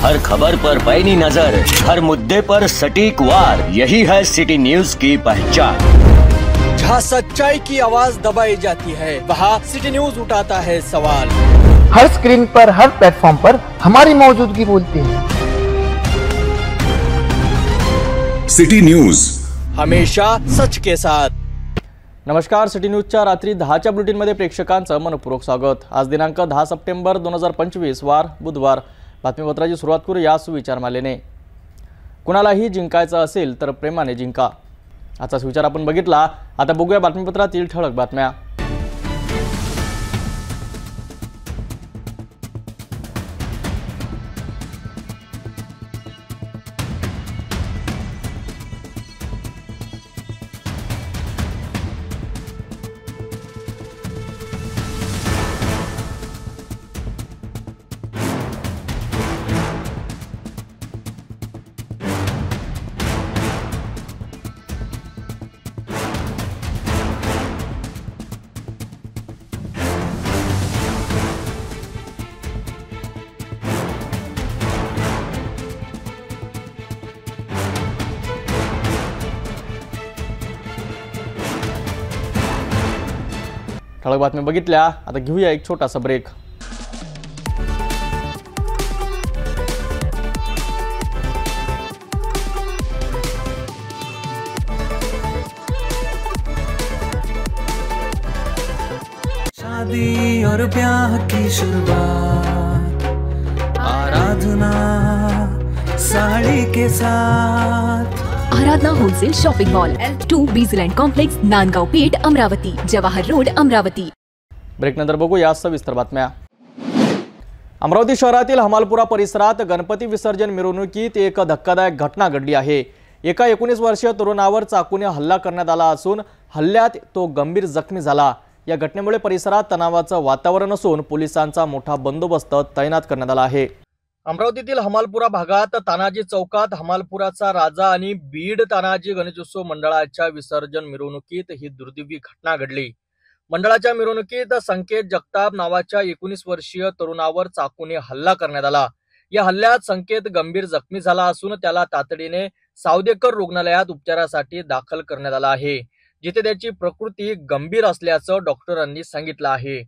हर खबर पर पैनी नजर, हर मुद्दे पर सटीक वार, यही है सिटी न्यूज की पहचान। जहाँ सच्चाई की आवाज दबाई जाती है, वहाँ सिटी न्यूज उठाता है सवाल। हर स्क्रीन पर, हर प्लेटफॉर्म पर हमारी मौजूदगी बोलती है। सिटी न्यूज हमेशा सच के साथ। नमस्कार, सिटी न्यूजच्या रात्री 10च्या बुलेटिनमध्ये प्रेक्षकांचं मनपूर्वक स्वागत। आज दिनांक 10 सप्टेंबर 2025 वार बुधवार। बातमीपत्राची सुरुवात करूया सुविचारमालेने। कुणालाही जिंकायचं असेल तर प्रेमाने जिंका, आजचा सुविचार आपण बघितला। आता बघूया बातमीपत्रातील ठळक बातम्या। ठळक बातम्या बघितल्या। आता घेऊया एक छोटासा ब्रेक। शादी और ब्याह की शुरुआत आराधना साड़ी के साथ। Aradhana wholesale shopping mall, L2 बीझलँड complex, Nandgaon Peth, Amravati, Jawahar road, Amravati. Break नंतर बघूया सविस्तर बातम्या। अमरावती शहरातील हमालपुरा परिसरात गणपती विसर्जन मिरवणुकीत एक धक्कादायक घटना घडली आहे। एका 19 वर्षीय तरुणावर चाकूने हल्ला करण्यात आला असून हल्ल्यात तो गंभीर जखमी झाला। या घटनेमुळे परिसरात तणावाचं वातावरण असून पोलिसांचा मोठा बंदोबस्त तैनात करण्यात आला आहे। अमरावतीतील हमालपुरा भागात तानाजी चौकात हमालपुराचा राजा आणि बीड तानाजी गणेशोत्सव मंडळाच्या विसर्जन मिरवणुकीत ही दुर्दैवी घटना घडली। मंडळाच्या मिरवणुकीत संकेत जगताप नावाच्या 19 वर्षीय तरुणावर चाकूने हल्ला करण्यात आला। या हल्ल्यात संकेत गंभीर जखमी झाला असून त्याला तातडीने सावदेकर रुग्णालयात उपचारासाठी दाखल करण्यात आला आहे, जिथे त्याची प्रकृती गंभीर असल्याचं डॉक्टरांनी सांगितलं आहे।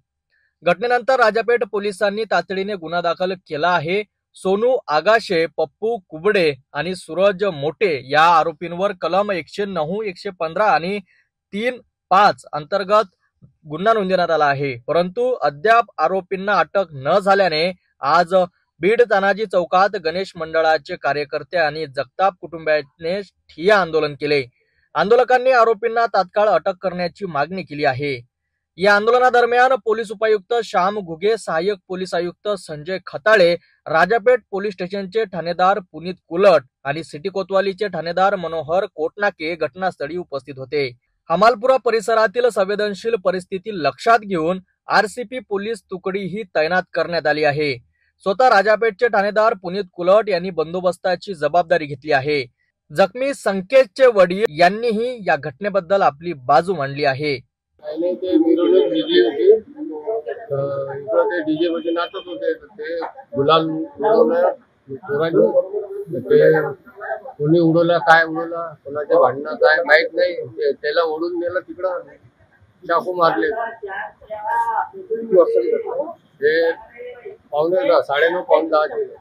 घटनेनंतर राजापेठ पोलिसांनी तातडीने गुन्हा दाखल केला आहे। सोनू आगाशे, पप्पू कुबडे आणि सूरज मोटे या आरोपींवर कलम 109, 115 आणि 3(5) अंतर्गत गुन्हा नोंदवण्यात आला आहे, परंतु अद्याप आरोपींना अटक न झाल्याने आज बीड तानाजी चौकात गणेश मंडळाचे कार्यकर्ते आणि जगताप कुटुंबियांनी ठिय्या आंदोलन केले। आंदोलकांनी आरोपींना तात्काळ अटक करण्याची मागणी केली आहे। या आंदोलनादरम्यान पोलीस उपायुक्त श्याम घुगे, सहाय्यक पोलीस आयुक्त संजय खताळे, राजापेठ पोलीस स्टेशनचे ठाणेदार पुनीत कुलट आणि सिटी कोतवालीचे ठाणेदार मनोहर कोटनाके घटनास्थळी उपस्थित होते। हमालपुरा परिसरातील संवेदनशील परिस्थिती लक्षात घेऊन आरसीपी पोलीस तुकडीही तैनात करण्यात आली आहे। स्वतः राजापेठचे ठाणेदार पुनीत कुलट यांनी बंदोबस्ताची जबाबदारी घेतली आहे। जखमी संकेतचे वडील यांनीही या घटनेबद्दल आपली बाजू मांडली आहे। ते मिरवणूक निघली होती, इकडं ते डीजे मध्ये नाचत होते, ते गुलाल उडवलं पोरांनी, ते कोणी उडवलं, काय उडवलं, कोणाचे भांडणं काय माहित नाही, त्याला ओढून नेलं तिकडं, चाकू मारले। ते 9:15 9:10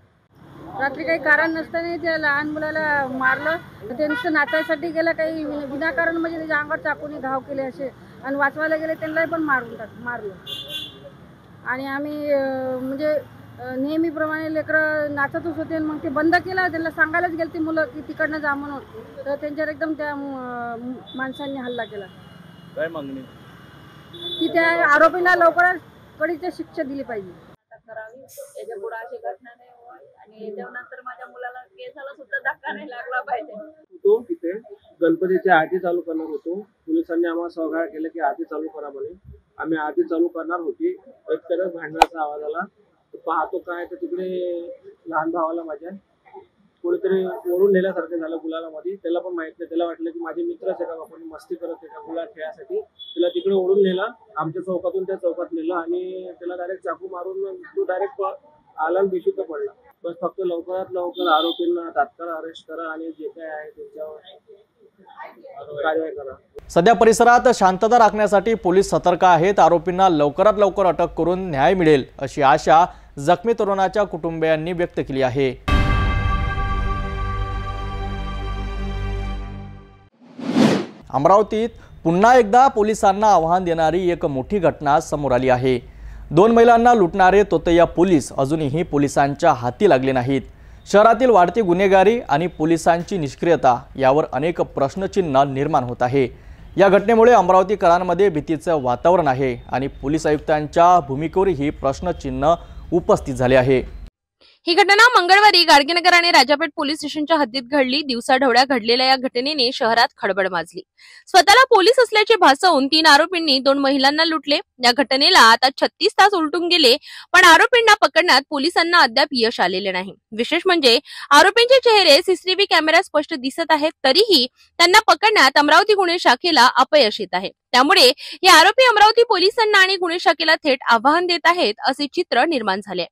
रात्री काही कारण नसताना त्या लहान मुलाला मारलं। ते नुसतं नाचायसाठी गेलं, काही विनाकारण म्हणजे त्याच्या अंगावर चाकूने घाव केले असे, आणि वाचवायला गेले त्यांनाही पण मारलं। आणि आम्ही म्हणजे नेहमीप्रमाणे लेकरं नाचतच होते, मग ते बंद केलं। त्यांना सांगायलाच गेले ते मुलं की तिकडनं जा म्हणून, तर त्यांच्यावर एकदम त्या माणसांनी हल्ला केला। काय मागणी की त्या आरोपींना लवकरात कडीची शिक्षा दिली पाहिजे। याच्या पुढे अशी घटना नाही होईल आणि त्यानंतर माझ्या मुलाला केसाला सुद्धा धक्का नाही लागला पाहिजे। तो तिथे गणपतीच्या आरती चालू करणार होतो, पोलिसांनी आम्हाला सहकार्य केलं की आरती चालू करा म्हणे। आम्ही आरती चालू करणार होती, एकतरच भांडणाचा आवाज आला। पाहतो काय तर तिकडे लहान भावाला माझ्या कोणीतरी ओढून नेल्यासारखं झालं गुलालामध्ये। त्याला पण माहित नाही, त्याला वाटलं की माझे मित्रच आहे का, कोणी मस्ती करत आहे का गुलाल खेळासाठी। त्याला तिकडे ओढून नेला, आमच्या चौकातून त्या चौकात नेला आणि त्याला डायरेक्ट चाकू मारून तो डायरेक्ट आला बेशुद्ध पडला। बस फक्त लवकरात लवकर आरोपींना तात्काळ अरेस्ट करा आणि जे काय आहे त्यांच्यावर कारवाई करा। सध्या परिसरात शांतता राखण्यासाठी पोलीस सतर्क आहेत। आरोपींना लवकरात लवकर अटक करून न्याय मिळेल अशी आशा जखमी तरुणाच्या कुटुंबियांनी व्यक्त केली आहे। अमरावतीत पुन्हा एकदा पोलिसांना आव्हान देणारी एक मोठी घटना समोर आली आहे। 2 महिलांना लुटणारे तोतैया पोलीस अजूनही पोलिसांच्या हाती लागले नाहीत। शहरातील वाढती गुन्हेगारी आणि पोलिसांची निष्क्रियता यावर अनेक प्रश्नचिन्ह निर्माण होत आहे। या घटनेमुळे अमरावतीकरांमध्ये भीतीचे वातावरण आहे आणि पोलीस आयुक्तांच्या भूमिकेवरही प्रश्नचिन्ह उपस्थित झाले आहे। ही घटना मंगळवारी गाडगेनगर आणि राजापेठ पोलीस स्टेशनच्या हद्दीत घडली। दिवसाढवळ्या घडलेल्या या घटनेने शहरात खळबळ माजली। स्वतःला पोलीस असल्याचे भासवून 3 आरोपींनी 2 महिलांना लुटले। या घटनेला आता 36 तास उलटून गेले, पण आरोपींना पकडण्यात पोलिसांना अद्याप यश आलेले नाही। विशेष म्हणजे आरोपींचे चेहरे सीसीटीव्ही कॅमेऱ्यात स्पष्ट दिसत आहेत, तरीही त्यांना पकडण्यात अमरावती गुन्हे शाखेला अपयश येत आहे। त्यामुळे हे आरोपी अमरावती पोलिसांना आणि गुन्हे शाखेला थेट आव्हान देत आहेत असे चित्र निर्माण झाले।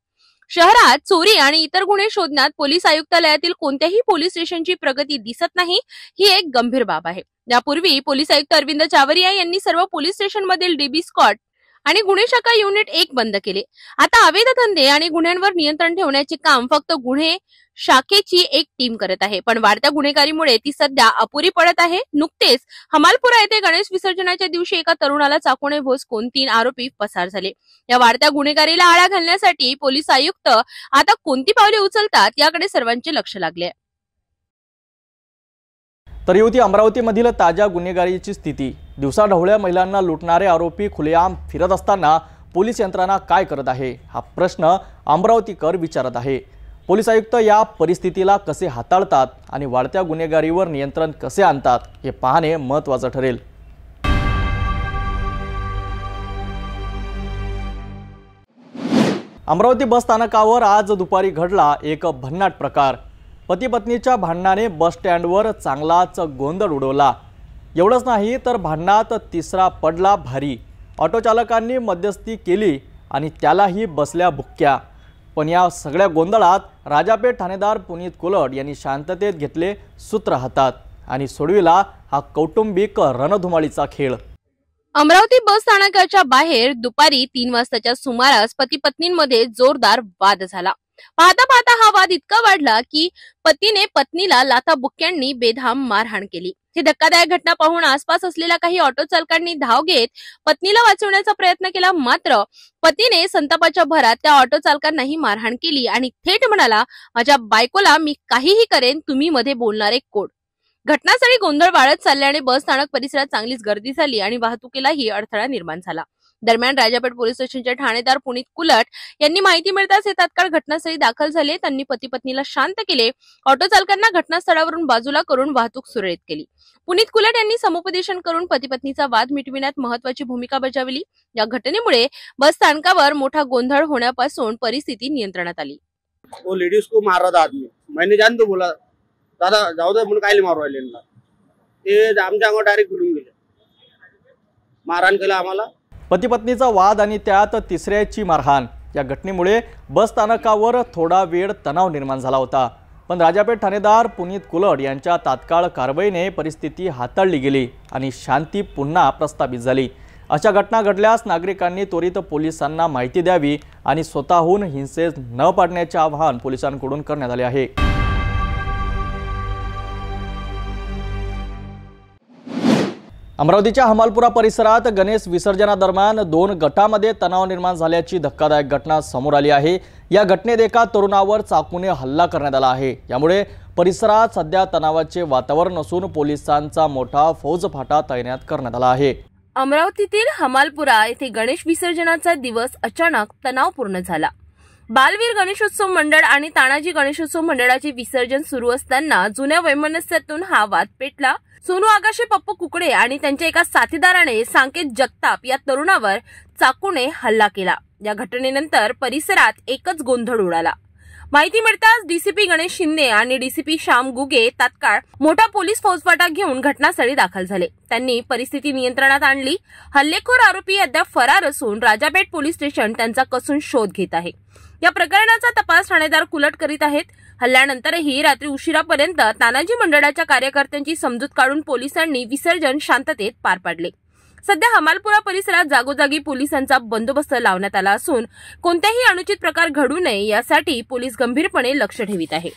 शहरात चोरी आणि इतर गुन्हे शोधण्यात पोलीस आयुक्तालयातील कोणत्याही पोलीस स्टेशनची प्रगती दिसत नाही, ही एक गंभीर बाब आहे। यापूर्वी पोलीस आयुक्त अरविंद चावरिया यांनी सर्व पोलीस स्टेशनमधील डीबी स्क्वॉड आणि गुन्हे शाखा युनिट 1 बंद केले। आता अवैध धंदे आणि गुन्ह्यांवर नियंत्रण ठेवण्याचे काम फक्त गुन्हे शाखेची एक टीम करत आहे, पण वाढत्या गुन्हेगारीमुळे ती सध्या अपुरी पडत आहे। नुकतेच हमालपुरा येथे गणेश विसर्जनाच्या दिवशी एका तरुणाला चाकूने भोसकून 3 आरोपी पसार झाले। या वाढत्या गुन्हेगारीला आळा घालण्यासाठी पोलीस आयुक्त आता कोणती पावले उचलतात याकडे सर्वांचे लक्ष लागले आहे। तर होती अमरावतीमधील ताज्या गुन्हेगारीची स्थिती। दिवसाढवळ्या महिलांना लुटणारे आरोपी खुलेआम फिरत असताना पोलीस यंत्रणा काय करत आहे, हा प्रश्न अमरावतीकर विचारत आहे। पोलीस आयुक्त या परिस्थितीला कसे हाताळतात आणि वाढत्या गुन्हेगारीवर नियंत्रण कसे आणतात हे पाहणे महत्त्वाचे ठरेल। अमरावती बस स्थानकावर आज दुपारी घडला एक भन्नाट प्रकार। पती पत्नीच्या भांडणाने बस स्टँडवर चांगलाच गोंधळ उडवला। एवढंच नाही तर भांडणात तिसरा पडला भारी। ऑटो चालकांनी मध्यस्थी केली आणि त्यालाही बसल्या बुक्क्या। पण या सगळ्या गोंधळात राजापेठ ठाणेदार पुनीत कुलट यांनी शांततेत घेतले सूत्र हातात आणि सोडविला हा कौटुंबिक रणधुमाळीचा खेळ। अमरावती बस स्थानकाच्या बाहेर दुपारी 3 वाजताच्या सुमारास पती पत्नींमध्ये जोरदार वाद झाला। पाहता पाहता हा वाद इतका वाढला की पतीने पत्नीला लाथाबुक्क्यांनी बेधाम मारहाण केली। ही धक्कादायक घटना पाहून आसपास असलेल्या काही ऑटो चालकांनी धाव घेत पत्नीला वाचवण्याचा प्रयत्न केला, मात्र पतीने संतापाच्या भरात त्या ऑटो चालकांनाही मारहाण केली आणि थेट म्हणाला, माझ्या बायकोला मी काहीही करेन, तुम्ही मध्ये बोलणारे कोण। घटनास्थळी गोंधळ वाढत चालल्याने बस स्थानक परिसरात चांगलीच गर्दी झाली आणि वाहतुकीलाही अडथळा निर्माण झाला। दरम्यान राजापेठ पोलीस स्टेशनचे ठाणेदार पुनीत कुलट यांनी माहिती मिळताच हे तात्काळ घटनास्थळी दाखल झाले। त्यांनी पती पत्नीला शांत केले। ऑटो चालकांना घटनास्थळावरून बाजूला करून वाहतूक सुरळीत केली। पुनीत कुलट यांनी समुपदेशन करून पती पत्नीचा वाद मिटविण्यात महत्त्वाची भूमिका बजावली। या घटनेमुळे बस स्थानकावर मोठा गोंधळ होण्यापासून परिस्थिती नियंत्रणात आली। वो लेडीज को मार रहा था आदमी, मैंने जान तो बोला दादा जाऊ दे म्हणून कायले मारू राहिले ना, ते आमच्या अंगावर डायरेक्ट भिडून गेले, मारहाण केलं आम्हाला। पती पत्नीचा वाद आणि त्यात तिसऱ्याची मारहाण या घटनेमुळे बस स्थानकावर थोडा वेळ तणाव निर्माण झाला होता, पण राजापेठ ठाणेदार पुनीत कुलट यांच्या तात्काळ कारवाईने परिस्थिती हाताळली गेली आणि शांती पुन्हा प्रस्थापित झाली। अशा घटना घडल्यास नागरिकांनी त्वरित पोलिसांना माहिती द्यावी आणि स्वतःहून हिंसेस न पाडण्याचे आवाहन पोलिसांकडून करण्यात आले आहे। अमरावतीच्या हमालपुरा परिसरात गणेश विसर्जनादरम्यान 2 गटांमध्ये तणाव निर्माण झाल्याची धक्कादायक घटना समोर आली आहे। या घटनेत एका तरुणावर चाकूने हल्ला करण्यात आला आहे। यामुळे परिसरात सध्या तणावाचे वातावरण असून पोलिसांचा मोठा फौजफाटा तैनात करण्यात आला आहे। अमरावतीतील हमालपुरा येथे गणेश विसर्जनाचा दिवस अचानक तणावपूर्ण झाला। बालवीर गणेशोत्सव मंडळ आणि तानाजी गणेशोत्सव मंडळाचे विसर्जन सुरू असताना जुन्या वैमनस्यातून हा वाद पेटला। सोनू आकाशे पप्पू कुकडे आणि त्यांच्या एका साथीदाराने सांकेत जगताप या तरुणावर चाकूने हल्ला केला। या घटनेनंतर परिसरात एकच गोंधळ उडाला। माहिती मिळताच डीसीपी गणेश शिंदे आणि डीसीपी श्याम गुगे तात्काळ मोठा पोलीस फौजफाटा घेऊन घटनास्थळी दाखल झाले. त्यांनी परिस्थिती नियंत्रणात आणली. हल्लेखोर आरोपी अद्याप फरार असून राजापेठ पोलीस स्टेशन त्यांचा कसून शोध घेत आहे. या प्रकरणाचा तपास ठाणेदार कुलट करीत आहेत. हल्ल्यानंतरही रात्री उशिरापर्यंत तानाजी मंडळाच्या कार्यकर्त्यांची समजूत काढून पोलिसांनी विसर्जन शांततेत पार पाडले. सध्या हमालपुरा परिसरात जागोजागी पोलिसांचा बंदोबस्त लावण्यात आला असून कोणत्याही अनुचित प्रकार घडू नये यासाठी पोलीस गंभीरपणे लक्ष ठेवित आहे.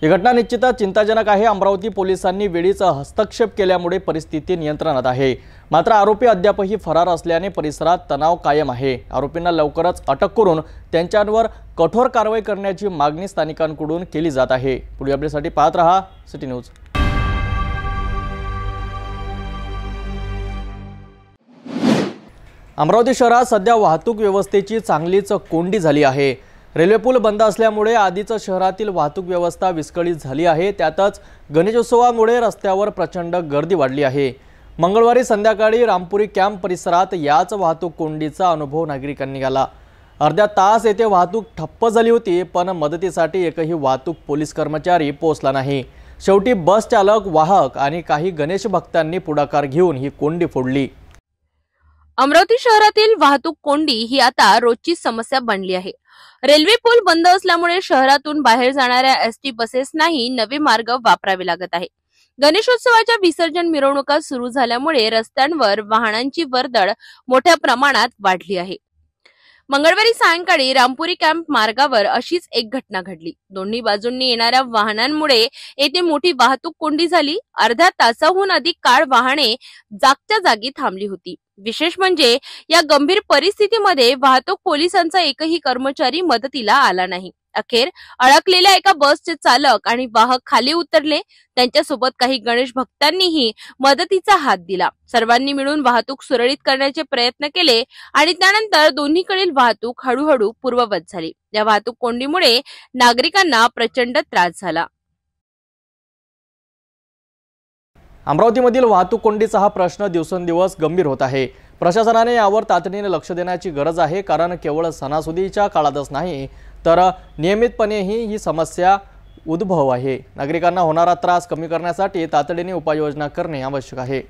ही घटना निश्चितच चिंताजनक आहे. अमरावती पोलिसांनी वेळीच हस्तक्षेप केल्यामुळे परिस्थिती नियंत्रणात आहे. मात्र आरोपी अद्यापही फरार असल्याने परिसरात तणाव कायम आहे. आरोपींना लवकरच अटक करून त्यांच्यावर कठोर कारवाई करण्याची मागणी स्थानिकांकडून केली जात आहे. पुढील अपडेटसाठी पाहत रहा सिटी न्यूज. अमरावती शहरात सध्या वाहतूक व्यवस्थेची चांगलीच कोंडी झाली आहे. रेल्वे पूल बंद असल्यामुळे आधीच शहरातील वाहतूक व्यवस्था विस्कळीत झाली आहे. त्यातच गणेशोत्सवामुळे रस्त्यावर प्रचंड गर्दी वाढली आहे. मंगळवारी संध्याकाळी रामपुरी कॅम्प परिसरात याच वाहतूक कोंडीचा अनुभव नागरिकांनी घेतला. अर्ध्या तास येथे वाहतूक ठप्प झाली होती, पण मदतीसाठी एकही वाहतूक पोलीस कर्मचारी पोहोचला नाही. शेवटी बस चालक, वाहक आणि काही गणेश भक्तांनी पुढाकार घेऊन ही कोंडी फोडली. अमरावती शहरातील वाहतूक कोंडी ही आता रोजची समस्या बनली आहे. रेल्वे पूल बंद असल्यामुळे शहरातून बाहेर जाणाऱ्या एसटी बसेसनाही नवे मार्ग वापरावे लागत आहे. गणेशोत्सवाच्या विसर्जन मिरवणुका सुरू झाल्यामुळे रस्त्यांवर वाहनांची वर्दळ मोठ्या प्रमाणात वाढली आहे. मंगळवारी सायंकाळी रामपुरी कॅम्प मार्गावर अशीच एक घटना घडली. दोन्ही बाजूंनी येणाऱ्या वाहनांमुळे येथे मोठी वाहतूक कोंडी झाली. अर्ध्या तासाहून अधिक काळ वाहने जागच्या जागी थांबली होती. विशेष म्हणजे या गंभीर परिस्थितीमध्ये वाहतूक पोलिसांचा एकही कर्मचारी मदतीला आला नाही. अखेर अडकलेल्या एका बसचे चालक आणि वाहक खाली उतरले. त्यांच्यासोबत काही गणेश भक्तांनीही मदतीचा हात दिला. सर्वांनी मिळून वाहतूक सुरळीत करण्याचे प्रयत्न केले आणि त्यानंतर दोन्हीकडील वाहतूक हळूहळू पूर्ववत झाली. या वाहतूक कोंडीमुळे नागरिकांना प्रचंड त्रास झाला. अमरावतीमधील वाहतूक कोंडीचा हा प्रश्न दिवसेंदिवस गंभीर होत आहे. प्रशासनाने यावर तातडीने लक्ष देण्याची गरज आहे. कारण केवळ सणासुदीच्या काळातच नाही तर नियमितपणेही ही समस्या उद्भव आहे. नागरिकांना होणारा त्रास कमी करण्यासाठी तातडीने उपाययोजना करणे आवश्यक आहे.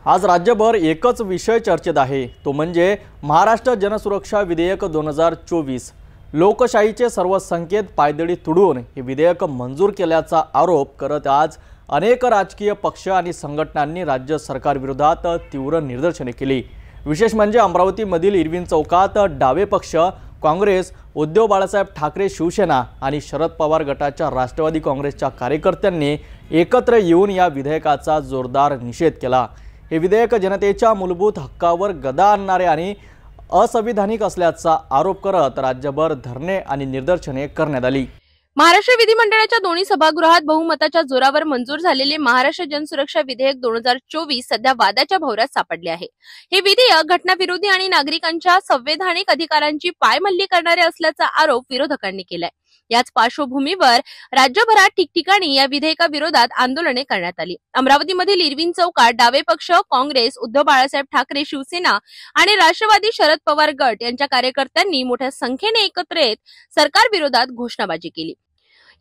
आज राज्यभर एकच विषय चर्चेत आहे, तो म्हणजे महाराष्ट्र जनसुरक्षा विधेयक 2024. लोकशाहीचे सर्व संकेत पायदळी तुडवून हे विधेयक मंजूर केल्याचा आरोप करत आज अनेक राजकीय पक्ष आणि संघटनांनी राज्य सरकारविरोधात तीव्र निदर्शने केली. विशेष म्हणजे अमरावतीमधील इरविन चौकात डावे पक्ष, काँग्रेस, उद्धव बाळासाहेब ठाकरे शिवसेना आणि शरद पवार गटाच्या राष्ट्रवादी काँग्रेसच्या कार्यकर्त्यांनी एकत्र येऊन या विधेयकाचा जोरदार निषेध केला. हे विधेयक जनतेच्या मूलभूत हक्कावर गदा आणणारे आणि असंविधानिक असल्याचा आरोप करत राज्यभर धरणे आणि निदर्शने करण्यात आली. महाराष्ट्र विधिमंडळाच्या दोन्ही सभागृहात बहुमताच्या जोरावर मंजूर झालेले महाराष्ट्र जनसुरक्षा विधेयक 2024 सध्या वादाच्या भोवऱ्यात सापडले आहे. हे विधेयक घटनाविरोधी आणि नागरिकांच्या संवैधानिक अधिकारांची पायमल्ली करणारे असल्याचा आरोप विरोधकांनी केलाय. याच पार्श्वभूमीवर राज्यभरात ठिकठिकाणी या विधेयकाविरोधात आंदोलने करण्यात आली. अमरावतीमधील इरविन चौकात डावे पक्ष, काँग्रेस, उद्धव बाळासाहेब ठाकरे शिवसेना आणि राष्ट्रवादी शरद पवार गट यांच्या कार्यकर्त्यांनी मोठ्या संख्येने एकत्र येत सरकारविरोधात घोषणाबाजी केली.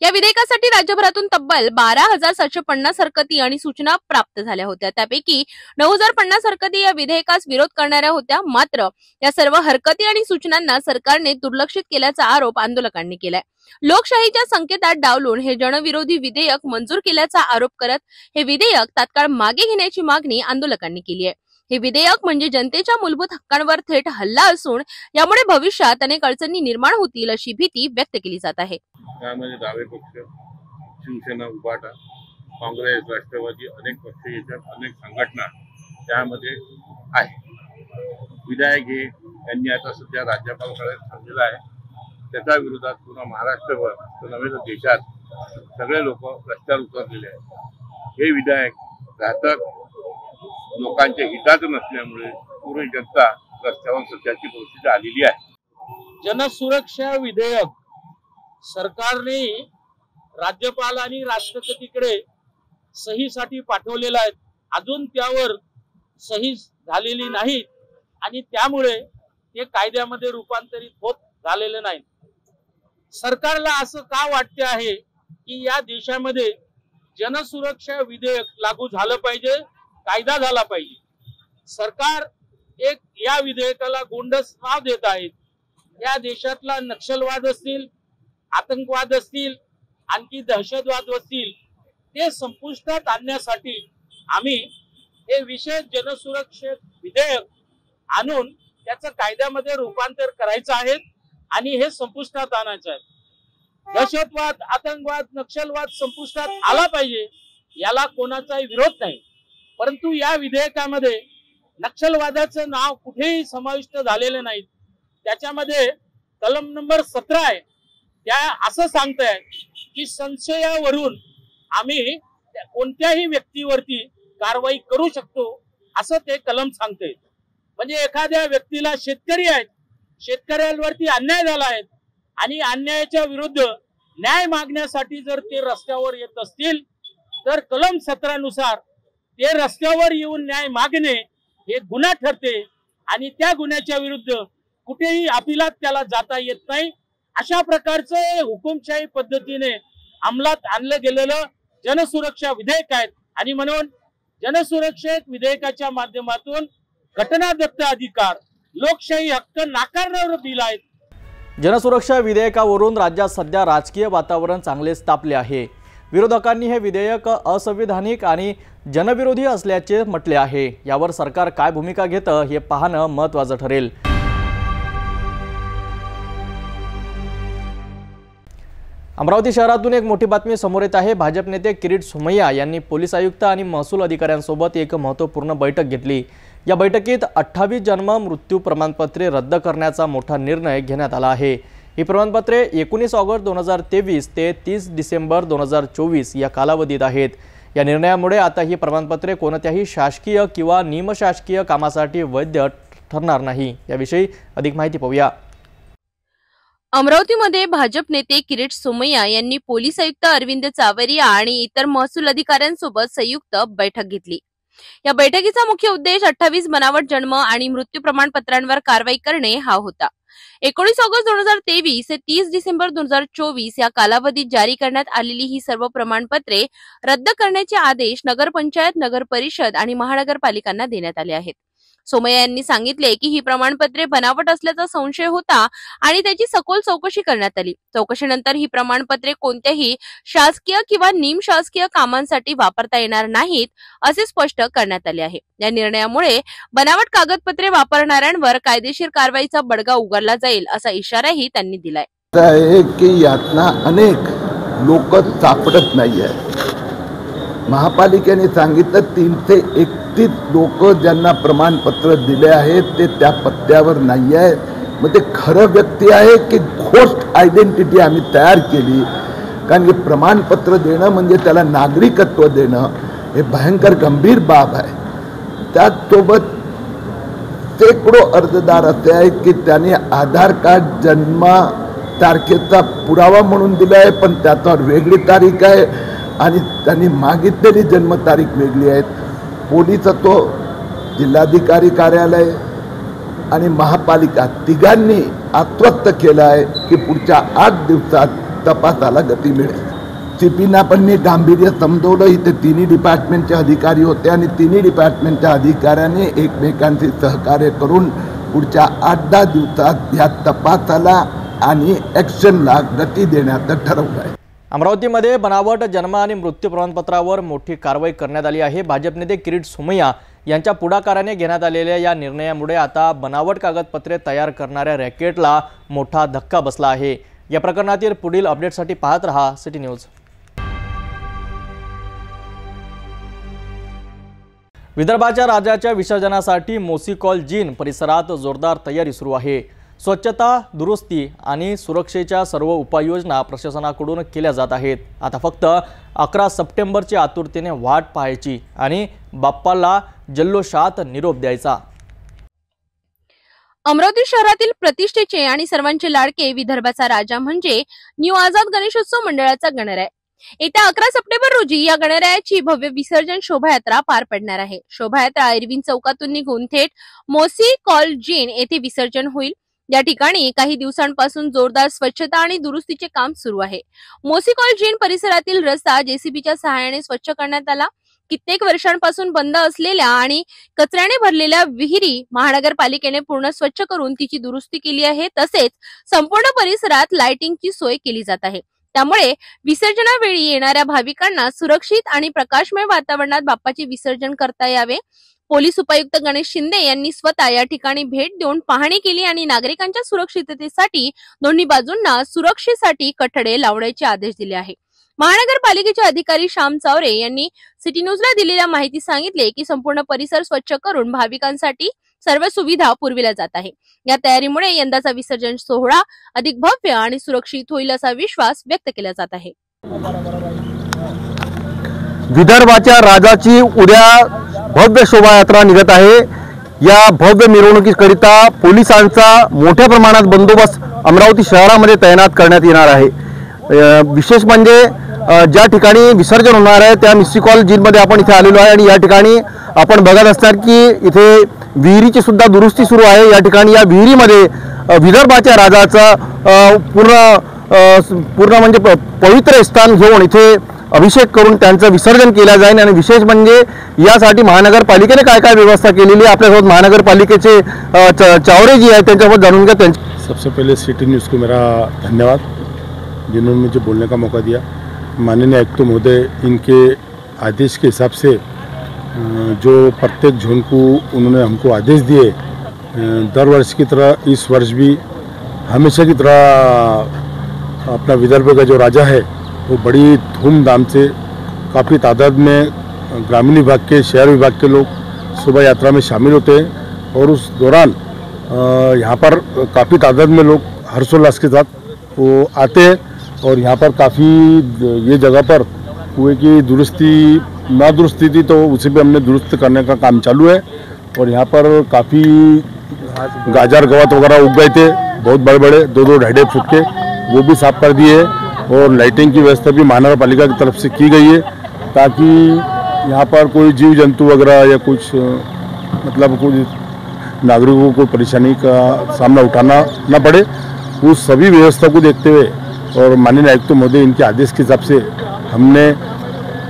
या विधेयकासाठी राज्यभरातून तब्बल 12,750 हरकती आणि सूचना प्राप्त झाल्या होत्या. त्यापैकी 9,050 हरकती या विधेयकास विरोध करणाऱ्या होत्या. मात्र या सर्व हरकती आणि सूचनांना सरकारने दुर्लक्षित केल्याचा आरोप आंदोलकांनी केलाय. लोकशाहीच्या संकेतात डावलून हे जनविरोधी विधेयक मंजूर केल्याचा आरोप करत हे विधेयक तात्काळ मागे घेण्याची मागणी आंदोलकांनी केली आहे. हे विधेयक म्हणजे जनतेच्या मूलभूत हक्कांवर थेट हल्ला असून यामुळे भविष्यात अनेक अडचणी निर्माण होतील अशी भीती व्यक्त केली जात आहे. त्यामध्ये डावे पक्ष, शिवसेना, उभाटा, काँग्रेस, राष्ट्रवादी अनेक पक्ष याच्यात अनेक संघटना त्यामध्ये आहे. विधायक हे यांनी आता सध्या राज्यपालाकडे थांबलेला आहे. त्याच्या विरोधात पूर्ण महाराष्ट्रभर नव्हे तर देशात सगळे लोक रस्त्यावर उतरलेले आहेत. हे विधायक घातक लोकांच्या हिताचं नसल्यामुळे पूर्ण जनता रस्त्यावर सध्याची परिस्थिती आलेली आहे. जनसुरक्षा विधेयक सरकारने राज्यपाल आणि राष्ट्रपतीकडे सहीसाठी पाठवलेलं आहे. अजून त्यावर सही झालेली नाहीत आणि त्यामुळे ते कायद्यामध्ये रूपांतरित होत झालेले नाहीत. सरकारला असं का वाटते आहे की या देशामध्ये जनसुरक्षा विधेयक लागू झालं पाहिजे, कायदा झाला पाहिजे. सरकार एक या विधेयकाला गोंडस नाव देत आहेत. या देशातला नक्षलवाद असतील, आतंकवाद असतील, आणखी दहशतवाद असतील, ते संपुष्टात आणण्यासाठी आम्ही हे विशेष जनसुरक्षा विधेयक आणून त्याचं कायद्यामध्ये रूपांतर करायचं आहे आणि हे संपुष्टात आणायचं आहे. दहशतवाद, आतंकवाद, नक्षलवाद संपुष्टात आला पाहिजे, याला कोणाचाही विरोध नाही. परंतु या विधेयकामध्ये नक्षलवादाचं नाव कुठेही समाविष्ट झालेलं नाही. त्याच्यामध्ये कलम नंबर 17 आहे, त्या असं सांगताय की संशयावरून आम्ही कोणत्याही व्यक्तीवरती कारवाई करू शकतो, असं ते कलम सांगते. म्हणजे एखाद्या व्यक्तीला शेतकरी आहेत, शेतकऱ्यांवरती अन्याय झाला आहे आणि अन्यायाच्या विरुद्ध न्याय मागण्यासाठी जर ते रस्त्यावर येत असतील तर कलम 17 नुसार ते रस्त्यावर येऊन न्याय मागणे हे गुन्हा ठरते आणि त्या गुन्ह्याच्या विरुद्ध कुठेही अपिलात त्याला जाता येत नाही. अशा प्रकारचं हुकुमशाही पद्धतीने अंमलात आणलं गेलेलं जनसुरक्षा विधेयक आहे आणि म्हणून जनसुरक्षा विधेयकाच्या माध्यमातून घटनादत्त अधिकार, लोकशाही हक्क नाकारणारं बिल आहे. जनसुरक्षा विधेयकावरून राज्यात सध्या राजकीय वातावरण चांगलेच तापले आहे. विरोधकांनी हे विधेयक असंविधानिक आणि जनविरोधी असल्याचे म्हटले आहे. यावर सरकार काय भूमिका घेतं हे पाहणं महत्त्वाचं ठरेल. अमरावती शहरातून एक मोठी बातमी समोर येत आहे. भाजप नेते किरीट सोमय्या यांनी पोलीस आयुक्त आणि महसूल अधिकाऱ्यांसोबत एक महत्त्वपूर्ण बैठक घेतली. या बैठकीत 28 जन्म मृत्यू प्रमाणपत्रे रद्द करण्याचा मोठा निर्णय घेण्यात आला आहे. ही प्रमाणपत्रे 19 ऑगस्ट 2023 ते 30 डिसेंबर 2024 या कालावधीत आहेत. या निर्णयामुळे आता ही प्रमाणपत्रे कोणत्याही शासकीय किंवा निमशासकीय कामासाठी वैध ठरणार नाही. याविषयी अधिक माहिती पाहूया. अमरावतीमध्ये भाजप नेते किरीट सोमय्या यांनी पोलीस आयुक्त अरविंद चावरिया आणि इतर महसूल अधिकाऱ्यांसोबत संयुक्त बैठक घेतली. या बैठकीचा मुख्य उद्देश 28 बनावट जन्म आणि मृत्यू प्रमाणपत्रांवर कारवाई करणे हा होता. 19 ऑगस्ट 2023 ते 30 डिसेंबर 2024 या कालावधीत जारी करण्यात आलेली ही सर्व प्रमाणपत्रे रद्द करण्याचे आदेश नगरपंचायत, नगर परिषद आणि महानगरपालिकांना देण्यात आले आहेत. सोमय्या यांनी सांगितले की ही प्रमाणपत्रे बनावट असल्याचा संशय होता आणि त्याची सखोल चौकशी करण्यात आली. चौकशीनंतर ही प्रमाणपत्रे कोणत्याही शासकीय किंवा निमशासकीय कामांसाठी वापरता येणार नाहीत असे स्पष्ट करण्यात आले आहे. या निर्णयामुळे बनावट कागदपत्रे वापरणाऱ्यांवर कायदेशीर कारवाईचा बडगा उगारला जाईल असा इशाराही त्यांनी दिलाय. की यातना अनेक लोक सापडत नाहीये. महापालिकेने सांगितलं 331 लोक ज्यांना प्रमाणपत्र दिले आहेत ते त्या पत्त्यावर नाही आहे. मग ते खरं व्यक्ती आहे की घोस्ट आयडेंटिटी आम्ही तयार केली. कारण की प्रमाणपत्र देणं म्हणजे त्याला नागरिकत्व देणं हे भयंकर गंभीर बाब आहे. त्याचसोबत शेकडो अर्जदार असे आहेत की त्यांनी आधार कार्ड जन्म तारखेचा पुरावा म्हणून दिला आहे पण त्याच्यावर वेगळी तारीख आहे आणि त्यांनी मागितलेली जन्मतारीख वेगळी आहे. पोलीस तो जिल्हाधिकारी कार्यालय आणि महापालिका तिघांनी आश्वस्त केलं आहे की पुढच्या 8 दिवसात तपासाला गती मिळेल. सीपीना पण मी गांभीर्य समजवलं. इथे तिन्ही डिपार्टमेंटचे अधिकारी होते आणि तिन्ही डिपार्टमेंटच्या अधिकाऱ्यांनी एकमेकांशी सहकार्य करून पुढच्या 8-10 दिवसात या तपासाला आणि ॲक्शनला गती देण्याचं ठरवलं आहे. अमरावतीमध्ये बनावट जन्म आणि मृत्यू प्रमाणपत्रावर मोठी कारवाई करण्यात आली आहे. भाजप नेते किरीट सोमय्या यांच्या पुढाकाराने घेण्यात आलेल्या या निर्णयामुळे आता बनावट कागदपत्रे तयार करणाऱ्या रॅकेटला मोठा धक्का बसला आहे. या प्रकरणातील पुढील अपडेटसाठी पाहत रहा सिटी न्यूज. विदर्भाच्या राजाच्या विसर्जनासाठी मोसीकॉल जीन परिसरात जोरदार तयारी सुरू आहे. स्वच्छता, दुरुस्ती आणि सुरक्षेच्या सर्व उपाययोजना प्रशासनाकडून केल्या जात आहेत. आता फक्त 11 सप्टेंबरची आतुरतेने वाट पाहायची आणि बाप्पाला जल्लोषात निरोप द्यायचा. अमरावती शहरातील प्रतिष्ठेचे आणि सर्वांचे लाडके विदर्भाचा राजा म्हणजे न्यू आझाद गणेशोत्सव मंडळाचा गणराय. येत्या 11 सप्टेंबर रोजी या गणरायाची भव्य विसर्जन शोभायात्रा पार पडणार आहे। शोभायात्रा इरविन चौकातून निघून थेट मोसी कॉलजीन येथे विसर्जन होईल। या ठिकाणी काही दिवसांपासून जोरदार स्वच्छता आणि दुरुस्तीचे काम सुरू आहे। मोसी कॉलजीन परिसरातील रस्ता जेसीबीच्या सहाय्याने स्वच्छ करण्यात आला। कित्येक वर्षांपासून बंद असलेल्या आणि कचऱ्याने भरलेल्या विहिरी महानगरपालिकेने पूर्ण स्वच्छ करून तिची दुरुस्ती केली आहे। तसेच संपूर्ण परिसरात लाइटिंगची सोय केली जात आहे। त्यामुळे विसर्जनावेळी येणाऱ्या भाविकांना सुरक्षित आणि प्रकाशमय वातावरणात बाप्पाचे विसर्जन करता यावे। पोलीस उपायुक्त गणेश शिंदे यांनी स्वतः या ठिकाणी भेट देऊन पाहणी केली आणि नागरिकांच्या सुरक्षिततेसाठी दोन्ही बाजूंना सुरक्षेसाठी कठडे लावण्याचे आदेश दिले आहे। महानगरपालिकेचे अधिकारी श्याम चावरे यांनी सिटी न्यूजला दिलेल्या माहिती सांगितले की संपूर्ण परिसर स्वच्छ करून भाविकांसाठी सर्व सुविधा पुरविल्या जात आहे। या तयारीमुळे यंदाचा विसर्जन सोहळा अधिक भव्य आणि सुरक्षित होईल असा विश्वास व्यक्त केला जात आहे। विदर्भाच्या राजाची उद्या भव्य शोभायात्रा निघत आहे। या भव्य मिरवणुकीकरिता पोलिसांचा मोठ्या प्रमाणात बंदोबस्त अमरावती शहरामध्ये तैनात करण्यात येणार आहे। विशेष म्हणजे ज्या ठिकाणी विसर्जन होणार आहे त्या मिसी कॉल जिनमध्ये आपण इथे आलेलो आहे आणि या ठिकाणी आपण बघत असणार की इथे विहिरीची सुद्धा दुरुस्ती सुरू आहे। या ठिकाणी या विहिरीमध्ये विदर्भाच्या राजाचा पूर्ण म्हणजे पवित्र स्थान घेऊन इथे अभिषेक करून त्यांचं विसर्जन केलं जाईल। आणि विशेष म्हणजे यासाठी महानगरपालिकेने काय काय व्यवस्था केलेली आहे आपल्यासोबत महानगरपालिकेचे चावरे जी आहेत त्यांच्यासोबत जाणून घ्या। सबसे पहले सिटी न्यूज़ को मेरा धन्यवाद, जिन्होंने मुझे बोलने का मौका दिया। माननीय आयुक्त महोदय इनके आदेश के हिसाब से जो प्रत्येक जोन को उन्होंने हमको आदेश दिए, दर वर्ष की तरह इस वर्ष भी हमेशा की तरह अपना विदर्भ का जो राजा है वो बड़ी धूमधाम से काफ़ी तादाद में ग्रामीण विभाग के, शहर विभाग के लोग शोभा यात्रा में शामिल होते हैं और उस दौरान यहाँ पर काफ़ी तादाद में लोग हर्षोल्लास के साथ वो आते हैं। और यहाँ पर काफ़ी ये जगह पर कुएं की दुरुस्ती ना दुरुस्ती थी तो उसे भी हमने दुरुस्त करने का काम चालू है। और यहाँ पर काफ़ी गाजर गवात वगैरह उग गए थे, बहुत बड़े बड़े 2-2 ढाई फुट के, वो भी साफ कर दिए। और लाइटिंग की व्यवस्था भी महानगरपालिका की तरफ से की गई है ताकि यहाँ पर कोई जीव जंतु वगैरह या कुछ मतलब कुछ नागरिकों को परेशानी का सामना उठाना न पड़े, उस सभी व्यवस्था को देखते हुए और माननीय आयुक्त महोदय इनके आदेश के हिसाब से हमने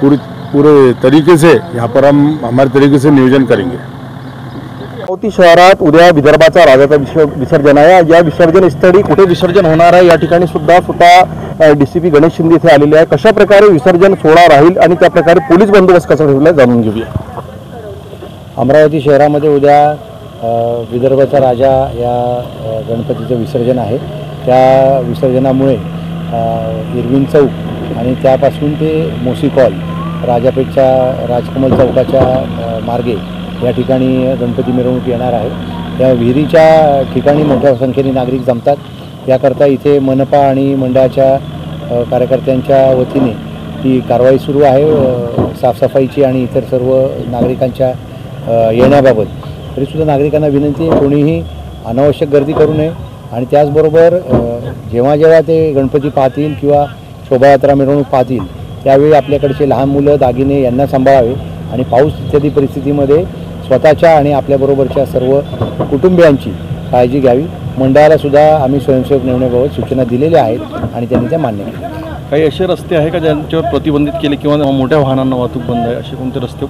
पूरे तरीके से यहाँ पर हम हमारे तरीके से नियोजन करेंगे। अमरावती शहरात उद्या विदर्भाचा राजाचा विसर्जन आहे। या विसर्जन स्थळी कुठे विसर्जन होणार आहे या ठिकाणी सुद्धा स्वतः डीसीपी गणेश शिंदे इथे आलेले आहे। कशा प्रकारे विसर्जन सोहळा राहील आणि त्या प्रकारे पोलीस बंदोबस्त कसा ठेवला जाणून घेऊया। अमरावती शहरामध्ये उद्या विदर्भाचा राजा या गणपतीचं विसर्जन आहे। त्या विसर्जनामुळे इरविन चौक आणि त्यापासून ते मोसी कॉल, राजापेठच्या राजकमल चौकाच्या मार्गे या ठिकाणी गणपती मिरवणूक येणार आहे। या विहिरीच्या ठिकाणी मोठ्या संख्येने नागरिक जमतात। याकरता इथे मनपा आणि मंडळाच्या कार्यकर्त्यांच्या वतीने ती कारवाई सुरू आहे साफसफाईची आणि इतर सर्व नागरिकांच्या येण्याबाबत। तरीसुद्धा नागरिकांना विनंती आहे कोणीही अनावश्यक गर्दी करू नये आणि त्याचबरोबर जेव्हा जेव्हा ते गणपती पाहतील किंवा शोभायात्रा मिरवणूक पाहतील त्यावेळी आपल्याकडचे लहान मुलं दागिने यांना सांभाळावे आणि पाऊस इत्यादी परिस्थितीमध्ये स्वतःच्या आणि आपल्याबरोबरच्या सर्व कुटुंबियांची काळजी घ्यावी। मंडळाला सुद्धा आम्ही स्वयंसेवक नेमण्याबाबत सूचना दिलेल्या आहेत आणि त्यांनी त्या मान्य केल्या। काही असे रस्ते आहे का ज्यांच्यावर प्रतिबंधित केले किंवा मोठ्या वाहनांना वाहतूक बंद आहे, असे कोणते रस्ते?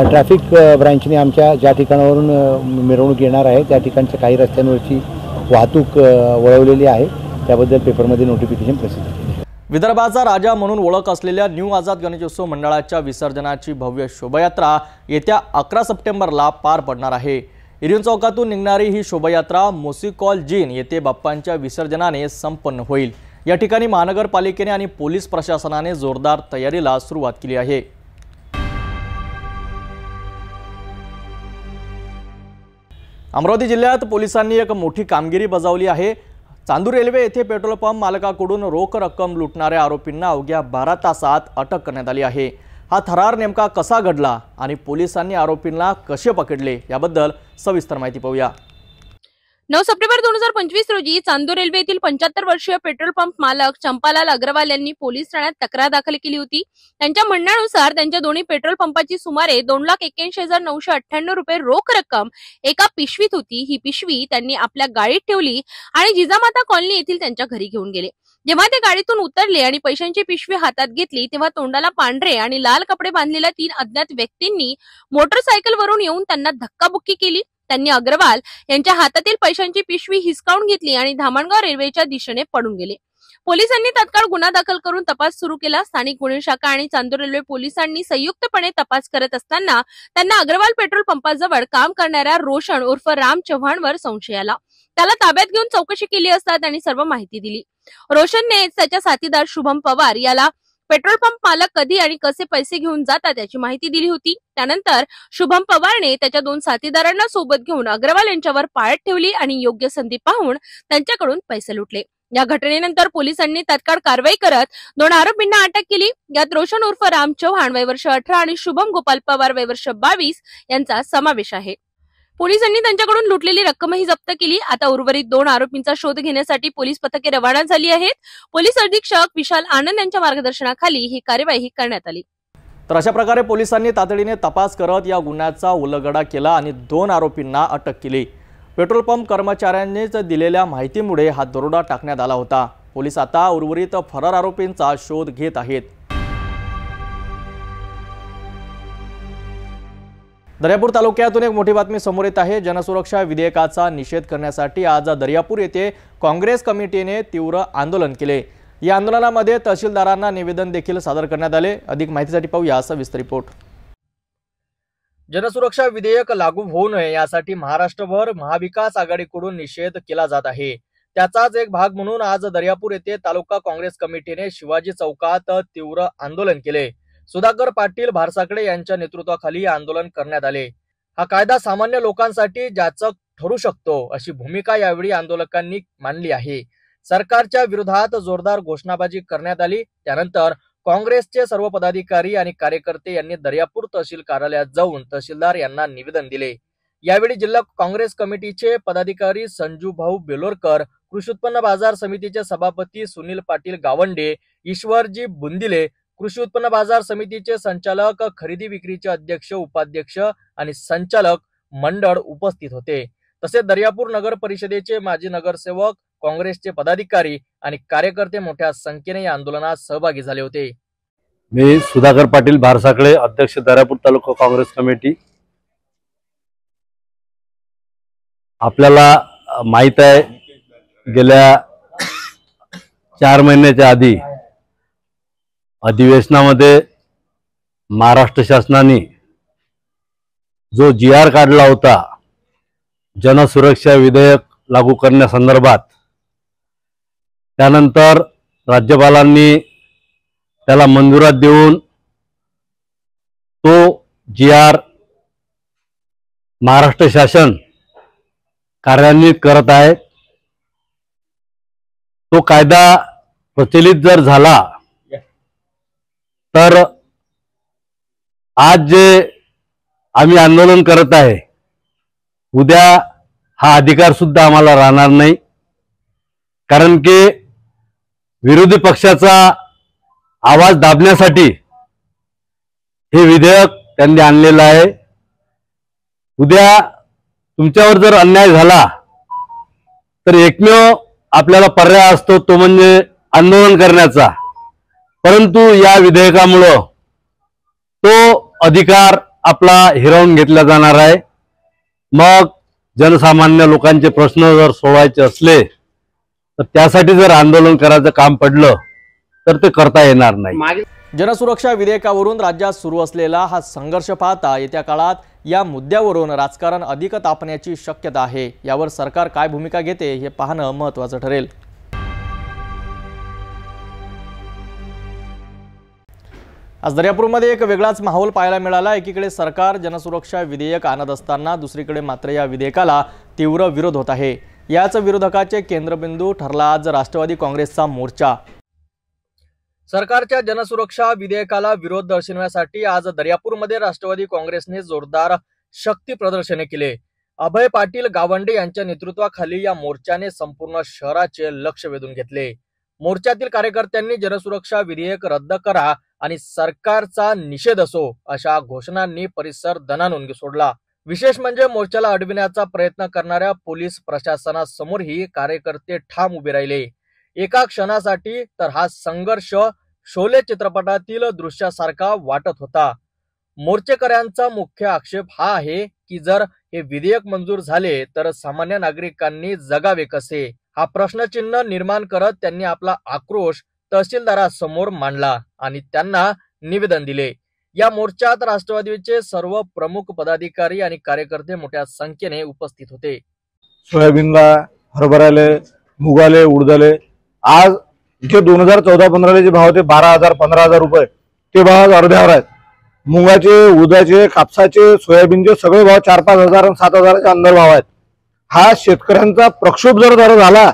ट्रॅफिक ब्रँचने आमच्या ज्या ठिकाणावरून मिरवणूक येणार आहे त्या ठिकाणच्या काही रस्त्यांवरची वाहतूक वळवलेली आहे, त्याबद्दल पेपरमध्ये नोटिफिकेशन प्रसिद्ध केले आहे। विदर्भाचा राजा म्हणून ओळख असलेल्या न्यू आझाद गणेशोत्सव मंडळाच्या विसर्जनाची भव्य शोभायात्रा येत्या 11 सप्टेंबरला पार पडणार आहे। इरविन चौकातून निघणारी ही शोभायात्रा मोसी कॉल जीन येथे बाप्पांच्या विसर्जनाने संपन्न होईल। या ठिकाणी महानगरपालिकेने आणि पोलीस प्रशासनाने जोरदार तयारीला सुरुवात केली आहे। अमरावती जिल्ह्यात पोलिसांनी एक मोठी कामगिरी बजावली आहे। चांदूर रेल्वे येथे पेट्रोल पंप मालकाकडून रोख रक्कम लुटणाऱ्या आरोपींना अवघ्या 12 तासात अटक करण्यात आली आहे। हा थरार नेमका कसा घडला आणि पोलिसांनी आरोपींना कसे पकडले याबद्दल सविस्तर माहिती पाहूया। 9 सप्टेंबर 2025 रोजी चांदूर रेल्वे येथील 75 वर्षीय पेट्रोल पंप मालक चंपालाल अग्रवाल यांनी पोलीस ठाण्यात तक्रार दाखल केली होती। त्यांच्या म्हणण्यानुसार त्यांच्या दोन्ही पेट्रोल पंपाची सुमारे 2,81,998 रुपये रोख रक्कम एका पिशवीत होती। ही पिशवी त्यांनी आपल्या गाडीत ठेवली आणि जिजामाता कॉलनी येथील त्यांच्या घरी घेऊन गेले। जेव्हा ते गाडीतून उतरले आणि पैशांची पिशवी हातात घेतली तेव्हा तोंडाला पांढरे आणि लाल कपडे बांधलेल्या 3 अज्ञात व्यक्तींनी मोटरसायकलवरून येऊन त्यांना धक्काबुक्की केली। त्यांनी अग्रवाल यांच्या हातातील पैशांची पिशवी हिसकावून घेतली आणि धामणगाव रेल्वेच्या दिशेने पळून गेले। पोलिसांनी तात्काळ गुन्हा दाखल करून तपास सुरू केला। स्थानिक गुन्हे शाखा आणि चांदूर रेल्वे पोलिसांनी संयुक्तपणे तपास करत असताना त्यांना अग्रवाल पेट्रोल पंपाजवळ काम करणाऱ्या रोशन उर्फ राम चव्हाणवर संशय आला। त्याला ताब्यात घेऊन चौकशी केली असता त्यांनी सर्व माहिती दिली। रोशनने त्याच्या साथीदार शुभम पवार याला पेट्रोल पंप मालक कधी आणि कसे पैसे घेऊन जातात याची माहिती दिली होती। त्यानंतर शुभम पवारने त्याच्या 2 साथीदारांना सोबत घेऊन अग्रवाल यांच्यावर पाळत ठेवली आणि योग्य संधी पाहून त्यांच्याकडून पैसे लुटले। या घटनेनंतर पोलिसांनी तात्काळ कारवाई करत 2 आरोपींना अटक केली। यात रोशन उर्फ राम चव्हाण वय वर्ष 18 आणि शुभम गोपाल पवार वय वर्ष 22 यांचा समावेश आहे। पोलिसांनी त्यांच्याकडून लुटलेली रक्कमही जप्त केली। आता उर्वरित 2 आरोपींचा शोध घेण्यासाठी पोलीस पथके रवाना झाली आहेत। पोलीस अधीक्षक विशाल आनंद यांच्या मार्गदर्शनाखाली ही कार्यवाही करण्यात आली। तर अशा प्रकारे पोलिसांनी तातडीने तपास करत या गुन्ह्याचा उलगडा केला आणि 2 आरोपींना अटक केली। पेट्रोल पंप कर्मचाऱ्यांनीच दिलेल्या माहितीमुळे हा दरोडा टाकण्यात आला होता। पोलीस आता उर्वरित फरार आरोपींचा शोध घेत आहेत। दर्यापूर तालुक्यातून एक मोठी बातमी समोर येत आहे। जनसुरक्षा विधेयकाचा निषेध करण्यासाठी आज दर्यापूर येथे काँग्रेस कमिटीने तीव्र आंदोलन केले। या आंदोलनामध्ये तहसीलदारांना निवेदन देखील सादर करण्यात आले। अधिक माहितीसाठी पाहूया सविस्तर रिपोर्ट। जनसुरक्षा विधेयक लागू होऊ नये यासाठी महाराष्ट्रभर महाविकास आघाडीकडून निषेध केला जात आहे। त्याचाच एक भाग म्हणून आज दर्यापूर येथे तालुका काँग्रेस कमिटीने शिवाजी चौकात तीव्र आंदोलन केले। सुधाकर पाटील भारसाकडे यांच्या नेतृत्वाखाली आंदोलन करण्यात आले। हा कायदा सामान्य लोकांसाठी जाचक ठरू शकतो अशी भूमिका यावेळी आंदोलकांनी मांडली आहे। सरकारच्या विरोधात जोरदार घोषणाबाजी करण्यात आली। त्यानंतर काँग्रेसचे सर्व पदाधिकारी आणि कार्यकर्ते यांनी दर्यापूर तहसील कार्यालयात जाऊन तहसीलदार यांना निवेदन दिले। यावेळी जिल्हा काँग्रेस कमिटीचे पदाधिकारी संजू भाऊ बेलोरकर, कृषी उत्पन्न बाजार समितीचे सभापती सुनील पाटील गावंडे, ईश्वरजी बुंदिले, कृषी उत्पन्न बाजार समितीचे संचालक, खरेदी विक्रीचे अध्यक्ष, उपाध्यक्ष आणि संचालक मंडळ उपस्थित होते। तसेच दर्यापूर नगर परिषदेचे माजी नगरसेवक, काँग्रेसचे पदाधिकारी आणि कार्यकर्ते मोठ्या संख्येने या आंदोलनात सहभागी झाले होते। मी सुधाकर पाटील भारसाकडे, अध्यक्ष दर्यापूर तालुका काँग्रेस कमिटी। आपल्याला माहित आहे गेल्या 4 महिन्याच्या आधी अधिवेशनामध्ये महाराष्ट्र शासनाने जो GR काढला होता जनसुरक्षा विधेयक लागू करण्यासंदर्भात, त्यानंतर राज्यपालांनी त्याला मंजुरात देऊन तो GR महाराष्ट्र शासन कार्यान्वित करत आहे। तो कायदा प्रचलित जर झाला तर आज जे आम्ही आंदोलन करत आहे उद्या हा अधिकार सुद्धा आम्हाला राहणार नाही। कारण की विरोधी पक्षाचा आवाज दाबण्यासाठी हे विधेयक त्यांनी आणलेलं आहे। उद्या तुमच्यावर जर अन्याय झाला तर एकमेव आपल्याला पर्याय असतो तो म्हणजे आंदोलन करण्याचा। परंतु या विधेयकामुळे तो अधिकार आपला हिरावून घेतला जाणार आहे। मग जनसामान्य लोकांचे प्रश्न जर सोडवायचे असले तर त्यासाठी जर आंदोलन करायचं काम पडलं तर ते करता येणार नाही। जनसुरक्षा विधेयकावरून राज्यात सुरू असलेला हा संघर्ष पाहता येत्या काळात या मुद्द्यावरून राजकारण अधिक तापण्याची शक्यता आहे। यावर सरकार काय भूमिका घेते हे पाहणं महत्त्वाचं ठरेल। आज दर्यापूरमध्ये एक वेगळाच माहोल पाहायला मिळाला। एकीकडे सरकार जनसुरक्षा विधेयक आणत असताना दुसरीकडे मात्र या विधेयकाला तीव्र विरोध होत आहे। याच विरोधकाचे केंद्रबिंदू ठरला आज राष्ट्रवादी काँग्रेसचा मोर्चा। सरकारच्या जनसुरक्षा विधेयकाला विरोध दर्शवण्यासाठी आज दर्यापूरमध्ये राष्ट्रवादी काँग्रेसने जोरदार शक्ती प्रदर्शने केले। अभय पाटील गावंडे यांच्या नेतृत्वाखाली या मोर्चाने संपूर्ण शहराचे लक्ष वेधून घेतले। मोर्चातील कार्यकर्त्यांनी जनसुरक्षा विधेयक रद्द करा आणि सरकारचा निषेध असो अशा घोषणांनी परिसर दणाणून सोडला। विशेष म्हणजे मोर्चाला अडविण्याचा प्रयत्न करणाऱ्या पोलीस प्रशासनासमोरही कार्यकर्ते ठाम उभे राहिले। एका क्षणासाठी तर हा संघर्ष शोले चित्रपटातील दृश्यासारखा वाटत होता। मोर्चेकऱ्यांचा मुख्य आक्षेप हा आहे की जर हे विधेयक मंजूर झाले तर सामान्य नागरिकांनी जगावे कसे, हा प्रश्नचिन्ह निर्माण करत त्यांनी आपला आक्रोश तहसीलदारासमोर मांडला आणि त्यांना निवेदन दिले। या मोर्चात राष्ट्रवादीचे सर्व प्रमुख पदाधिकारी आणि कार्यकर्ते मोठ्या संख्येने उपस्थित होते। सोयाबीनला, हरभऱ्याले, मुगाले, उडदाले आज जे 2014-15 जे भाव ते 12,000 15,000 रुपये ते भाव अर्ध्यावर आहेत। मुगाचे, उडदाचे, कापसाचे, सोयाबीनचे सगळे भाव 4-5 हजार आणि 7 हजाराच्या अंदर भाव आहेत। हा शेतकऱ्यांचा प्रक्षोभ जर झाला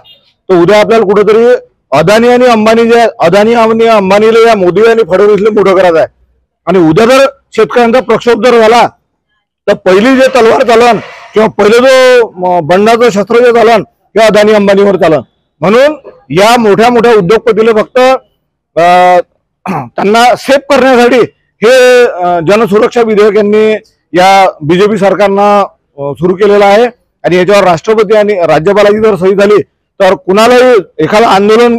तर उद्या आपल्याला कुठेतरी अदानी आणि अंबानी जे अदानी आणि अंबानीला या मोदी आणि फडणवीसला मोठं करायचं आहे आणि उद्या जर शेतकऱ्यांचा प्रक्षोभ जर झाला तर पहिली जे तलवार चालन किंवा पहिले जो बंडाचं शस्त्र जे चालन हे अदानी अंबानीवर चालन। म्हणून या मोठ्या मोठ्या उद्योगपतीला फक्त त्यांना सेफ करण्यासाठी हे जनसुरक्षा विधेयक यांनी या बीजेपी सरकारनं सुरू केलेलं आहे आणि याच्यावर राष्ट्रपती आणि राज्यपालाची जर सही झाली तर कुणालाही एखादं आंदोलन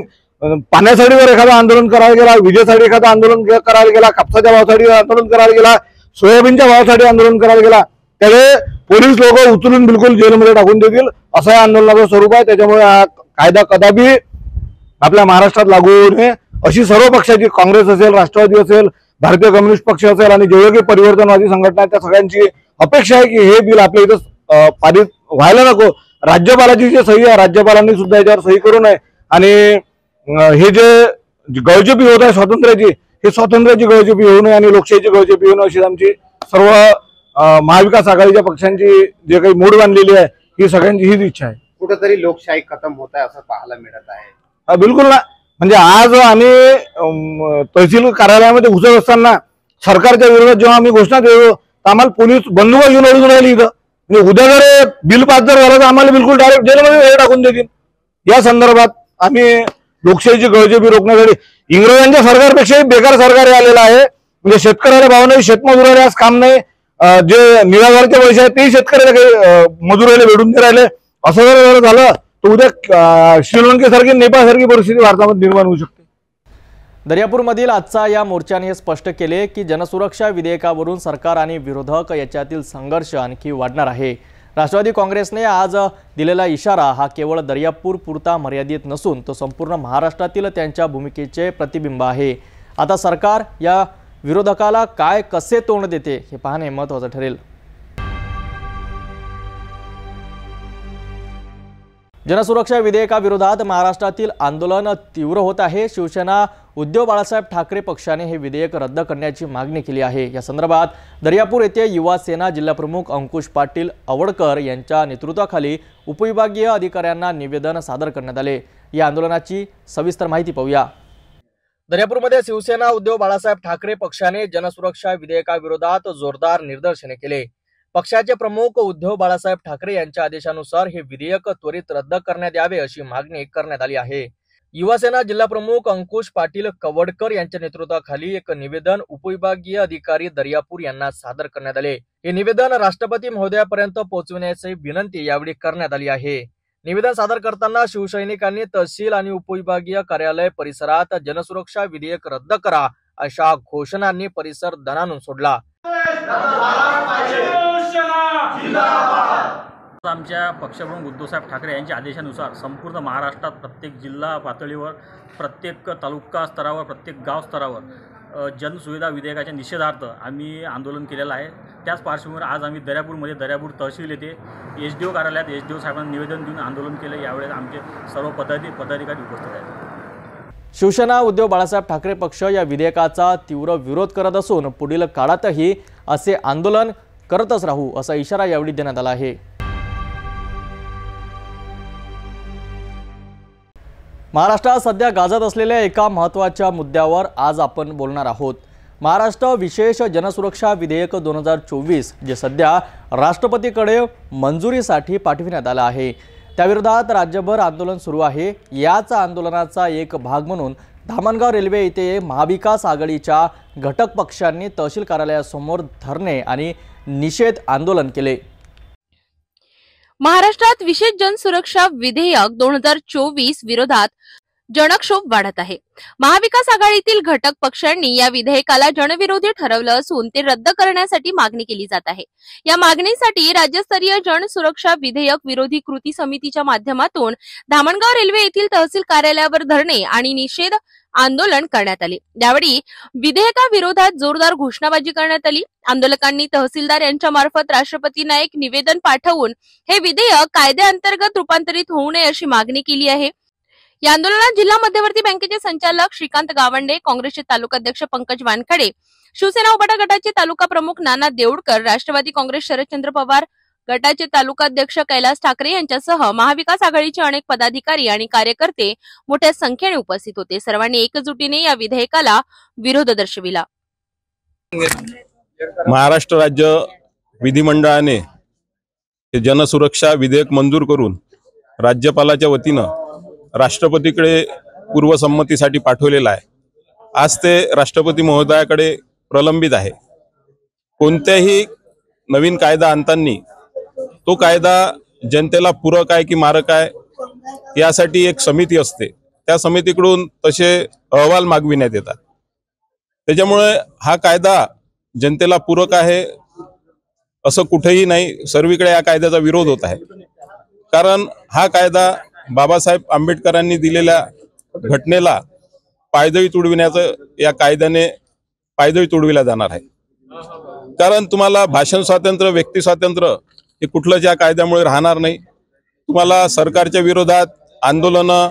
पाण्यासाठी जर एखादं आंदोलन करायला गेला, विजेसाठी एखादं आंदोलन करायला गेला, कापसाच्या भावासाठी आंदोलन करायला गेला, सोयाबीनच्या भावासाठी आंदोलन करायला गेला त्याला पोलीस लोक उचलून बिलकुल जेलमध्ये टाकून देतील असं या आंदोलनाचं स्वरूप आहे। त्याच्यामुळे हा कायदा कदापि आपल्या महाराष्ट्रात लागू होऊ नये अशी सर्व पक्षाची, काँग्रेस असेल, राष्ट्रवादी असेल, भारतीय कम्युनिस्ट पक्ष असेल आणि जेवढे काही परिवर्तनवादी संघटना आहेत त्या सगळ्यांची अपेक्षा आहे की हे बिल आपल्या इथं पारित व्हायला नको। राज्यपालाची जी सही आहे राज्यपालांनी सुद्धा याच्यावर सही करू नये आणि हे जे गळचेपी होत आहे स्वातंत्र्याची, हे स्वातंत्र्याची गळचेपी होऊ नये आणि लोकशाहीची गळचेपी होऊ नये अशी आमची सर्व महाविकास आघाडीच्या पक्षांची जे काही मूड बांधलेली आहे ही सगळ्यांची हीच इच्छा आहे। कुठेतरी लोकशाही खतम होत आहे असं पाहायला मिळत आहे। बिलकुल ना, म्हणजे आज आम्ही तहसील कार्यालयामध्ये घुसत असताना सरकारच्या विरोधात जेव्हा आम्ही घोषणा देतो तर आम्हाला पोलीस बंदूक घेऊन ओढून राहिली इथं। म्हणजे उद्या जर बिल पास जर झालं तर आम्हाला बिलकुल डायरेक्ट जेलमध्ये टाकून देतील। या संदर्भात आम्ही लोकशाहीची गळचेपी रोखण्यासाठी इंग्रजांच्या सरकारपेक्षाही बेकार सरकार आलेलं आहे। म्हणजे शेतकऱ्याला भाव नाही, शेतमजुराला आज काम नाही, जे निराधारचे पैसे आहेत तेही शेतकऱ्याला काही मजुराला भेटून नाही राहिले। असं जर झालं तर उद्या श्रीलंकेसारखी, नेपाळसारखी परिस्थिती भारतामध्ये निर्माण होऊ शकते। दर्यापूरमधील आजचा या मोर्चाने हे स्पष्ट केले की जनसुरक्षा विधेयकावरून सरकार आणि विरोधक याच्यातील संघर्ष आणखी वाढणार आहे। राष्ट्रवादी काँग्रेसने आज दिलेला इशारा हा केवळ दर्यापूर पुरता मर्यादित नसून तो संपूर्ण महाराष्ट्रातील त्यांच्या भूमिकेचे प्रतिबिंब आहे। आता सरकार या विरोधकाला काय कसे तोंड देते हे पाहणे महत्त्वाचे ठरेल। जनसुरक्षा विधेयकाविरोधात महाराष्ट्रातील आंदोलन तीव्र होत आहे। शिवसेना उद्धव बाळासाहेब ठाकरे पक्षाने हे विधेयक रद्द करण्याची मागणी केली आहे। या संदर्भात दर्यापूर येथे युवा सेना जिल्हाप्रमुख अंकुश पाटील आवडकर यांच्या नेतृत्वाखाली उपविभागीय अधिकाऱ्यांना निवेदन सादर करण्यात आले। या आंदोलनाची सविस्तर माहिती पाहूया। दर्यापूरमध्ये शिवसेना उद्धव बाळासाहेब ठाकरे पक्षाने जनसुरक्षा विधेयकाविरोधात जोरदार निदर्शने केले। पक्षाचे प्रमुख उद्धव बाळासाहेब ठाकरे यांच्या आदेशानुसार हे विधेयक त्वरित रद्द करण्यात यावे अशी मागणी करण्यात आली आहे। युवासेना जिल्हाप्रमुख अंकुश पाटील कवडकर यांच्या नेतृत्वाखाली एक निवेदन उपविभागीय अधिकारी दर्यापूर यांना सादर करण्यात आले। हे निवेदन राष्ट्रपती महोदयापर्यंत पोहोचविण्याची विनंती यावेळी करण्यात आली आहे। निवेदन सादर करताना शिवसैनिकांनी तहसील आणि उपविभागीय कार्यालय परिसरात जनसुरक्षा विधेयक रद्द करा अशा घोषणांनी परिसर दणाणून सोडला। आमच्या पक्षप्रमुख उद्धवसाहेब ठाकरे यांच्या आदेशानुसार संपूर्ण महाराष्ट्रात प्रत्येक जिल्हा पातळीवर, प्रत्येक तालुका स्तरावर, प्रत्येक गाव स्तरावर जनसुविधा विधेयकाच्या निषेधार्थ आम्ही आंदोलन केलेलं आहे। त्याच पार्श्वभूमीवर आज आम्ही दर्यापूरमध्ये दर्यापूर तहसील येथे SDO कार्यालयात SDO साहेबांना निवेदन देऊन आंदोलन केले। यावेळेस आमचे सर्व पदाधिकारी उपस्थित आहेत। शिवसेना उद्धव बाळासाहेब ठाकरे पक्ष या विधेयकाचा तीव्र विरोध करत असून पुढील काळातही असे आंदोलन करतच राहू असा इशारा यावेळी देण्यात आला आहे। महाराष्ट्रात सध्या गाजत असलेल्या एका महत्त्वाच्या मुद्द्यावर आज आपण बोलणार आहोत। महाराष्ट्र विशेष जनसुरक्षा विधेयक 2024 जे सध्या राष्ट्रपतीकडे मंजुरीसाठी पाठविण्यात आलं आहे, त्याविरोधात राज्यभर आंदोलन सुरू आहे। याच आंदोलनाचा एक भाग म्हणून धामणगाव रेल्वे येथे महाविकास आघाडीच्या घटक पक्षांनी तहसील कार्यालयासमोर धरणे आणि निषेध आंदोलन केले। महाराष्ट्रात विशेष जनसुरक्षा विधेयक 2024 विरोधात जनक्षोभ वाढत आहे। महाविकास आघाडीतील घटक पक्षांनी या विधेयकाला जनविरोधी ठरवलं असून ते रद्द करण्यासाठी मागणी केली जात आहे। या मागणीसाठी राज्यस्तरीय जनसुरक्षा विधेयक विरोधी कृती समितीच्या माध्यमातून धामणगाव रेल्वे येथील तहसील कार्यालयावर धरणे आणि निषेध आंदोलन करण्यात आले। यावेळी विधेयकाविरोधात जोरदार घोषणाबाजी करण्यात आली। आंदोलकांनी तहसीलदार यांच्या मार्फत राष्ट्रपतींना एक निवेदन पाठवून हे विधेयक कायद्याअंतर्गत रूपांतरित होऊ नये अशी मागणी केली आहे। या आंदोलनात जिल्हा मध्यवर्ती बँकेचे संचालक श्रीकांत गावंडे, काँग्रेसचे तालुकाध्यक्ष पंकज वानखडे, शिवसेना उबाटा गटाचे तालुका प्रमुख नाना देवडकर, राष्ट्रवादी काँग्रेस शरदचंद्र पवार गटाचे तालुकाध्यक्ष कैलास ठाकरे यांच्यासह महाविकास आघाडीचे अनेक पदाधिकारी आणि कार्यकर्ते मोठ्या संख्येने उपस्थित होते। सर्वांनी एकजुटीने या विधेयकाला विरोध दर्शविला। महाराष्ट्र राज्य विधिमंडळाने जनसुरक्षा विधेयक मंजूर करून राज्यपालाच्या वतीनं राष्ट्रपतीकडे पूर्वसंमतीसाठी पाठवलेला आहे। आज ते राष्ट्रपती महोदयाकडे प्रलंबित आहे। कोणत्याही नवीन कायदा आणताना तो कायदा जनतेला पूरक आहे की मारक आहे यासाठी एक समिती असते, त्या समितीकडून तसे अहवाल मागविण्यात येतात। त्याच्यामुळे हा कायदा जनतेला पूरक आहे असं कुठेही नाही, सर्वीकडे या कायद्याचा विरोध होत आहे। कारण हा कायदा बाबासाहेब आंबेडकरांनी दिलेल्या घटनेला पायदळी तुडविण्याचं या कायद्याने पायदळी तुडविला जाणार आहे। कारण तुम्हाला भाषण स्वातंत्र्य, व्यक्ती स्वातंत्र्य हे कुठलंच या कायद्यामुळे राहणार नाही। तुम्हाला सरकारच्या विरोधात आंदोलनं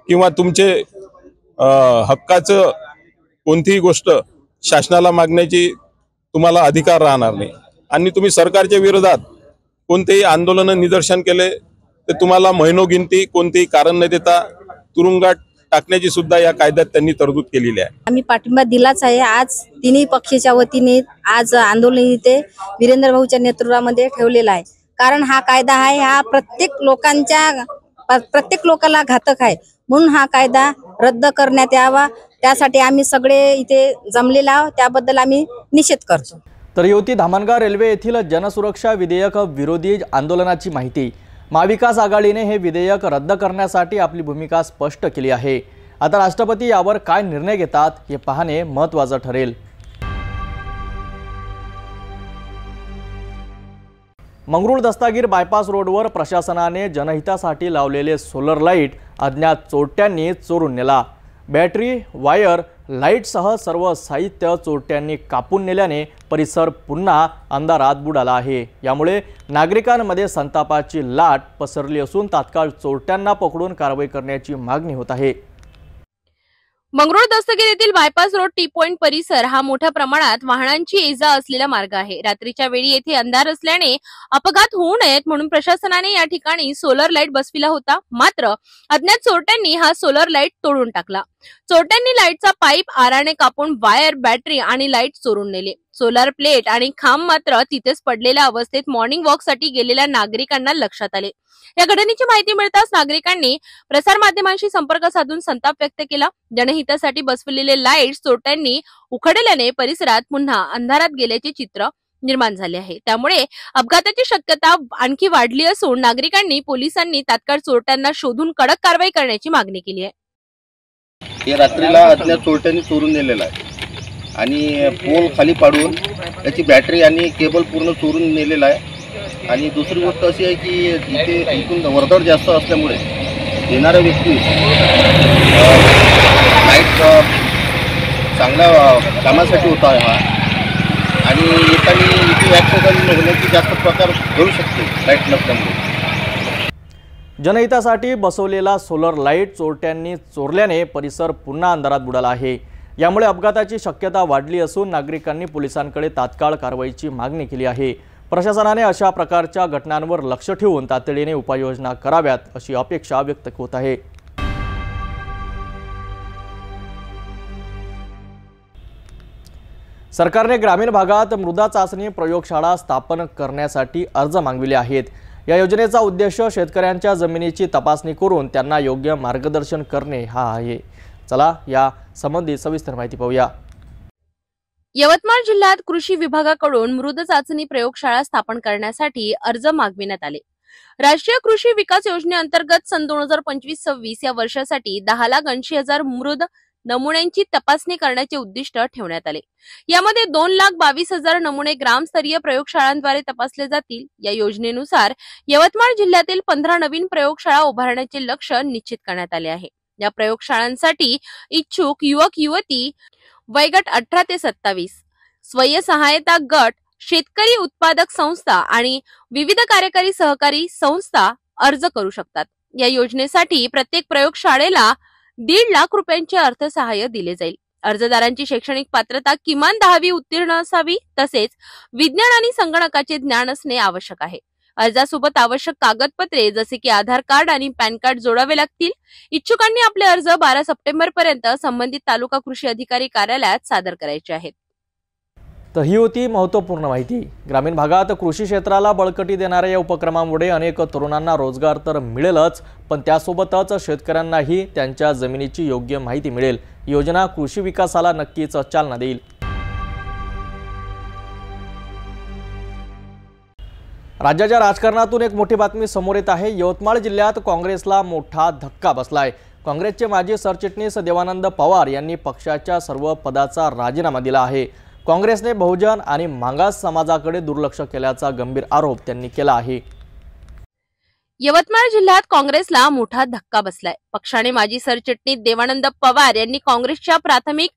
किंवा तुमचे हक्काचं कोणतीही गोष्ट शासनाला मागण्याची तुम्हाला अधिकार राहणार नाही। आणि तुम्ही सरकारच्या विरोधात कोणतेही आंदोलन निदर्शन केले तर तुम्हाला महिनोगिनती कोणतेही कारण न देता तुरुंगात टाकण्याची सुद्धा या कायद्यात त्यांनी तरतूद केलेली आहे। आम्ही पाठिंबा दिलाच आहे। आज तिन्ही पक्षाच्या वतीने आज आंदोलन इथे वीरेंद्र भाऊच्या नेतृत्वामध्ये ठेवलेला आहे। कारण हा कायदा आहे हा प्रत्येक लोकांना घातक आहे, म्हणून हा कायदा रद्द करण्यात यावा, त्यासाठी आम्ही सगळे इथे जमलेला आहोत, त्याबद्दल आम्ही निषेध करतो। तर ही होती धामणगाव रेल्वे येथील जनसुरक्षा विधेयक विरोधी आंदोलनाची माहिती। महाविकास आघाडीने हे विधेयक रद्द करण्यासाठी आपली भूमिका स्पष्ट केली आहे। आता राष्ट्रपती यावर काय निर्णय घेतात हे पाहणे महत्त्वाचं ठरेल। मंगरुळ दस्तागीर बायपास रोडवर प्रशासनाने जनहितासाठी लावलेले सोलर लाईट अज्ञात चोरट्यांनी चोरून नेला। बॅटरी, वायर, लाईटसह सर्व साहित्य चोरट्यांनी कापून नेल्याने परिसर पुन्हा अंधारात बुडाला आहे। यामुळे नागरिकांमध्ये संतापाची लाट पसरली असून तात्काळ चोरट्यांना पकडून कारवाई करण्याची मागणी होत आहे। मंगरुळ दस्तगीर येथील बायपास रोड टी पॉइंट परिसर हा मोठ्या प्रमाणात वाहनांची ये-जा असलेला मार्ग आहे। रात्रीच्या वेळी येथे अंधार असल्याने अपघात होऊ नयेत म्हणून प्रशासनाने या ठिकाणी सोलर लाईट बसविला होता। मात्र अज्ञात चोरट्यांनी हा सोलर लाईट तोडून टाकला। चोरट्यांनी लाईटचा पाईप आराने कापून वायर, बॅटरी आणि लाईट चोरून नेले। सोलर प्लेट आणि खांब मात्र तिथेच पडलेल्या अवस्थेत मॉर्निंग वॉकसाठी गेलेल्या नागरिकांना लक्षात आले। या घटनेची माहिती मिळताच नागरिकांनी प्रसारमाध्यमांशी संपर्क साधून संताप व्यक्त केला। जनहितासाठी बसवलेले लाईट चोरट्यांनी उखडल्याने परिसरात पुन्हा अंधारात गेल्याचे चित्र निर्माण झाले आहे। त्यामुळे अपघाताची शक्यता आणखी वाढली असून नागरिकांनी पोलिसांनी तात्काळ चोरट्यांना शोधून कडक कारवाई करण्याची मागणी केली आहे। हे रात्रीला अज्ञात चोरट्यांनी चोरून नेलेला आहे आणि पोल खाली पाडून त्याची बॅटरी आणि केबल पूर्ण चोरून नेलेला आहे। आणि दुसरी गोष्ट अशी आहे की इथे इथून वर्दळ जास्त असल्यामुळे येणाऱ्या व्यक्ती लाईट चांगल्या कामासाठी होता हा आणि येताना इथे ॲक्सिडेंट होण्याची जास्त प्रकार घडू शकते लाईट नसल्यामुळे। जनहितासाठी बसवलेला सोलर लाईट चोरट्यांनी चोरल्याने परिसर पुन्हा अंधारात बुडाला आहे। यामुळे अपघाताची शक्यता वाढली असून नागरिकांनी पोलिसांकडे तात्काळ कारवाईची मागणी केली आहे। प्रशासनाने अशा प्रकारच्या घटनांवर लक्ष ठेवून तातडीने उपाययोजना कराव्यात अशी अपेक्षा व्यक्त होत आहे। सरकारने ग्रामीण भागात मृदा चाचणी प्रयोगशाळा स्थापन करण्यासाठी अर्ज मागविले आहेत। या योजनेचा उद्देश शेतकऱ्यांच्या जमिनीची तपासणी करून त्यांना योग्य मार्गदर्शन करणे हा आहे। चला या संबंधित सविस्तर माहिती पाहूया। यवतमाळ जिल्ह्यात कृषी विभागाकडून मृद चाचणी प्रयोगशाळा स्थापन करण्यासाठी अर्ज मागविण्यात आले। राष्ट्रीय कृषी विकास योजनेअंतर्गत सन 2025-26 या वर्षासाठी 10,80,000 मृद नमुन्यांची तपासणी करण्याचे उद्दिष्ट ठेवण्यात आले। यामध्ये 2,22,000 नमुने ग्रामस्तरीय प्रयोगशाळांद्वारे तपासले जातील। या योजनेनुसार यवतमाळ जिल्ह्यातील 15 नवीन प्रयोगशाळा उभारण्याचे लक्ष्य निश्चित करण्यात आले आहे। या प्रयोगशाळांसाठी इच्छुक युवक युवती वयगट 18 ते 27, स्वयंसहायता गट, शेतकरी उत्पादक संस्था आणि विविध कार्यकारी सहकारी संस्था अर्ज करू शकतात। या योजनेसाठी प्रत्येक प्रयोगशाळेला 1.5 लाख रुपयांचे अर्थसहाय्य दिले जाईल। अर्जदारांची शैक्षणिक पात्रता किमान 10वी उत्तीर्ण असावी, तसेच विज्ञान आणि संगणकाचे ज्ञान असणे आवश्यक आहे। अर्जासोबत आवश्यक कागदपत्रे जसे की आधार कार्ड आणि पॅन कार्ड जोडावे लागतील। इच्छुकांनी आपले अर्ज 12 सप्टेंबर पर्यंत संबंधित तालुका कृषी अधिकारी कार्यालयात सादर करायचे आहेत। तर ही होती महत्त्वपूर्ण माहिती। ग्रामीण भागात कृषी क्षेत्राला बळकटी देणाऱ्या या उपक्रमामुळे अनेक तरुणांना रोजगार तर मिळेलच, पण त्यासोबतच शेतकऱ्यांनाही त्यांच्या जमिनीची योग्य माहिती मिळेल। ही योजना कृषी विकासाला नक्कीच चालना देईल। राज्याच्या राजकारणातून एक मोठी बातमी समोर येत आहे। यवतमाळ जिल्ह्यात काँग्रेसला मोठा धक्का बसलाय। काँग्रेसचे माजी सरचिटणीस देवानंद पवार यांनी पक्षाच्या सर्व पदाचा राजीनामा दिला आहे। काँग्रेसने बहुजन आणि मागास समाजाकडे दुर्लक्ष केल्याचा गंभीर आरोप त्यांनी केला आहे। यवतमाळ जिल्ह्यात काँग्रेसला मोठा धक्का बसलाय। पक्षाने माजी सरचिटणीस देवानंद पवार यांनी काँग्रेसच्या प्राथमिक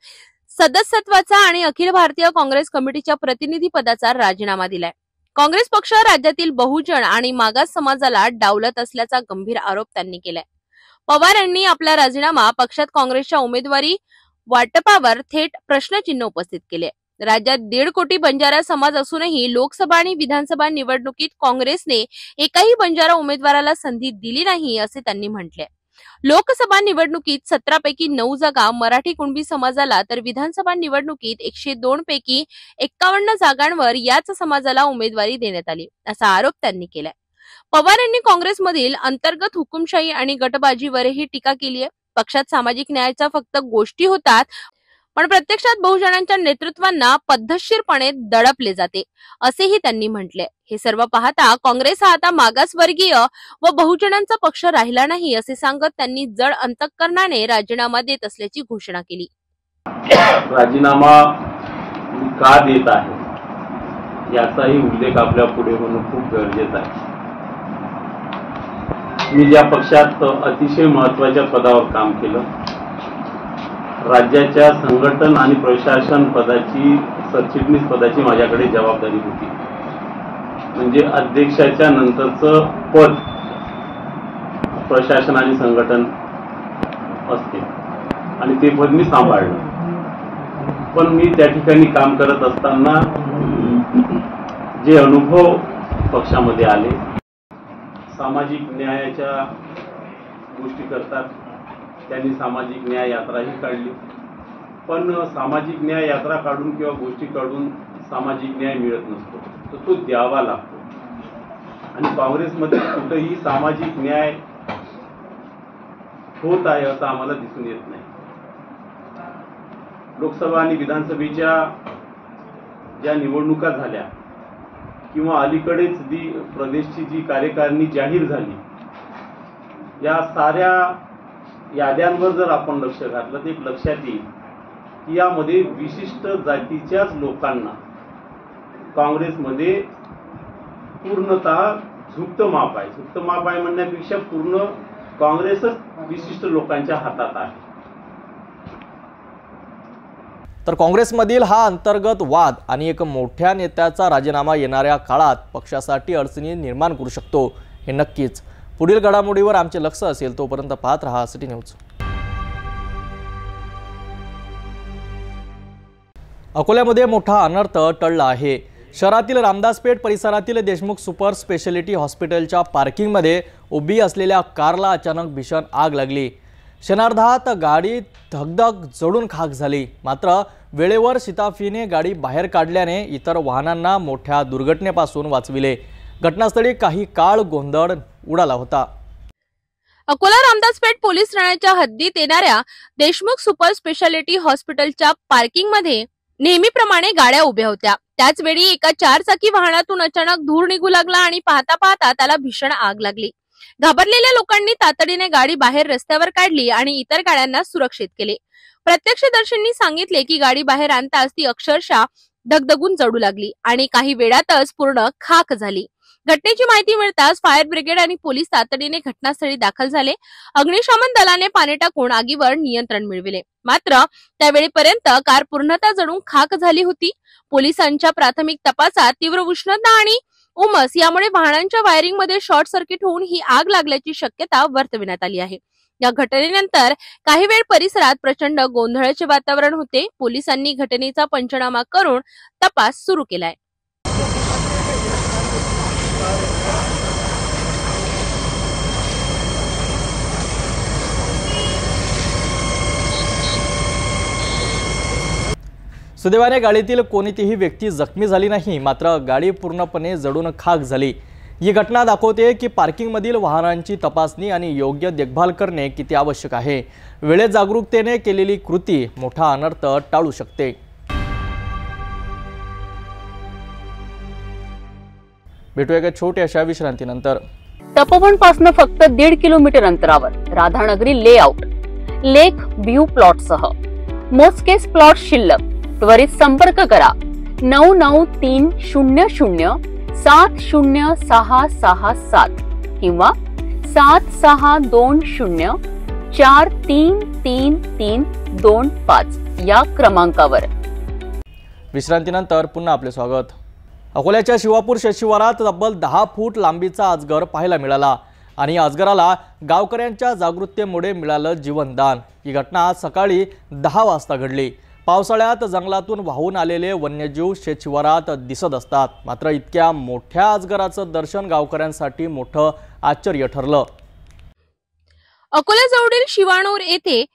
सदस्यत्वाचा आणि अखिल भारतीय काँग्रेस कमिटीच्या प्रतिनिधी पदाचा राजीनामा दिलाय। काँग्रेस पक्ष राज्यातील बहुजन आणि मागास समाजाला डावलत असल्याचा गंभीर आरोप त्यांनी केलाय। पवार यांनी आपला राजीनामा पक्षात काँग्रेसच्या उमेदवारी वाटपावर थेट प्रश्नचिन्ह उपस्थित केले। राज्यात 1.5 कोटी बंजारा समाज असूनही लोकसभा आणि विधानसभा निवडणुकीत काँग्रेसने एकाही बंजारा उमेदवाराला संधी दिली नाही असे त्यांनी म्हटले। लोकसभा निवडणुकीत 17 पैकी 9 जागा मराठी कुणबी समाजाला, तर विधानसभा निवडणुकीत 102 पैकी 51 जागांवर याच समाजाला उमेदवारी देण्यात आली असा आरोप त्यांनी केलाय। पवार यांनी काँग्रेसमधील अंतर्गत हुकुमशाही आणि गटबाजीवरही टीका केली आहे। पक्षात सामाजिक न्यायाच्या फक्त गोष्टी होतात, पण प्रत्यक्षात बहुजनांच्या नेतृत्वांना पद्धतशीरपणे दडपले जाते असेही त्यांनी म्हटले। हे सर्व पाहता काँग्रेस हा आता मागासवर्गीय व बहुजनांचा पक्ष राहिला नाही असे सांगत त्यांनी जड अंतःकरणाने राजीनामा देत असल्याची घोषणा केली। राजीनामा का देत आहे याचाही उल्लेख आपल्या पुढे होणं खूप गरजेचं आहे। मी ज्या पक्षात अतिशय महत्त्वाच्या पदावर काम केलं, राज्याच्या संघटन आणि प्रशासन पदाची, सरचिटणीस पदाची माझ्याकडे जबाबदारी होती। म्हणजे अध्यक्षाच्या नंतरचं पद प्रशासन आणि संघटन असते आणि ते पद मी सांभाळलं। पण मी त्या ठिकाणी काम करत असताना जे अनुभव पक्षामध्ये आले, सामाजिक न्यायाच्या गोष्टी करतात, त्यांनी सामाजिक न्याय यात्राही काढली, पण सामाजिक न्याय यात्रा काढून किंवा गोष्टी काढून सामाजिक न्याय मिळत नसतो, तर तो द्यावा लागतो। आणि काँग्रेसमध्ये कुठेही सामाजिक न्याय होत आहे असं आम्हाला दिसून येत नाही। लोकसभा आणि विधानसभेच्या ज्या निवडणुका झाल्या किंवा अलीकडेच प्रदेशची जी कार्यकारिणी जाहीर झाली, या साऱ्या याद्यांवर जर आपण लक्ष घातलं तर एक लक्षात येईल की यामध्ये विशिष्ट जातीच्याच लोकांना काँग्रेसमध्ये पूर्णतः झुकतं माप आहे। झुकतं माप आहे म्हणण्यापेक्षा पूर्ण काँग्रेसच विशिष्ट लोकांच्या हातात आहे। तर काँग्रेसमधील हा अंतर्गत वाद आणि एक मोठ्या नेत्याचा राजीनामा येणाऱ्या काळात पक्षासाठी अडचणी निर्माण करू शकतो, हे नक्कीच। पुढील घडामोडीवर आमचे लक्ष असेल, तोपर्यंत पाहत रहा सिटी न्यूज। अकोल्यामध्ये मोठा अनर्थ टळला आहे। शहरातील रामदासपेठ परिसरातील देशमुख सुपर स्पेशालिटी हॉस्पिटलच्या पार्किंगमध्ये उभी असलेल्या कारला अचानक भीषण आग लागली। क्षणार्धात गाडी धगधग जळून खाक झाली। मात्र वेळेवर शिताफीने गाडी बाहेर काढल्याने इतर वाहनांना मोठ्या दुर्घटनेपासून वाचविले। घटनास्थळी काही काळ गोंधळ उडाला होता। अकोला रामदासपेठ पोलीस ठाण्याच्या हद्दीत येणाऱ्या देशमुख सुपर स्पेशालिटी हॉस्पिटलच्या पार्किंगमध्ये नेहमीप्रमाणे गाड्या उभ्या होत्या। त्याच वेळी एका 4 चाकी वाहनातून अचानक धूर निघू लागला आणि पाहता पाहता त्याला भीषण आग लागली। घाबरलेल्या लोकांनी तातडीने गाडी बाहेर रस्त्यावर काढली आणि इतर गाड्यांना सुरक्षित केले। प्रत्यक्षदर्शींनी सांगितले की गाडी बाहेर आणताच ती अक्षरशः धगधगून जळू लागली आणि काही वेळातच पूर्ण खाक झाली। घटनेची माहिती मिळताच फायर ब्रिगेड आणि पोलीस तातडीने घटनास्थळी दाखल झाले। अग्निशमन दलाने पाणी टाकून आगीवर नियंत्रण मिळविले। मात्र त्यावेळेपर्यंत कार पूर्णतः जळून खाक झाली होती। पोलिसांच्या प्राथमिक तपासात तीव्र उष्णता आणि उमस यामुळे वाहनांच्या वायरिंग मध्ये शॉर्ट सर्किट होऊन ही आग लागल्याची शक्यता वर्तविण्यात आली आहे। या घटनेनंतर काही वेळ परिसरात प्रचंड गोंधळाचे वातावरण होते। पोलिसांनी घटनेचा पंचनामा करून तपास सुरू केलाय। सुदैवाने गाडीतील कोणतीही व्यक्ती जखमी झाली नाही। मात्र गाडी पूर्णपणे जळून खाक झाली। ही घटना दाखवते की पार्किंगमधील वाहनांची तपासणी आणि योग्य देखभाल करणे किती आवश्यक आहे। वेळेत जागरूकतेने केलेली कृती मोठा अनर्थ टाळू शकते। भेटूया एका छोट्याशा विश्रांतीनंतर। तपोवन पासून फक्त 1.5 किलोमीटर अंतरावर राधानगरी लेआउट लेक व्ह्यू प्लॉट सह मोजकेच प्लॉट शिल्लक। त्वरित संपर्क करा 9930706667 किंवा 7620433325 या क्रमांकावर। विश्रांतीनंतर पुन्हा आपले स्वागत। अकोल्याच्या शिवापूर शिवारात तब्बल 10 फूट लांबीचा अजगर पाहायला मिळाला आणि अजगराला गावकऱ्यांच्या जागृतीमुळे मिळालं जीवनदान। ही घटना आज सकाळी 10 वाजता घडली। पावसाळ्यात जंगलातून वाहून आलेले वन्यजीव शेतशिवारात दिसत असतात। मात्र इतक्या मोठ्या अजगराचं दर्शन गावकऱ्यांसाठी मोठं आश्चर्य ठरलं। अकोल्याजवळील शिवाणूर येथे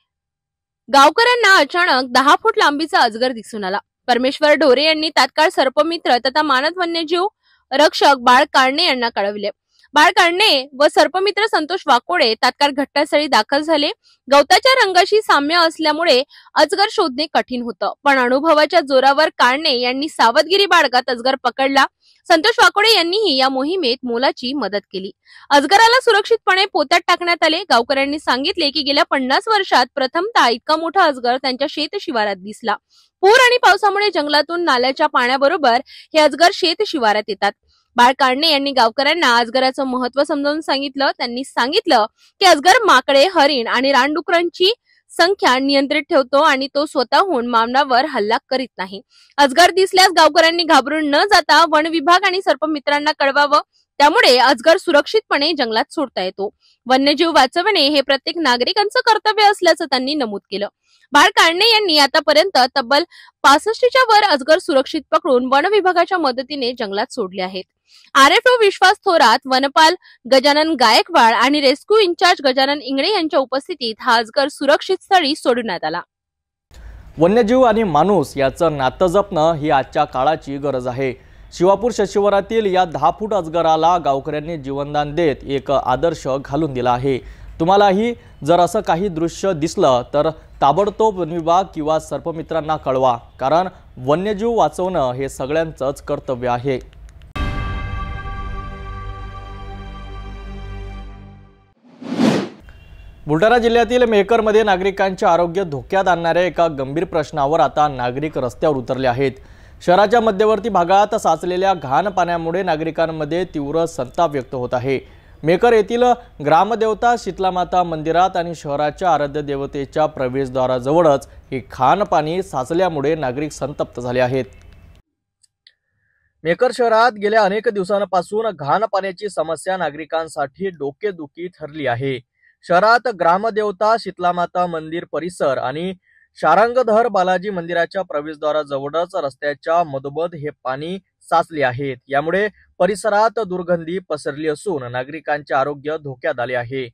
गावकऱ्यांना अचानक 10 फूट लांबीचा अजगर दिसून आला। परमेश्वर ढोरे यांनी तात्काळ सर्पमित्र तथा मानद वन्यजीव रक्षक बाळ काळणे यांना कळविले। बाळ काळणे व सर्पमित्र संतोष वाकोडे तात्काळ घटनास्थळी दाखल झाले। गवताच्या रंगाशी साम्य असल्यामुळे अजगर शोधणे कठीण होतं, पण अनुभवाच्या जोरावर काळणे यांनी सावधगिरी बाळगत अजगर पकडला। संतोष वाकोडे यांनीही या मोहिमेत मोलाची मदत केली। अजगराला सुरक्षितपणे पोत्यात टाकण्यात आले। गावकऱ्यांनी सांगितले की गेल्या 50 वर्षात प्रथमतः इतका मोठा अजगर त्यांच्या शेत शिवारात दिसला। पूर आणि पावसामुळे जंगलातून नाल्याच्या पाण्याबरोबर हे अजगर शेत शिवारात येतात। बाळ काळणे यांनी गावकऱ्यांना अजगराचं महत्त्व समजावून सांगितलं। त्यांनी सांगितलं की अजगर माकडे, हरिण आणि रानडुकरांची संख्या नियंत्रित ठेवतो आणि तो स्वतःहून मानवावर हल्ला करीत नाही। अजगर दिसल्यास गावकऱ्यांनी घाबरून न जाता वन विभाग आणि सर्पमित्रांना कळवावं, त्यामुळे अजगर सुरक्षितपणे जंगलात सोडता येतो। वन्यजीव वाचवणे हे प्रत्येक नागरिकांचं कर्तव्य असल्याचं त्यांनी नमूद केलं। बाळ काळणे यांनी आतापर्यंत तब्बल 65च्या वर अजगर सुरक्षित पकडून वन विभागाच्या मदतीने जंगलात सोडले आहेत। आरएफओ विश्वास थोरात, वनपाल गजानन गायकवाड आणि रेस्क्यू इन्चार्ज गजानन इंगळे यांच्या उपस्थितीत हा अजगर सुरक्षित स्थळी सोडण्यात आला। वन्यजीव आणि माणूस याचं नातं जपणं ही आजच्या काळाची गरज आहे। शिवापूर शिवारातील या 10 फूट अजगराला गावकऱ्यांनी जीवनदान देत एक आदर्श घालून दिला आहे। तुम्हालाही जर असं काही दृश्य दिसलं तर ताबडतोब वन विभाग किंवा सर्पमित्रांना कळवा, कारण वन्यजीव वाचवणं हे सगळ्यांचंच कर्तव्य आहे। बुलढाणा जिल्ह्यातील मेहकरमध्ये नागरिकांचे आरोग्य धोक्यात आणणाऱ्या एका गंभीर प्रश्नावर आता नागरिक रस्त्यावर उतरले आहेत। शहराच्या मध्यवर्ती भागात साचलेल्या घाण पाण्यामुळे नागरिकांमध्ये तीव्र संताप व्यक्त होत आहे। मेहकर येथील ग्रामदेवता शीतलामाता मंदिरात आणि शहराच्या आराध्य देवतेच्या प्रवेशद्वाराजवळच हे घाण पाणी साचल्यामुळे नागरिक संतप्त झाले आहेत। मेहकर शहरात गेल्या अनेक दिवसांपासून घाण पाण्याची समस्या नागरिकांसाठी डोकेदुखी ठरली आहे। शहरात ग्रामदेवता शीतलामाता मंदिर परिसर आणि शारंगधर बालाजी मंदिराच्या प्रवेशद्वाराजवळच रस्त्याच्या मधोमध हे पाणी साचले आहेत। यामुळे परिसरात दुर्गंधी पसरली असून नागरिकांचे आरोग्य धोक्यात आले आहे।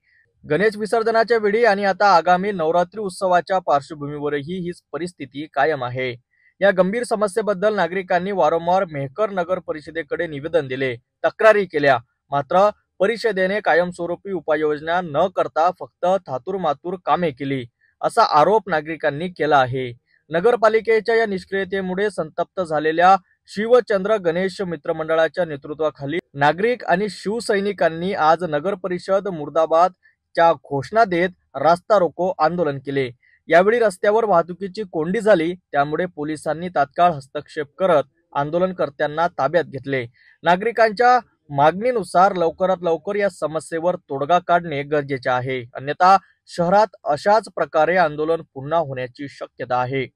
गणेश विसर्जनाच्या वेळी आणि आता आगामी नवरात्री उत्सवाच्या पार्श्वभूमीवरही हीच परिस्थिती कायम आहे। या गंभीर समस्येबद्दल नागरिकांनी वारंवार मेहकर नगर परिषदेकडे निवेदन दिले, तक्रारी केल्या, मात्र परिषदेने कायमस्वरूपी उपाययोजना न करता फक्त थातूरमातूर कामे केली असा आरोप नागरिकांनी केला आहे। नगरपालिकेच्या या निष्क्रियतेमुळे संतप्त झालेल्या शिवचंद्र गणेश मित्रमंडळाच्या नेतृत्वाखाली नागरिक आणि शिवसैनिकांनी आज नगर परिषद मुर्दाबादच्या घोषणा देत रास्ता रोको आंदोलन केले। यावेळी रस्त्यावर वाहतुकीची कोंडी झाली, त्यामुळे पोलिसांनी तात्काळ हस्तक्षेप करत आंदोलनकर्त्यांना ताब्यात घेतले। नागरिकांच्या मागणीनुसार लवकरात लवकर या समस्येवर तोडगा काढणे गरजेचे आहे, अन्यथा शहरात अशाच प्रकारे आंदोलन पुन्हा होण्याची शक्यता आहे।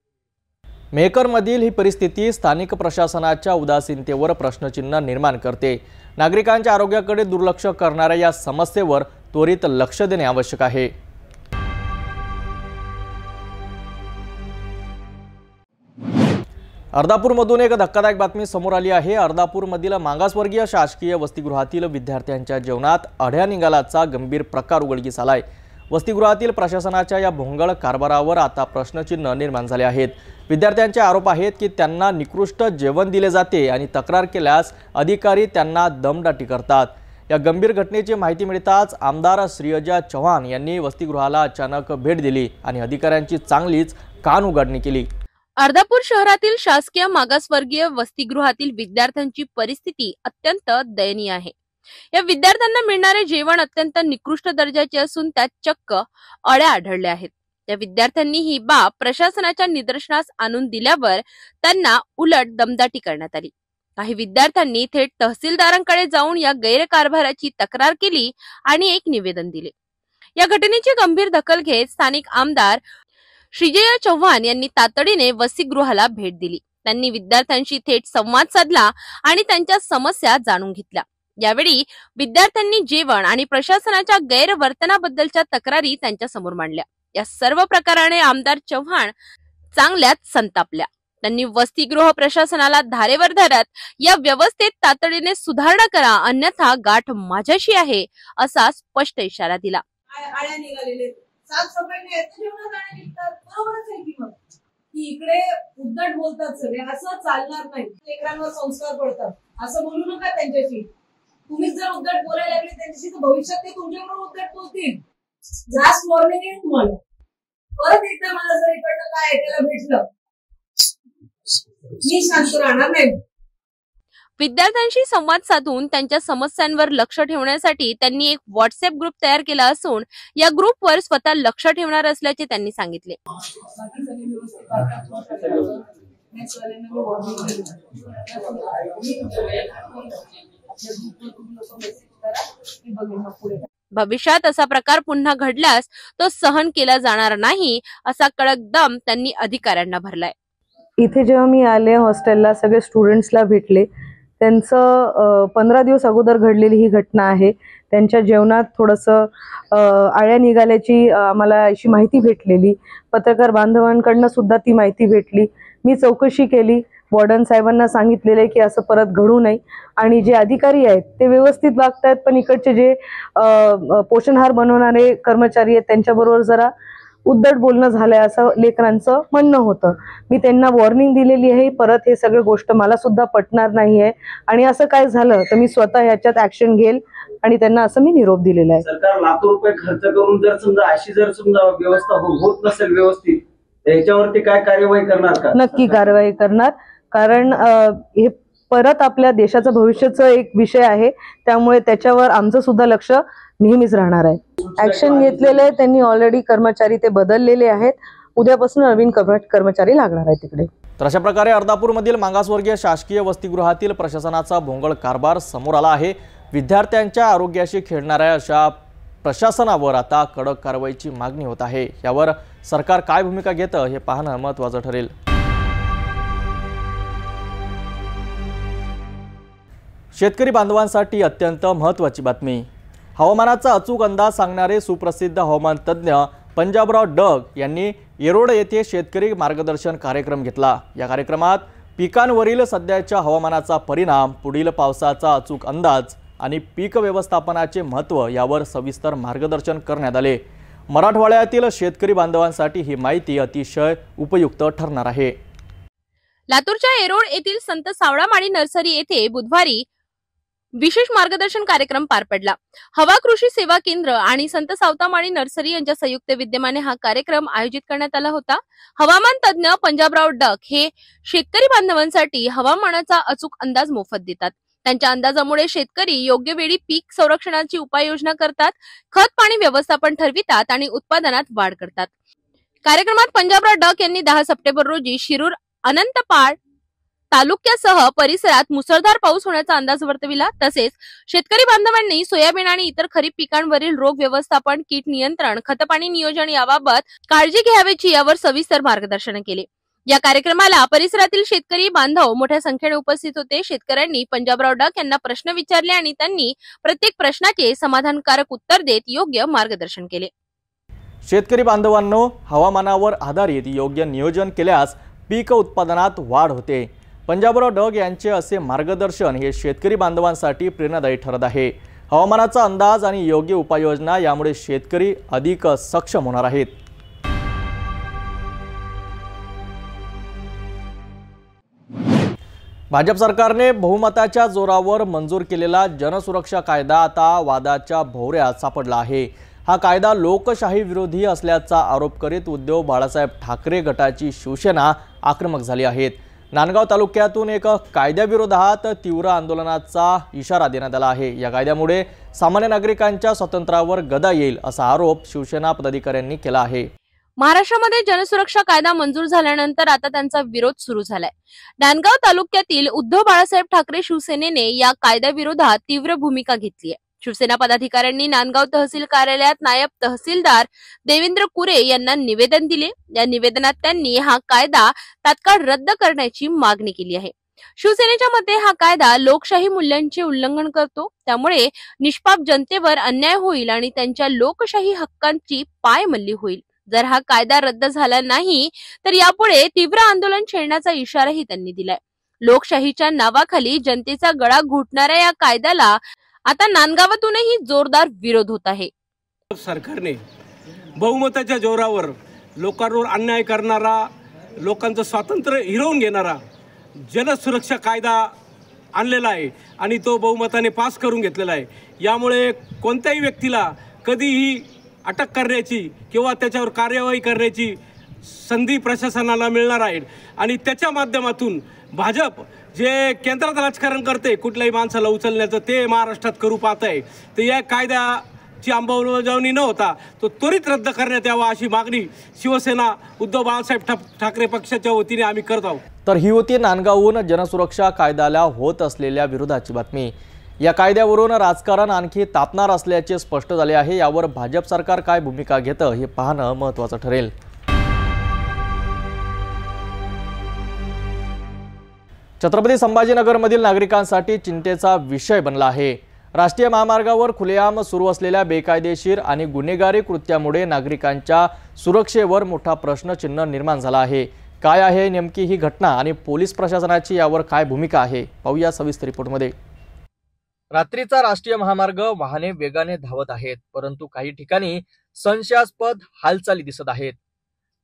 मेहकरमधील ही परिस्थिती स्थानिक प्रशासनाच्या उदासीनतेवर प्रश्नचिन्ह निर्माण करते। नागरिकांच्या आरोग्याकडे दुर्लक्ष करणाऱ्या या समस्येवर त्वरित लक्ष देणे आवश्यक आहे। अर्धापूरमधून एक धक्कादायक बातमी समोर आली आहे। अर्धापूरमधील मागासवर्गीय शासकीय वसतिगृहातील विद्यार्थ्यांच्या जेवणात अढ्या निघाल्याचा गंभीर प्रकार उघडकीस आलाय। वसतिगृहातील प्रशासनाच्या या भोंगळ कारभारावर आता प्रश्नचिन्ह निर्माण झाले आहेत। विद्यार्थ्यांचे आरोप आहेत की त्यांना निकृष्ट जेवण दिले जाते आणि तक्रार केल्यास अधिकारी त्यांना दमदाटी करतात। या गंभीर घटनेची माहिती मिळताच आमदार श्रीयजा चव्हाण यांनी वसतिगृहाला अचानक भेट दिली आणि अधिकाऱ्यांची चांगलीच कान उघडणी केली। अर्धापूर शहरातील शासकीय मागासवर्गीय वसतिगृहातील विद्यार्थ्यांची परिस्थिती अत्यंत दयनीय आहे। या विद्यार्थ्यांना मिळणारे जेवण अत्यंत निकृष्ट दर्जाचे असून त्यात चक्क अळ्या आढळल्या आहेत। या विद्यार्थ्यांनी ही बाब प्रशासनाच्या निदर्शनास आणून दिल्यावर त्यांना उलट दमदाटी करण्यात आली। काही विद्यार्थ्यांनी थेट तहसीलदारांकडे जाऊन या गैरकारभाराची तक्रार केली आणि एक निवेदन दिले। या घटनेची गंभीर दखल घेत स्थानिक आमदार श्रीजया चव्हाण यांनी तातडीने वसतिगृहाला भेट दिली। त्यांनी विद्यार्थ्यांशी थेट संवाद साधला आणि त्यांच्या समस्या जाणून घेतल्या। यावेळी विद्यार्थ्यांनी जेवण आणि प्रशासनाच्या गैरवर्तनाबद्दलच्या तक्रारी त्यांच्या समोर मांडल्या। या सर्व प्रकाराने आमदार चव्हाण चांगल्याच संतापल्या। त्यांनी वसतिगृह प्रशासनाला धारेवर धरत या व्यवस्थेत तातडीने सुधारणा करा, अन्यथा गाठ माझ्याशी आहे असा स्पष्ट इशारा दिला। आळ्या निघालेले साफसफाईने बरोबरच आहे की मग की इकडे उद्धट बोलतात सगळे, असं चालणार नाही। लेकरांवर संस्कार पडतात असं बोलू नका त्यांच्याशी। तुम्ही जर उद्धट बोलायला लागले त्यांच्याशी तर भविष्यात ते तुमच्याबरोबर उद्धट बोलतील। लास्ट वॉर्निंग आहे तुम्हाला, परत एकदा मला जर इकडनं काय ऐकायला भेटलं मी शांत राहणार नाही। विद्यार्थ्यांशी संवाद साधून त्यांच्या समस्यांवर लक्ष ठेवण्यासाठी त्यांनी एक व्हॉट्सअप ग्रुप तयार केला असून या ग्रुपवर स्वतः लक्ष ठेवणार असल्याचे त्यांनी सांगितले। भविष्यात असा प्रकार पुन्हा घडल्यास तो सहन केला जाणार नाही असा कडक दम त्यांनी अधिकाऱ्यांना भरलाय। इथे जेव्हा मी आले हॉस्टेलला सगळे स्टुडंट्सला भेटले, त्यांचं 15 दिवस अगोदर घडलेली ही घटना आहे। त्यांच्या जेवणात थोडंसं आळ्या निघाल्याची आम्हाला अशी माहिती भेटलेली, पत्रकार बांधवांकडनं सुद्धा ती माहिती भेटली। मी चौकशी केली, वॉर्डन साहेबांना सांगितलेले की असं परत घडू नये आणि जे अधिकारी आहेत ते व्यवस्थित वागतायत, पण इकडचे जे पोषणहार बनवणारे कर्मचारी आहेत त्यांच्याबरोबर जरा उद्धट बोलणं झालंय असं लेकरांचं म्हणणं होतं। मी त्यांना वॉर्निंग दिलेली आहे, परत हे सगळं गोष्ट मला सुद्धा पटणार नाहीये आणि असं काय झालं तर मी स्वतः ह्याच्यात ऍक्शन घेईल आणि त्यांना असं मी निरोप दिलेला आहे। सरकार लाखो रुपये खर्च करून जर समजा अशी जर समजा व्यवस्था होत नसेल व्यवस्थित, याच्यावरती काय कार्यवाही करणार का? नक्की कारवाई करणार, कारण हे परत आपल्या देशाचं भविष्याचं एक विषय आहे, त्यामुळे त्याच्यावर आमचं सुद्धा लक्ष नेहमीच राहणार आहे। ऍक्शन घेतलेलं आहे त्यांनी, ऑलरेडी कर्मचारी ते बदललेले आहेत, उद्यापासून नवीन कर्मचारी लागणार आहे तिकडे। तर अशा प्रकारे अर्धापूरमधील मागासवर्गीय शासकीय वसतिगृहातील प्रशासनाचा भोंगळ कारभार समोर आला आहे। विद्यार्थ्यांच्या आरोग्याशी खेळणाऱ्या अशा प्रशासनावर आता कडक कारवाईची मागणी होत आहे। यावर सरकार काय भूमिका घेतं हे पाहणं महत्त्वाचं ठरेल। शेतकरी बांधवांसाठी अत्यंत महत्त्वाची बातमी। हवामानाचा अचूक अंदाज सांगणारे सुप्रसिद्ध हवामान तज्ज्ञ पंजाबराव डग यांनी येरोड येथे शेतकरी मार्गदर्शन कार्यक्रम घेतला। या कार्यक्रमात पिकांवरील सध्याच्या हवामानाचा परिणाम, पुढील पावसाचा अचूक अंदाज, आणि पीक व्यवस्थापनाचे महत्त्व यावर सविस्तर मार्गदर्शन करण्यात आले। मराठवाड्यातील शेतकरी बांधवांसाठी ही माहिती अतिशय उपयुक्त ठरणार आहे। लातूरच्या एरोड येथील संत सावळामाळी नर्सरी येथे बुधवारी विशेष मार्गदर्शन कार्यक्रम पार पडला। हवा कृषी सेवा केंद्र आणि संत सावतामाळी नर्सरी यांच्या संयुक्त विद्यमाने हा कार्यक्रम आयोजित करण्यात आला होता। हवामान तज्ञ पंजाबराव डक हे शेतकरी बांधवांसाठी हवामानाचा अचूक अंदाज मोफत देतात। त्यांच्या अंदाजामुळे शेतकरी योग्य वेळी पीक संरक्षणाची उपाययोजना करतात, खत पाणी व्यवस्थापन ठरवितात आणि उत्पादनात वाढ करतात। कार्यक्रमात पंजाबराव डक यांनी 10 सप्टेंबर रोजी शिरूर, अनंतपाळ तालुक्यासह परिसरात मुसळधार पाऊस होण्याचा अंदाज वर्तविला। तसेच शेतकरी बांधवांनी सोयाबीन आणि इतर खरीप पिकांवरील रोग व्यवस्थापन, कीड नियंत्रण, खतपाणी नियोजन याबाबत काळजी घ्यावीची यावर सविस्तर मार्गदर्शन केले। या कार्यक्रमाला परिसरातील शेतकरी बांधव मोठ्या संख्येने उपस्थित होते। शेतकऱ्यांनी पंजाबराव डक यांना प्रश्न विचारले आणि त्यांनी प्रत्येक प्रश्नाचे समाधानकारक उत्तर देत योग्य मार्गदर्शन केले। शेतकरी बांधवांनो, हवामानावर आधारित योग्य नियोजन केल्यास पीक उत्पादनात वाढ होते। पंजाबराव डक यांचे असे मार्गदर्शन हे शेतकरी बांधवांसाठी प्रेरणादायी ठरत आहे। हवामानाचा अंदाज आणि योग्य उपाययोजना यामुळे शेतकरी अधिक सक्षम होणार आहेत। भाजप सरकारने बहुमताच्या जोरावर मंजूर केलेला जनसुरक्षा कायदा आता वादाच्या भोवऱ्यात सापडला आहे। हा कायदा लोकशाही विरोधी असल्याचा आरोप करीत उद्धव बाळासाहेब ठाकरे गटाची शिवसेना आक्रमक झाली आहे। नांदगाव तालुक्यातून एक कायद्याविरोधात तीव्र आंदोलनाचा इशारा देण्यात आला आहे। या कायद्यामुळे सामान्य नागरिकांच्या स्वातंत्र्यावर गदा येईल असा आरोप शिवसेना पदाधिकाऱ्यांनी केला आहे। महाराष्ट्रामध्ये जनसुरक्षा कायदा मंजूर झाल्यानंतर आता त्यांचा विरोध सुरू झालाय। नांदगाव तालुक्यातील उद्धव बाळासाहेब ठाकरे शिवसेनेने या कायद्याविरोधात तीव्र भूमिका घेतली आहे। शिवसेना पदाधिकाऱ्यांनी नांदगाव तहसील कार्यालयात नायब तहसीलदार देवेंद्र कुरे यांना निवेदन दिले। या निवेदनात त्यांनी हा कायदा तात्काळ रद्द करण्याची मागणी केली आहे। शिवसेनेच्या मते हा कायदा लोकशाही मूल्यांचे उल्लंघन करतो, त्यामुळे निष्पाप जनतेवर अन्याय होईल आणि त्यांच्या लोकशाही हक्कांची पायमल्ली होईल। जर हा कायदा रद्द झाला नाही तर यापुढे तीव्र आंदोलन छेडण्याचा इशाराही त्यांनी दिलाय। लोकशाहीच्या नावाखाली जनतेचा गळा घोटणाऱ्या या कायद्याला आता नांदगावातूनही जोरदार विरोध होत आहे। सरकारने बहुमताच्या जोरावर लोकांवर अन्याय करणारा, लोकांचं स्वातंत्र्य हिरावून घेणारा जनसुरक्षा कायदा आणलेला आहे आणि तो बहुमताने पास करून घेतलेला आहे। यामुळे कोणत्याही व्यक्तीला कधीही अटक करण्याची किंवा त्याच्यावर कार्यवाही करण्याची संधी प्रशासनाला मिळणार आहे आणि त्याच्या माध्यमातून भाजप जे केंद्रात राजकारण करते, कुठल्याही माणसाला उचलण्याचं, ते महाराष्ट्रात करू पाहत आहे। तर या कायद्याची अंमलबजावणी न होता तो त्वरित रद्द करण्यात यावा अशी मागणी शिवसेना उद्धव बाळासाहेब ठाकरे पक्षाच्या वतीने आम्ही करत आहोत। तर ही होती नांदगावहून जनसुरक्षा कायद्याला होत असलेल्या विरोधाची बातमी। या कायद्यावरून राजकारण आणखी तापणार असल्याचे स्पष्ट झाले आहे। यावर भाजप सरकार काय भूमिका घेतं हे पाहणं महत्त्वाचं ठरेल। छत्रपती संभाजीनगरमधील नागरिकांसाठी चिंतेचा विषय बनला आहे। राष्ट्रीय महामार्गावर खुलेआम सुरू असलेल्या बेकायदेशीर आणि गुन्हेगारी कृत्यामुळे नागरिकांच्या सुरक्षेवर मोठा प्रश्नचिन्ह निर्माण झाला आहे। काय आहे नेमकी ही घटना आणि पोलीस प्रशासनाची यावर काय भूमिका आहे, पाहूया सविस्तर रिपोर्टमध्ये। रात्रीचा राष्ट्रीय महामार्ग वाहने वेगाने धावत आहेत, परंतु काही ठिकाणी संशयास्पद हालचाली दिसत आहेत।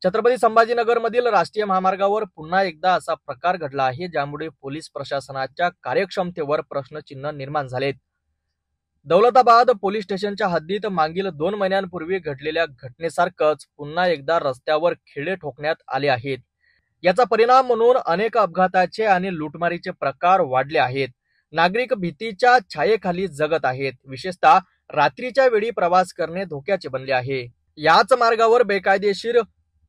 छत्रपती संभाजीनगरमधील राष्ट्रीय महामार्गावर पुन्हा एकदा असा प्रकार घडला आहे, ज्यामुळे पोलीस प्रशासनाच्या कार्यक्षमतेवर प्रश्नचिन्ह निर्माण झालेत। दौलताबाद पोलीस स्टेशनच्या हद्दीत मागील 2 महिन्यांपूर्वी घडलेल्या घटनेसारखंच पुन्हा एकदा रस्त्यावर खिळे ठोकण्यात आले आहेत। याचा परिणाम म्हणून अनेक अपघाताचे आणि लुटमारीचे प्रकार वाढले आहेत। नागरिक भीतीच्या छायेखाली जगत आहेत। विशेषतः रात्रीच्या वेळी प्रवास करणे धोक्याचे बनले आहे। याच मार्गावर बेकायदेशीर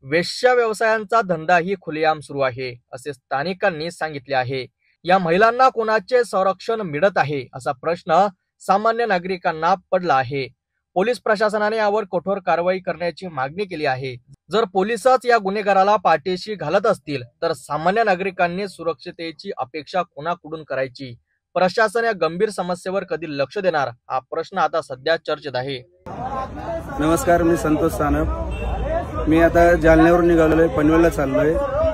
वेश्या व्यवसायांचा धंदाही खुलेआम सुरू आहे, असे स्थानिकांनी सांगितले आहे। या महिलांना कोणाचे संरक्षण मिळत आहे असा प्रश्न सामान्य नागरिकांना पडला आहे। पोलीस प्रशासनाने यावर कठोर कारवाई करण्याची मागणी केली आहे। जर पोलिसच या गुन्हेगाराला पाठीशी घालत असतील तर सामान्य नागरिकांनी सुरक्षिततेची अपेक्षा कोणाकडून करायची? प्रशासन या गंभीर समस्येवर कधी लक्ष देणार, हा प्रश्न आता सध्या चर्चेत आहे। नमस्कार, मी संतोष सानप। मी आता जालन्यावरून निघालेलो आहे, पनवेलला चाललोय।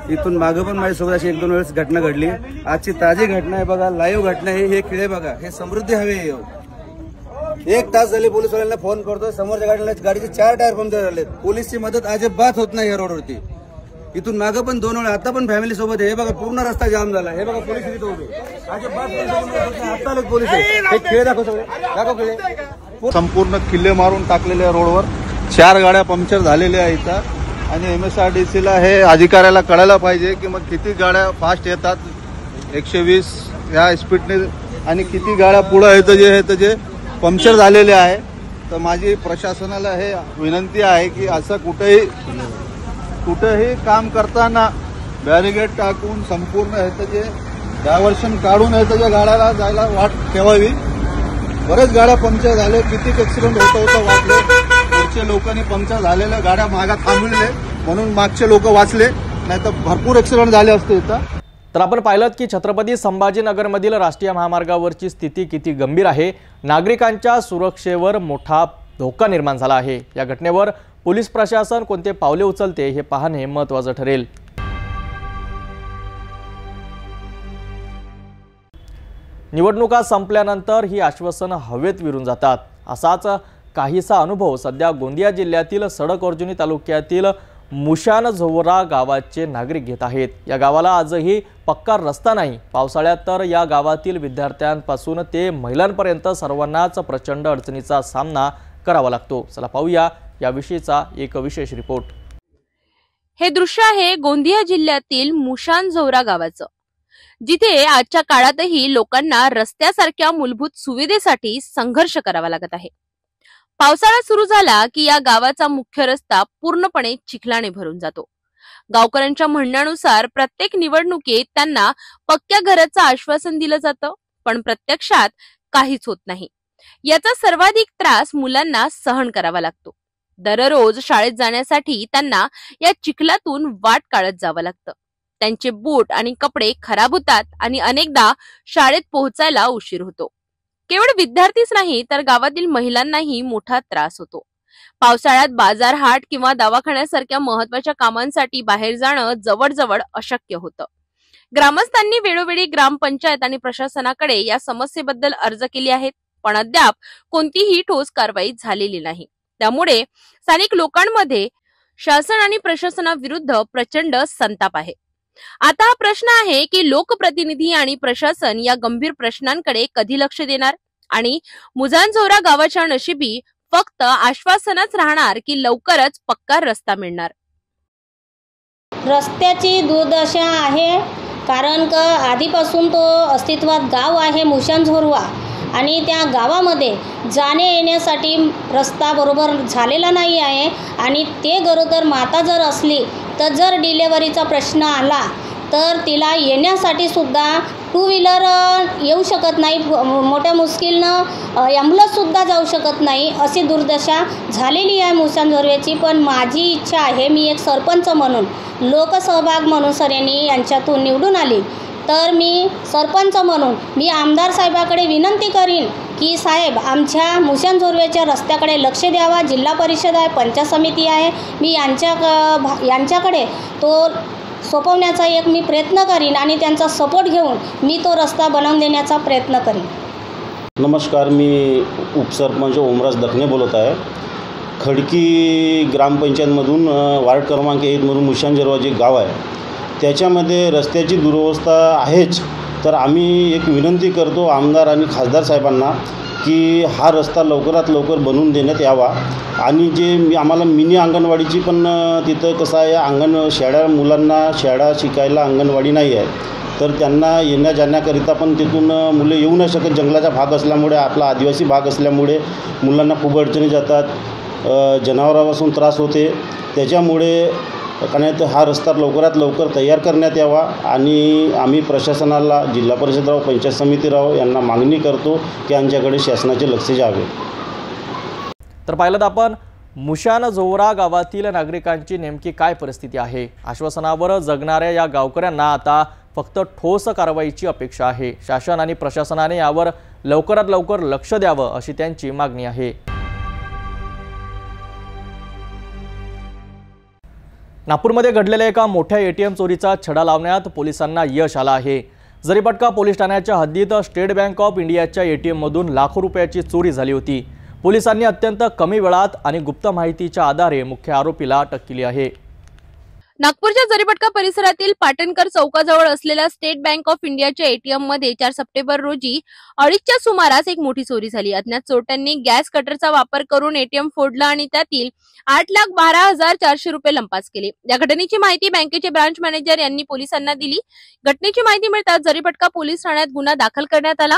इथून मागे पण माझ्यासोबत अशी 1-2 वेळेस घटना घडली। आजची ताजी घटना आहे बघा, लाईव्ह घटना आहे। हे खिळे बघा, हे समृद्धी हवे 1 तास झाले पोलिसवाल्यांना फोन करतोय, समोरच्या गाडीचे 4 टायर पंक्चर झाले. पोलीसची मदत अजिबात होत नाही या रोडवरती. इथून मागं पण 2 वेळा, आता पण फॅमिली सोबत आहे. हे बघा पूर्ण रस्ता जाम झाला. हे बघा पोलीस इथे उभे, अजिबात आता लोक पोलीस आहे. हे खेळ दाखव, सगळे दाखव खेळ. संपूर्ण किल्ले मारून टाकलेल्या रोडवर 4 गाड्या पंक्चर झालेल्या आहेत इथं. आणि MSRDCला हे अधिकाऱ्याला कळायला पाहिजे की मग किती गाड्या फास्ट येतात 120 या स्पीडने आणि किती गाड्या पुढे येतं जे पंक्चर झालेले आहे. तर माझी प्रशासनाला हे विनंती आहे की असं कुठेही काम करताना बॅरिगेड टाकून संपूर्ण ह्याचं जे डायव्हर्शन काढून ह्याच्या गाड्याला जायला वाट ठेवावी. बरेच गाड्या पंक्चर झाले, किती ऍक्सिडेंट होतं वाचले. पुढच्या लोकांनी पंक्चर झालेल्या गाड्या मागात थांबवले म्हणून मागचे लोक वाचले, नाही तर भरपूर ऍक्सिडेंट झाले असते इथं. तर आपण पाहिलं की छत्रपती संभाजीनगरमधील राष्ट्रीय महामार्गावरची स्थिती किती गंभीर आहे. नागरिकांच्या सुरक्षेवर मोठा धोका निर्माण झाला आहे. या घटनेवर पोलीस प्रशासन कोणते पावले उचलते हे पाहणे महत्त्वाचं ठरेल. निवडणुका संपल्यानंतर ही आश्वासनं हवेत विरून जातात. असाच काहीसा अनुभव सध्या गोंदिया जिल्ह्यातील सडक अर्जुनी तालुक्यातील मुशानझोरा गावाचे नागरिक घेत आहेत. या गावाला आजही पक्का रस्ता नाही. पावसाळ्यात तर या गावातील विद्यार्थ्यांपासून ते महिलांपर्यंत सर्वांनाच प्रचंड अडचणीचा सामना करावा लागतो. चला पाहूया याविषयीचा एक विशेष रिपोर्ट. हे दृश्य आहे गोंदिया जिल्ह्यातील मुशानझोरा गावाचं, जिथे आजच्या काळातही लोकांना रस्त्यासारख्या मूलभूत सुविधेसाठी संघर्ष करावा लागत आहे. पावसाळा सुरू झाला की या गावाचा मुख्य रस्ता पूर्णपणे चिखलाने भरून जातो. गावकऱ्यांच्या म्हणण्यानुसार प्रत्येक निवडणुकीत त्यांना पक्क्या घराचं आश्वासन दिलं जातं, पण प्रत्यक्षात काहीच होत नाही. याचा सर्वाधिक त्रास मुलांना सहन करावा लागतो. दररोज शाळेत जाण्यासाठी त्यांना या चिखलातून वाट काढत जावं लागतं. त्यांचे बूट आणि कपडे खराब होतात आणि अनेकदा शाळेत पोहोचायला उशीर होतो. केवळ विद्यार्थीच नाही तर गावातील महिलांनाही मोठा त्रास होतो. पावसाळ्यात बाजार हाट किंवा दवाखान्यासारख्या महत्वाच्या कामांसाठी बाहेर जाणं जवळजवळ अशक्य होतं. ग्रामस्थांनी वेळोवेळी ग्रामपंचायत आणि प्रशासनाकडे या समस्येबद्दल अर्ज केले आहेत, पण अद्याप कोणतीही ठोस कारवाई झालेली नाही. त्यामुळे स्थानिक लोकांमध्ये शासन आणि प्रशासनाविरुद्ध प्रचंड संताप आहे. आता हा प्रश्न आहे की लोकप्रतिनिधी आणि प्रशासन या गंभीर प्रश्नांकडे कधी लक्ष देणार आणि मुशानझोरा गावाच्या नशिबी फक्त आश्वासनच राहणार की लवकरच पक्का रस्ता मिळणार. रस्त्याची दुर्दशा आहे, कारण का आधीपासून तो अस्तित्वात गाव आहे मुशानझोरा आणि त्या गावामध्ये जाणे येण्यासाठी रस्ता बरोबर झालेला नाही आहे. आणि ते गरोदर माता जर असली तर जर डिलेवरीचा प्रश्न आला तर तिला येण्यासाठी सुद्धा 2 व्हीलर येऊ शकत नाही, मोठ्या मुश्किलनं ॲम्ब्युलन्ससुद्धा जाऊ शकत नाही. अशी दुर्दशा झालेली आहे मुशानझोऱ्याची. पण माझी इच्छा आहे, मी एक सरपंच म्हणून लोकसहभाग म्हणून सगळ्यांनी यांच्यातून निवडून आली तर मी सरपंच म्हणून मी आमदार साहेबाकडे विनंती करीन की साहेब आमच्या मुशानझोऱ्याच्या रस्त्याकडे लक्ष द्यावा. जिल्हा परिषद आहे, पंचायत समिती आहे, मी यांच्याकडे तो सोपवण्याचा एक मी प्रयत्न करीन आणि त्यांचा सपोर्ट घेऊन मी तो रस्ता बनवून देण्याचा प्रयत्न करीन. नमस्कार, मी उपसरपंच ओमराज दखने बोलत आहे. खडकी ग्रामपंचायतमधून वार्ड क्रमांक 1 मधून मुशानझोरा जे गाव आहे त्याच्यामध्ये रस्त्याची दुरवस्था आहेच. तर आम्ही एक विनंती करतो आमदार आणि खासदार साहेबांना की हा रस्ता लवकरात लवकर बनवून देण्यात यावा. आणि जे आम्हाला मिनी अंगणवाडीची पण तिथं कसं आहे, मुलांना शाळा शिकायला अंगणवाडी नाही आहे, तर त्यांना येण्या जाण्याकरिता पण तिथून मुलं येऊ नाही शकत. जंगलाचा भाग असल्यामुळे, आपला आदिवासी भाग असल्यामुळे मुलांना खूप अडचणी जातात, जनावरांपासून त्रास होते. त्याच्यामुळे कारण हा रस्ता लवकरात लवकर तयार करण्यात यावा. आणि आम्ही प्रशासनाला, जिल्हा परिषद राहो, पंचायत समिती राहो, यांना मागणी करतो की यांच्याकडे शासनाचे लक्ष द्यावे. तर पाहिलं आपण मुशानझोरा गावातील नागरिकांची नेमकी काय परिस्थिती आहे. आश्वासनावर जगणाऱ्या या गावकऱ्यांना आता फक्त ठोस कारवाईची अपेक्षा आहे. शासन आणि प्रशासनाने यावर लवकरात लवकर लक्ष द्यावं अशी त्यांची मागणी आहे. नागपूरमध्ये घडलेल्या एका मोठ्या ATM चोरीचा छडा लावण्यात पोलिसांना यश आलं आहे. जरीपटका पोलीस ठाण्याच्या हद्दीत स्टेट बँक ऑफ इंडियाच्या ATM मधून लाखो रुपयाची चोरी झाली होती. पोलिसांनी अत्यंत कमी वेळात आणि गुप्त माहितीच्या आधारे मुख्य आरोपीला अटक केली आहे। नागपूरच्या जरीपटका परिसरातील पाटणकर चौकाजवळ असलेल्या स्टेट बँक ऑफ इंडियाच्या एटीएम मध्ये 4 सप्टेंबर रोजी 2:30च्या सुमारास एक मोठी चोरी झाली। अज्ञात चोरट्यांनी गॅस कटरचा वापर करून एटीएम फोडला आणि त्यातील 8,12,400 रुपये लंपास केले। या घटनेची माहिती बँकेचे ब्रांच मॅनेजर यांनी पोलिसांना दिली। घटनेची माहिती मिळताच जरीपटका पोलीस ठाण्यात गुन्हा दाखल करण्यात आला।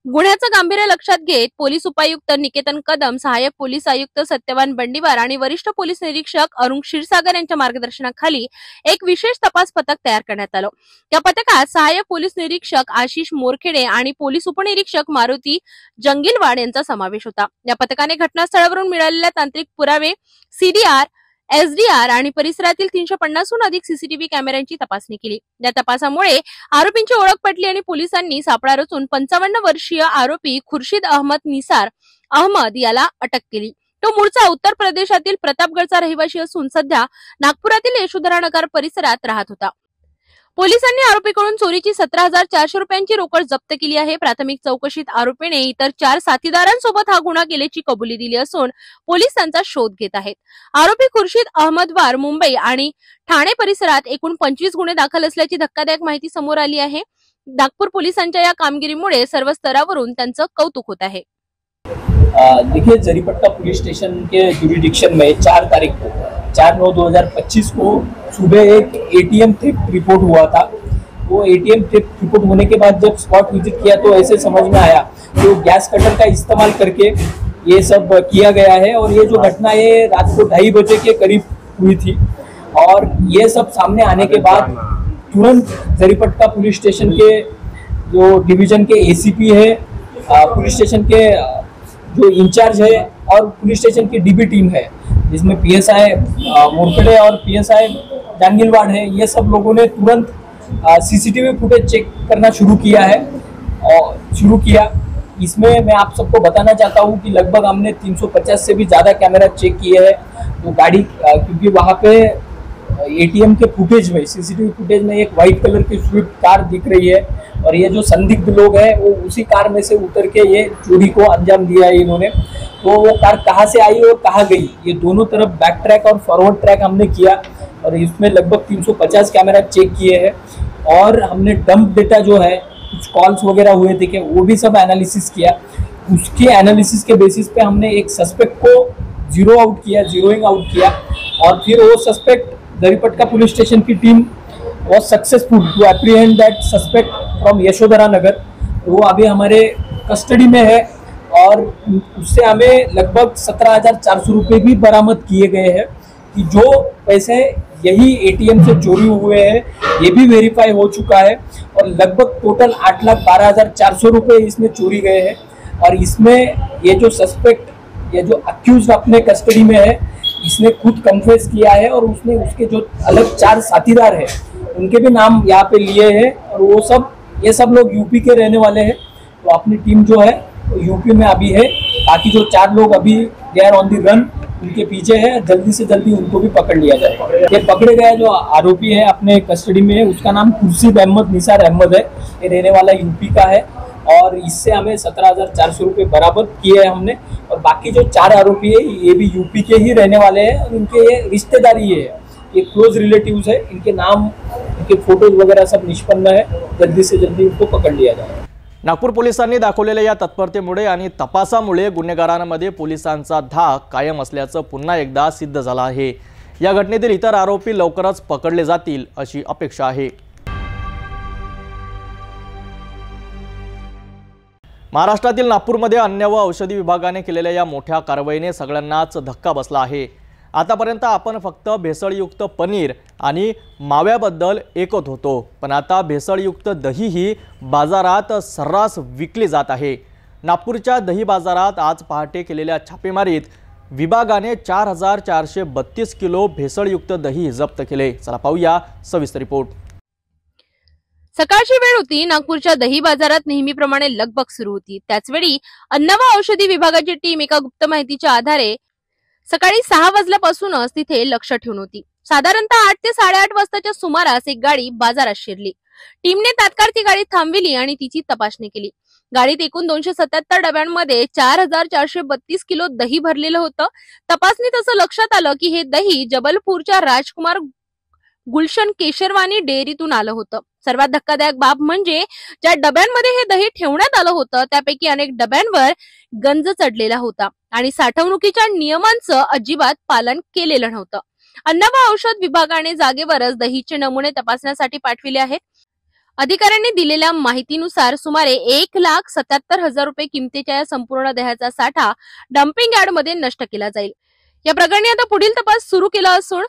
गुन्ह्याचं गांभीर्य लक्षात घेत पोलीस उपायुक्त निकेतन कदम, सहाय्यक पोलीस आयुक्त सत्यवान बंडीवार आणि वरिष्ठ पोलीस निरीक्षक अरुण क्षीरसागर यांच्या मार्गदर्शनाखाली एक विशेष तपास पथक तयार करण्यात आलं। या पथकात सहाय्यक पोलीस निरीक्षक आशिष मोरखेडे आणि पोलीस उपनिरीक्षक मारुती जंगिलवाड यांचा समावेश होता। या पथकाने घटनास्थळावरून मिळालेल्या तांत्रिक पुरावे, सीडीआर, एसडीआर आणि परिसरातील 350हून अधिक सीसीटीव्ही कॅमेऱ्यांची तपासणी केली। या तपासामुळे आरोपींची ओळख पटली आणि पोलिसांनी सापळा रचून 55 वर्षीय आरोपी खुर्शीद अहमद निसार अहमद याला अटक केली। तो मूळचा उत्तर प्रदेशातील प्रतापगडचा रहिवासी असून सध्या नागपुरातील यशोधरा नगर परिसरात राहत होता। पोलिसांनी आरोपीकडून चोरीची 17,400 रुपयांची रोकड जप्त केली आहे। प्राथमिक चौकशीत आरोपीने इतर 4 साथीदारांसोबत हा गुन्हा केल्याची कबुली दिली असून पोलीस त्यांचा शोध घेत आहेत। आरोपी खुर्शीद अहमदवार मुंबई आणि ठाणे परिसरात एकूण 25 गुन्हे दाखल असल्याची धक्कादायक माहिती समोर आली आहे। नागपूर पोलिसांच्या या कामगिरीमुळे सर्व स्तरावरून त्यांचं कौतुक होत आहे। देखिए, जरीपटका पुलिस स्टेशन के जुरिडिक्शन में 4 तारीख को 4/9/2025 को सुबह एक एटीएम थेफ्ट रिपोर्ट हुआ था। वो एटीएम थेफ्ट रिपोर्ट होने के बाद जब स्पॉट विजिट किया तो ऐसे समझ में आया कि गैस कटर का इस्तेमाल करके ये सब किया गया है और ये जो घटना है रात को 2:30 बजे के करीब हुई थी। और ये सब सामने आने के बाद तुरंत जरीपटका पुलिस स्टेशन के जो डिवीजन के एसीपी है, पुलिस स्टेशन के जो इंचार्ज है और पुलिस स्टेशन की डीबी टीम है जिसमें पीएसआई मोरखेड़े और पीएसआई जंगिलवाड़ है, ये सब लोगों ने तुरंत सीसीटीवी फुटेज चेक करना शुरू किया। इसमें मैं आप सबको बताना चाहता हूँ कि लगभग हमने 350 से भी ज़्यादा कैमरा चेक किए हैं। तो गाड़ी क्योंकि वहाँ पे एटीएम के फुटेज में, सीसीटीवी फुटेज में एक वाइट कलर की स्विफ्ट कार दिख रही है और ये जो संदिग्ध लोग हैं वो उसी कार में से उतर के ये चोरी को अंजाम दिया है इन्होंने। तो वो कार कहाँ से आई और कहाँ गई, ये दोनों तरफ बैक ट्रैक और फॉरवर्ड ट्रैक हमने किया और इसमें लगभग 350 कैमरा चेक किए हैं। और हमने डंप डेटा जो है, कुछ कॉल्स वगैरह हुए थे कि वो भी सब एनालिसिस किया। उसके एनालिसिस के बेसिस पे हमने एक सस्पेक्ट को जीरोइंग आउट किया और फिर वो सस्पेक्ट जरीपटका पुलिस स्टेशन की team was successful to apprehend that suspect from Yashodhara Nagar. वो अभी हमारे कस्टडी में है और उससे हमें लगभग 17,400 रुपये भी बरामद किए गए हैं कि जो पैसे यही एटीएम से चोरी हुए हैं ये भी वेरीफाई हो चुका है और लगभग टोटल 8,12,400 रुपये इसमें चोरी गए हैं। और इसमें ये जो सस्पेक्ट, ये जो अक्यूज अपने कस्टडी में है, इसने खुद कन्फेस किया है और उसने उसके जो अलग 4 साथीदार हैं उनके भी नाम यहाँ पे लिए हैं और ये सब लोग यूपी के रहने वाले हैं। तो अपनी टीम जो है यूपी में अभी है, बाकी जो 4 लोग अभी they are on the run, उनके पीछे है, जल्दी से जल्दी उनको भी पकड़ लिया जाए। ये पकड़े गए जो आरोपी है अपने कस्टडी में है, उसका नाम खुर्शीद अहमद निसार अहमद है, ये रहने वाला यूपी का है और इससे हमें 17,400 रुपये बरामद किए हैं हमने। और बाकी जो 4 आरोपी है ये भी यूपी के ही रहने वाले हैं और इनके ये रिश्तेदारी है, ये क्लोज रिलेटिव्स है, इनके नाम, इनके फोटोज वगैरह सब निष्पन्न है, जल्दी से जल्दी इनको पकड़ लिया जाए। नागपूर पोलिसांनी दाखवलेल्या या तत्परतेमुळे आणि तपासामुळे गुन्हेगारांमध्ये पोलिसांचा धाक कायम असल्याचं पुन्हा एकदा सिद्ध झालं आहे। या घटनेतील इतर आरोपी लवकरच पकडले जातील अशी अपेक्षा आहे। महाराष्ट्रातील नागपूरमध्ये अन्न व औषधी विभागाने केलेल्या या मोठ्या कारवाईने सगळ्यांनाच धक्का बसला आहे। आतापर्यंत आपण फक्त भेसळयुक्त पनीर आणि माव्याबद्दल ऐकत होतो, पण आता भेसळयुक्त दहीही बाजारात सर्रास विकली जात आहे। नागपूरच्या दही बाजारात आज पहाटे केलेल्या छापेमारीत विभागाने 4,432 किलो भेसळयुक्त दही जप्त केले। चला पाहूया सविस्तर रिपोर्ट। सकाळची वेळ होती। नागपूरच्या दही बाजारात नेहमीप्रमाणे लगबग सुरू होती। त्याचवेळी अन्न व औषधी विभागाची टीम एका गुप्त माहितीच्या आधारे सकाळी 6 वाजल्यापासूनच तिथे लक्ष ठेवून होती। साधारणतः 8 ते 8:30 वाजताच्या सुमारास एक गाडी बाजारात शिरली। टीमने तात्काळ ती गाडी थांबविली आणि तिची तपासणी केली। गाडीत एकूण 277 डब्यांमध्ये 4432 किलो दही भरलेलं होतं। तपासणीत असं लक्षात आलं की हे दही जबलपूरच्या राजकुमार गुलशन केशरवानी डेअरीतून आलं होतं। सर्वात धक्कादायक बाब म्हणजे ज्या डब्यांमध्ये हे दही ठेवण्यात आलं होतं त्यापैकी अनेक डब्यांवर गंज चढलेला होता आणि साठवणुकीच्या नियमांचं अजिबात पालन केलेलं नव्हतं। अन्न व औषध विभागाने जागेवरच दहीचे नमुने तपासण्यासाठी पाठविले आहेत। अधिकाऱ्यांनी दिलेल्या माहितीनुसार सुमारे 1,77,000 रुपये किमतीच्या या संपूर्ण दह्याचा साठा डम्पिंग यार्डमध्ये नष्ट केला जाईल। या प्रकरणी आता पुढील तपास सुरू केला असून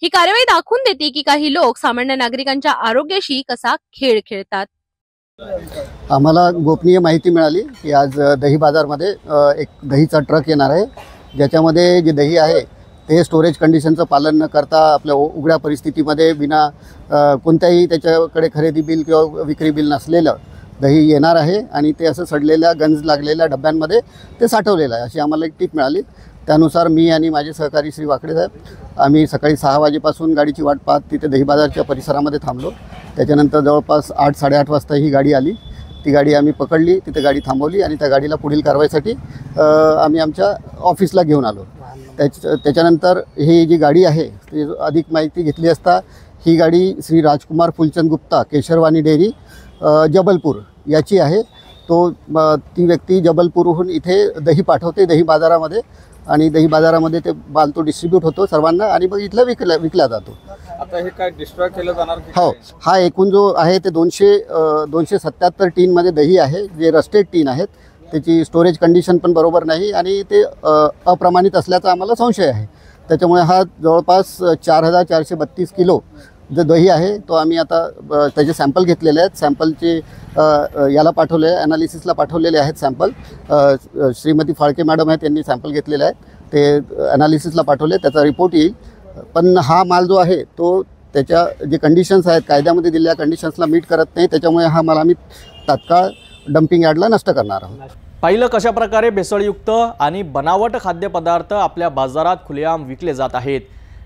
ही कार्यवाही दाखवून देते की काही लोक सामान्य नागरिकांच्या आरोग्याशी कसा खेळ खेळतात। आम्हाला गोपनीय माहिती मिळाली की आज दही बाजारमध्ये एक दहीचा ट्रक येणार आहे, ज्याच्यामध्ये जे दही आहे ते स्टोरेज कंडिशनचं पालन न करता आपल्या उघड्या परिस्थितीमध्ये बिना कोणत्याही त्याच्याकडे खरेदी बिल किंवा विक्री बिल नसलेलं दही येणार आहे आणि ते असं सडलेल्या गंज लागलेल्या डब्यांमध्ये ते साठवलेलं आहे अशी आम्हाला एक टीप मिळाली। त्यानुसार मी आणि माझे सहकारी श्री वाकडे साहेब आम्ही सकाळी 6 वाजेपासून गाडीची वाट पाहत तिथे दही बाजारच्या परिसरामध्ये थांबलो। त्याच्यानंतर जवळपास 8-8:30 वाजता ही गाडी आली। ती गाडी आम्ही पकडली, तिथे गाडी थांबवली आणि त्या गाडीला पुढील कारवाईसाठी आम्ही आमच्या ऑफिसला घेऊन आलो। त्याच्यानंतर ही जी गाडी आहे ती अधिक माहिती घेतली असता ही गाडी श्री राजकुमार फुलचंद गुप्ता केशरवानी डेअरी जबलपूर याची आहे। ती व्यक्ती जबलपूरहून इथे दही पाठवते दही बाजारामध्ये आणि दही बाजारामध्ये ते माल तो डिस्ट्रीब्यूट होतो सर्वांना आणि मग इथला विकला जातो। आता हे काय डिस्ट्रॉय केलं जाणार? हो, हा एकूण जो आहे ते 277 टीनमध्ये दही आहे, जे रस्टेड टीन आहेत। त्याची स्टोरेज कंडिशन पण बरोबर नाही आणि ते अप्रमाणित असल्याचा आम्हाला संशय आहे। त्याच्यामुळे हा जवळपास 4432 किलो जो दही आहे तो आम्ही आता त्याचे सॅम्पल घेतलेले आहेत। सॅम्पलचे याला पाठवले आहे, ॲनालिसिसला पाठवलेले आहेत सॅम्पल। श्रीमती फाळके मॅडम आहेत, त्यांनी सॅम्पल घेतलेले आहेत, ते ॲनालिसिसला पाठवले, त्याचा रिपोर्ट येईल। पण हा माल जो आहे तो त्याच्या जे कंडिशन्स आहेत कायद्यामध्ये दिलेल्या कंडिशन्सला मीट करत नाही, त्याच्यामुळे हा माल आम्ही तात्काळ डम्पिंग यार्डला नष्ट करणार आहोत। पाहिलं कशा प्रकारे भेसळयुक्त आणि बनावट खाद्यपदार्थ आपल्या बाजारात खुलेआम विकले जात आहेत।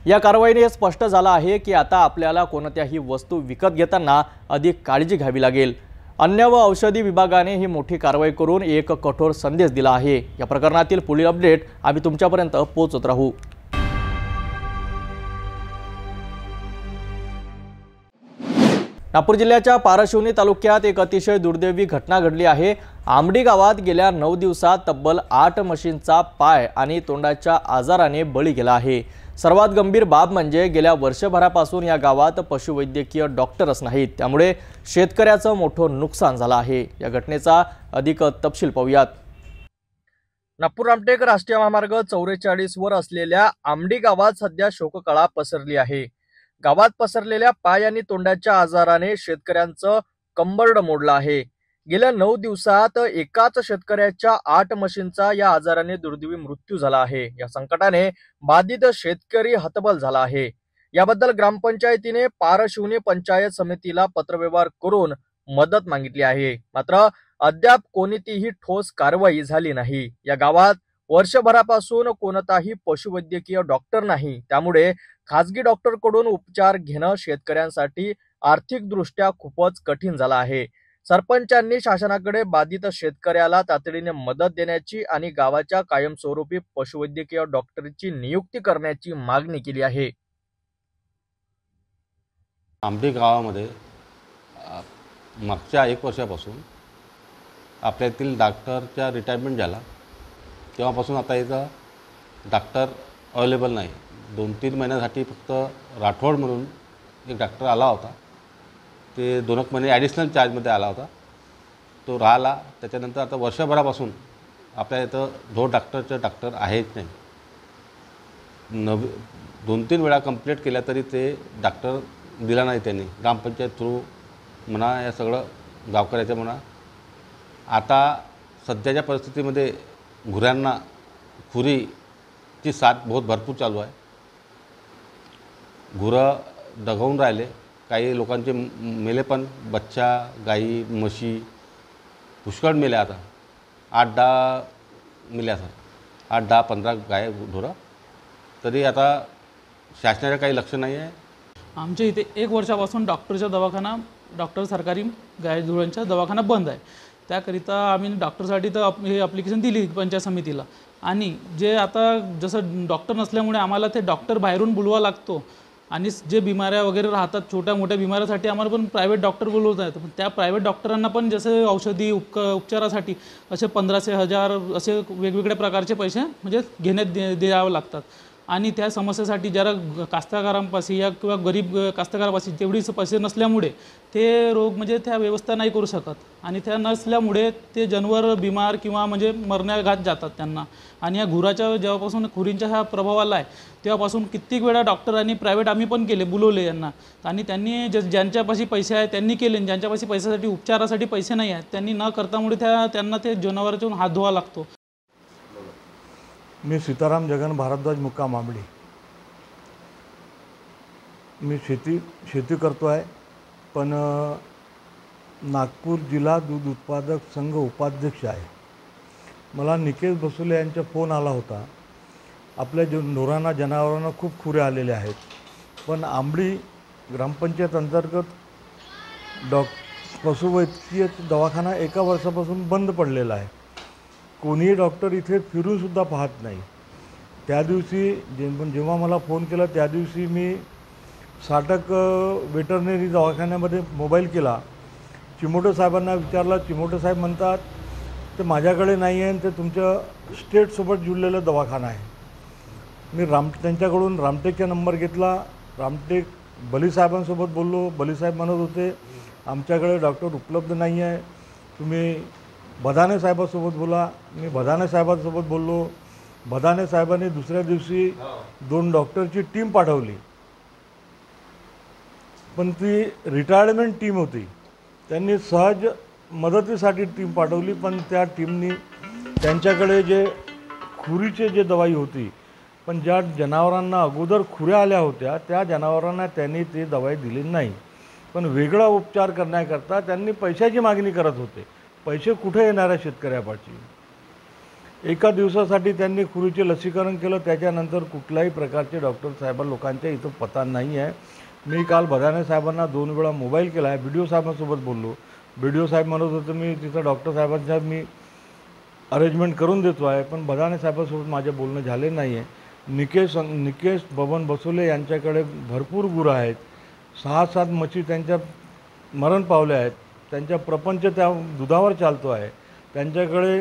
या कारवाईने स्पष्ट झालं आहे की आता आपल्याला कोणत्याही वस्तू विकत घेताना अधिक काळजी घ्यावी लागेल। अन्न व औषधी विभागाने ही मोठी कारवाई करून एक कठोर संदेश दिला आहे। या प्रकरणातील पुढील अपडेट आम्ही तुमच्यापर्यंत पोहोचत राहू। नागपूर जिल्ह्याच्या पारशिवनी तालुक्यात एक अतिशय दुर्दैवी घटना घडली आहे। आंबडी गावात गेल्या 9 दिवसात तब्बल 8 म्हशींचा पाय आणि तोंडाच्या आजाराने बळी गेला आहे। सर्वात गंभीर बाब म्हणजे गेल्या वर्षभरापासून या गावात पशुवैद्यकीय डॉक्टरच नाहीत, त्यामुळे शेतकऱ्याचं मोठं नुकसान झालं आहे। या घटनेचा अधिक तपशील पाहूयात। नागपूर रामटेक राष्ट्रीय महामार्ग 44 वर असलेल्या आंबडी गावात सध्या शोककळा पसरली आहे। गावात पसरलेल्या पाय आणि तोंडाच्या आजाराने शेतकऱ्यांचं कंबरड मोडलं आहे। गेल्या 9 दिवसात एकाच शेतकऱ्याच्या 8 म्हशींचा या आजाराने दुर्दैवी मृत्यू झाला आहे। या संकटाने बाधित शेतकरी हतबल झाला आहे। याबद्दल ग्रामपंचायतीने पारशिवनी पंचायत समितीला पत्रव्यवहार करून मदत मागितली आहे, मात्र अद्याप कोणतीही ठोस कारवाई झाली नाही। या गावात वर्षभरापासून कोणताही पशुवैद्यकीय डॉक्टर नाही, त्यामुळे खासगी डॉक्टरकडून उपचार घेणं शेतकऱ्यांसाठी आर्थिकदृष्ट्या खूपच कठीण झालं आहे। सरपंचांनी शासनाकडे बाधित शेतकऱ्याला तातडीने मदत देण्याची आणि गावाच्या कायमस्वरूपी पशुवैद्यकीय डॉक्टरची नियुक्ती करण्याची मागणी केली आहे। आंबडी गावामध्ये मागच्या 1 वर्षापासून आपल्यातील डॉक्टरचा रिटायरमेंट झाला, तेव्हापासून आता इथं डॉक्टर अवेलेबल नाही। 2-3 महिन्यासाठी फक्त राठोड म्हणून एक डॉक्टर आला होता, ते 2 महिने ॲडिशनल चार्जमध्ये आला होता, तो राहिला। त्याच्यानंतर आता वर्षभरापासून आपल्या इथं डॉक्टर आहेच नाही। 2-3 वेळा कंप्लेंट केल्या तरी ते डॉक्टर दिला नाही त्यांनी, ग्रामपंचायत थ्रू म्हणा या सगळं गावकऱ्याचं म्हणा। आता सध्याच्या परिस्थितीमध्ये घुऱ्यांना खुरीची साथ भरपूर चालू आहे। घुरं दगावून राहिले, काही लोकांचे मेले पण, बच्चा गाई म्हशी पुष्कळ मेले। आता 8-10 मेल्या सर, 8-10-15 गाय ढोरं, तरी आता शासनाचं काही लक्ष नाही आहे। आमच्या इथे 1 वर्षापासून डॉक्टर सरकारी गाय ढोरांचा दवाखाना बंद आहे। त्याकरिता आम्ही डॉक्टरसाठी तर हे ॲप्लिकेशन दिली पंचायत समितीला. आणि जे आता जसं डॉक्टर नसल्यामुळे आम्हाला ते डॉक्टर बाहेरून बोलवा लागतो आणि जे बिमाऱ्या वगैरे राहतात छोट्या मोठ्या बिमाऱ्यासाठी आम्हाला पण प्रायव्हेट डॉक्टर बोलवत आहेत. पण त्या प्रायव्हेट डॉक्टरांना पण जसे औषधी उपचारासाठी असे 1500 1000 असे वेगवेगळ्या प्रकारचे पैसे म्हणजे द्यावे लागतात. आणि त्या समस्येसाठी जरा कास्तकारांपाशी या किंवा गरीब कास्तकारापाशी तेवढीच पैसे नसल्यामुळे ते रोग म्हणजे त्या व्यवस्था नाही करू शकत. आणि त्या नसल्यामुळे ते जनावर बिमार किंवा म्हणजे मरण्याघात जातात त्यांना. आणि या घुराच्या जेव्हापासून खुरींचा हा प्रभाव आला आहे तेव्हापासून कित्येक वेळा डॉक्टरांनी प्रायव्हेट आम्ही पण केले, बोलवले यांना. आणि त्यांनी ज्यांच्यापाशी पैसे आहेत त्यांनी केले, ज्यांच्यापाशी पैशासाठी उपचारासाठी पैसे नाही आहेत त्यांनी न करतामुळे त्यांना ते जनावरांच्या हात धुवा लागतो. मी सीताराम जगन भारद्वाज मुक्काम आंबडी. मी शेती करतो आहे, पण नागपूर जिल्हा दूध उत्पादक संघ उपाध्यक्ष आहे. मला निकेश बसुले यांचा फोन आला होता. आपल्या ढोरांना जनावरांना खूप खुरे आलेले आहेत, पण आंबडी ग्रामपंचायत अंतर्गत पशुवैद्यकीय दवाखाना 1 वर्षापासून बंद पडलेला आहे. कोणीही डॉक्टर इथे फिरूनसुद्धा पाहत नाही. त्या दिवशी जेव्हा मला फोन केला त्या दिवशी मी साटक वेटरनरी दवाखान्यामध्ये मोबाईल केला. चिमोटे साहेबांना विचारला. चिमोटे साहेब म्हणतात ते माझ्याकडे नाही आहे, ते तुमच्या स्टेटसोबत जुळलेलं दवाखाना आहे. मी त्यांच्याकडून रामटेकचा नंबर घेतला. रामटेक बलीसाहेबांसोबत बोललो. बलीसाहेब म्हणत होते आमच्याकडे डॉक्टर उपलब्ध नाही आहे, तुम्ही बदाने साहेबांसोबत बोला. मी बदाने साहेबांसोबत बोललो. बदाने साहेबांनी दुसऱ्या दिवशी 2 डॉक्टरची टीम पाठवली, पण ती रिटायरमेंट टीम होती. त्यांनी सहज मदतीसाठी टीम पाठवली, पण त्या टीमनी त्यांच्याकडे जे खुरीचे जे दवाई होती, पण ज्या जनावरांना अगोदर खुऱ्या आल्या होत्या त्या जनावरांना त्यांनी ती दवाई दिली नाही. पण वेगळा उपचार करण्याकरता त्यांनी पैशाची मागणी करत होते. पैसे कुठे येणाऱ्या शेतकऱ्यापाशी? एका दिवसासाठी त्यांनी खुरीचे लसीकरण केलं. त्याच्यानंतर कुठल्याही प्रकारचे डॉक्टर साहेब लोकांच्या इथं पत्ता नाही आहे. मी काल बदाने साहेबांना 2 वेळा मोबाईल केला आहे. BDO साहेबांसोबत बोललो. BDO साहेब म्हणत होते मी तिथं डॉक्टर साहेबांच्या मी अरेंजमेंट करून देतो आहे, पण बदाने साहेबांसोबत माझे बोलणं झाले नाही आहे. निकेश बबन बसोले यांच्याकडे भरपूर गुरं आहेत. 6-7 म्हशी त्यांच्या मरण पावल्या आहेत. त्यांचा प्रपंच त्या दुधावर चालतो आहे. त्यांच्याकडे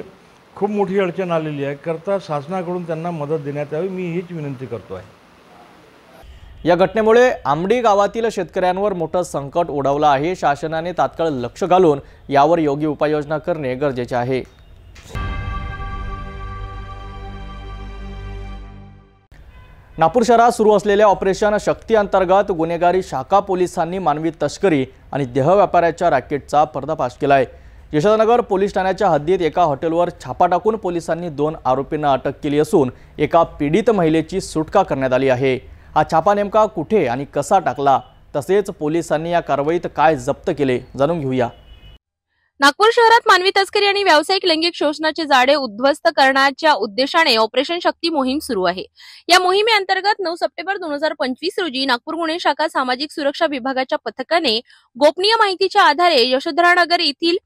खूप मोठी अडचण आलेली आहे. करता शासनाकडून त्यांना मदत देण्यात यावी, मी हीच विनंती करतो आहे. या घटनेमुळे आंबडी गावातील शेतकऱ्यांवर मोठं संकट ओढवलं आहे. शासनाने तात्काळ लक्ष घालून यावर योग्य उपाययोजना करणे गरजेचे आहे. नागपूर शहरात सुरू असलेल्या ऑपरेशन शक्ती अंतर्गत गुन्हेगारी शाखा पोलिसांनी मानवी तस्करी आणि देह व्यापाऱ्याच्या रॅकेटचा पर्दाफाश केला आहे. यशोदानगर पोलीस ठाण्याच्या हद्दीत एका हॉटेलवर छापा टाकून पोलिसांनी 2 आरोपींना अटक केली असून एका पीडित महिलेची सुटका करण्यात आली आहे. हा छापा नेमका कुठे आणि कसा टाकला, तसेच पोलिसांनी या कारवाईत काय जप्त केले, जाणून घेऊया. नागपूर शहरात मानवी तस्करी आणि व्यावसायिक लैंगिक शोषणाचे जाळे उद्ध्वस्त करण्याच्या उद्देशाने ऑपरेशन शक्ती मोहीम सुरू आहे. या मोहिमेअंतर्गत 9 सप्टेंबर 2025 रोजी नागपूर गुन्हे शाखा सामाजिक सुरक्षा विभागाच्या पथकाने गोपनीय माहितीच्या आधारे यशोधरानगर येथील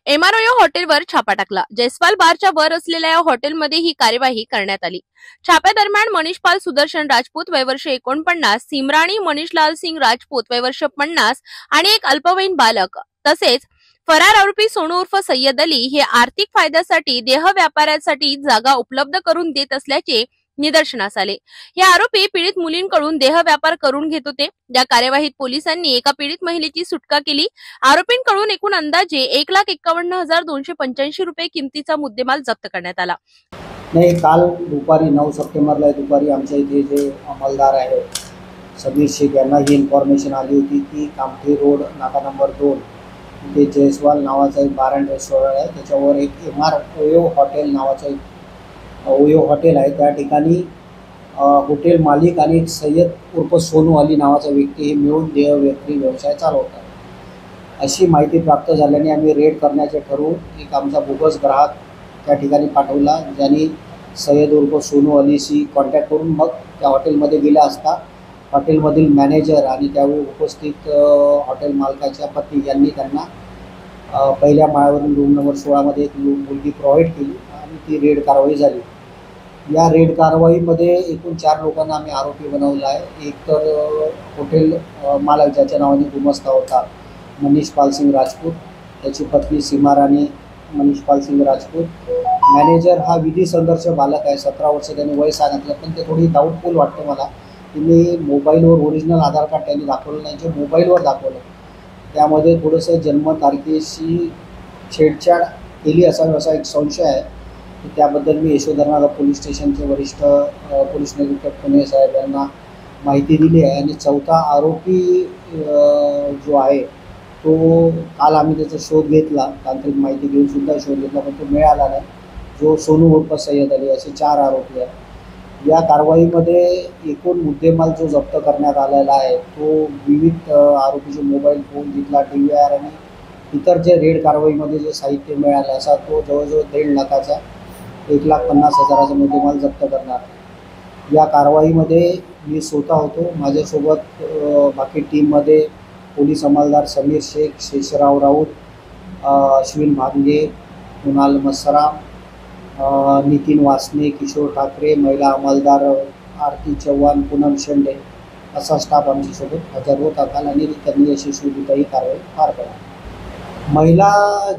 MRO हॉटेलवर छापा टाकला. जयस्वाल बारच्या वर असलेल्या या हॉटेलमध्ये ही कार्यवाही करण्यात आली. छाप्यादरम्यान मनीषपाल सुदर्शन राजपूत वयवर्ष 49, सिमराणी मनीषलाल सिंग राजपूत वयवर्ष 50 आणि एक अल्पवयीन बालक तसेच फरार आरोपी सोनू उर्फ सय्यद अली हे आर्थिक फायद्यासाठी देह व्यापाऱ्यासाठी जागा उपलब्ध करून देत असल्याचे निदर्शनास आले. हे आरोपी पीडित मुलींकडून देह व्यापार करून घेत होते. या कार्यवाहीत पोलिसांनी एका पीडित महिलेची सुटका केली. आरोपींकडून एकूण अंदाजे 1,51,285 रुपये किमतीचा मुद्देमाल जप्त करण्यात आला. नाही, काल दुपारी 9 सप्टेंबरला दुपारी आमच्या इथे जे अंमलदार आहे समीर शेख यांना ही इन्फॉर्मेशन आली होती की कामठी रोड नाका नंबर 2 इथे जयस्वाल नावाचा एक बार अँड रेस्टॉरंट आहे. त्याच्यावर एक MRO हॉटेल नावाचं एक ओयो हॉटेल आहे. त्या ठिकाणी हॉटेल मालिक आणि सय्यद उर्फ सोनू अली नावाचा व्यक्ती हे मिळून देह विक्री व्यवसाय चालवतात अशी माहिती प्राप्त झाल्याने आम्ही रेड करण्याचे ठरवून एक आमचा बोगस ग्राहक त्या ठिकाणी पाठवला, ज्यांनी सय्यद उर्फ सोनू अलीशी कॉन्टॅक्ट करून मग त्या हॉटेलमध्ये गेल्या असता हॉटेलमधील मॅनेजर आणि त्यावेळी उपस्थित हॉटेल मालकाच्या पती यांनी त्यांना पहिल्या माळ्यावरून रूम नंबर 16 एक मुलगी प्रोव्हाइड केली आणि ती रेड कारवाई झाली. या रेड कारवाईमध्ये एकूण 4 लोकांना आम्ही आरोपी बनवला आहे. एक तर हॉटेल मालक ज्याच्या नावाने गुमस्ता होता मनीष पालसिंग राजपूत, त्याची पत्नी सीमा राणी मनीष पालसिंग राजपूत. मॅनेजर हा विधी संघर्ष बालक आहे, 17 वर्ष त्यांनी वय सांगितलं, पण ते थोडी डाऊटफुल वाटतं मला. तिने मोबाईलवर ओरिजिनल आधार कार्ड त्यांनी दाखवलं नाही, जे मोबाईलवर दाखवलं त्यामध्ये थोडंसं जन्मतारखेशी छेडछाड केली असावी असा एक संशय आहे. त्याबद्दल मी यशोधरनगर पोलीस स्टेशनचे वरिष्ठ पोलीस निरीक्षक पुणे साहेब यांना माहिती दिली आहे. आणि चौथा आरोपी जो आहे तो काल आम्ही त्याचा शोध घेतला, तांत्रिक माहिती घेऊन सुद्धा शोध घेतला, पण तो मिळाला नाही. जो सोनू उर्फ सय्यद अली, असे 4 आरोपी आहेत. या कारवाईमध्ये एकूण मुद्देमाल जो जप्त करण्यात आलेला आहे तो विविध आरोपीचे मोबाईल फोन, तिथला DVR आणि इतर जे रेड कारवाईमध्ये जे साहित्य मिळालं असा तो जवळजवळ 1.5 लाखाचा 1,50,000चा मुद्देमाल जप्त करणार. या कारवाईमध्ये मी स्वतः होतो, माझ्यासोबत बाकी टीममध्ये पोलीस अंमलदार समीर शेख, शेषराव राऊत, अश्विन भांगे, कुणाल मसराम, नितीन वासने, किशोर ठाकरे, महिला अंमलदार आरती चव्हाण, पूनम शेंडे असा स्टाफ आमच्यासोबत हजर होता काल आणि त्यांनी यशस्वीरित्या ही कारवाई पार पाडली. महिला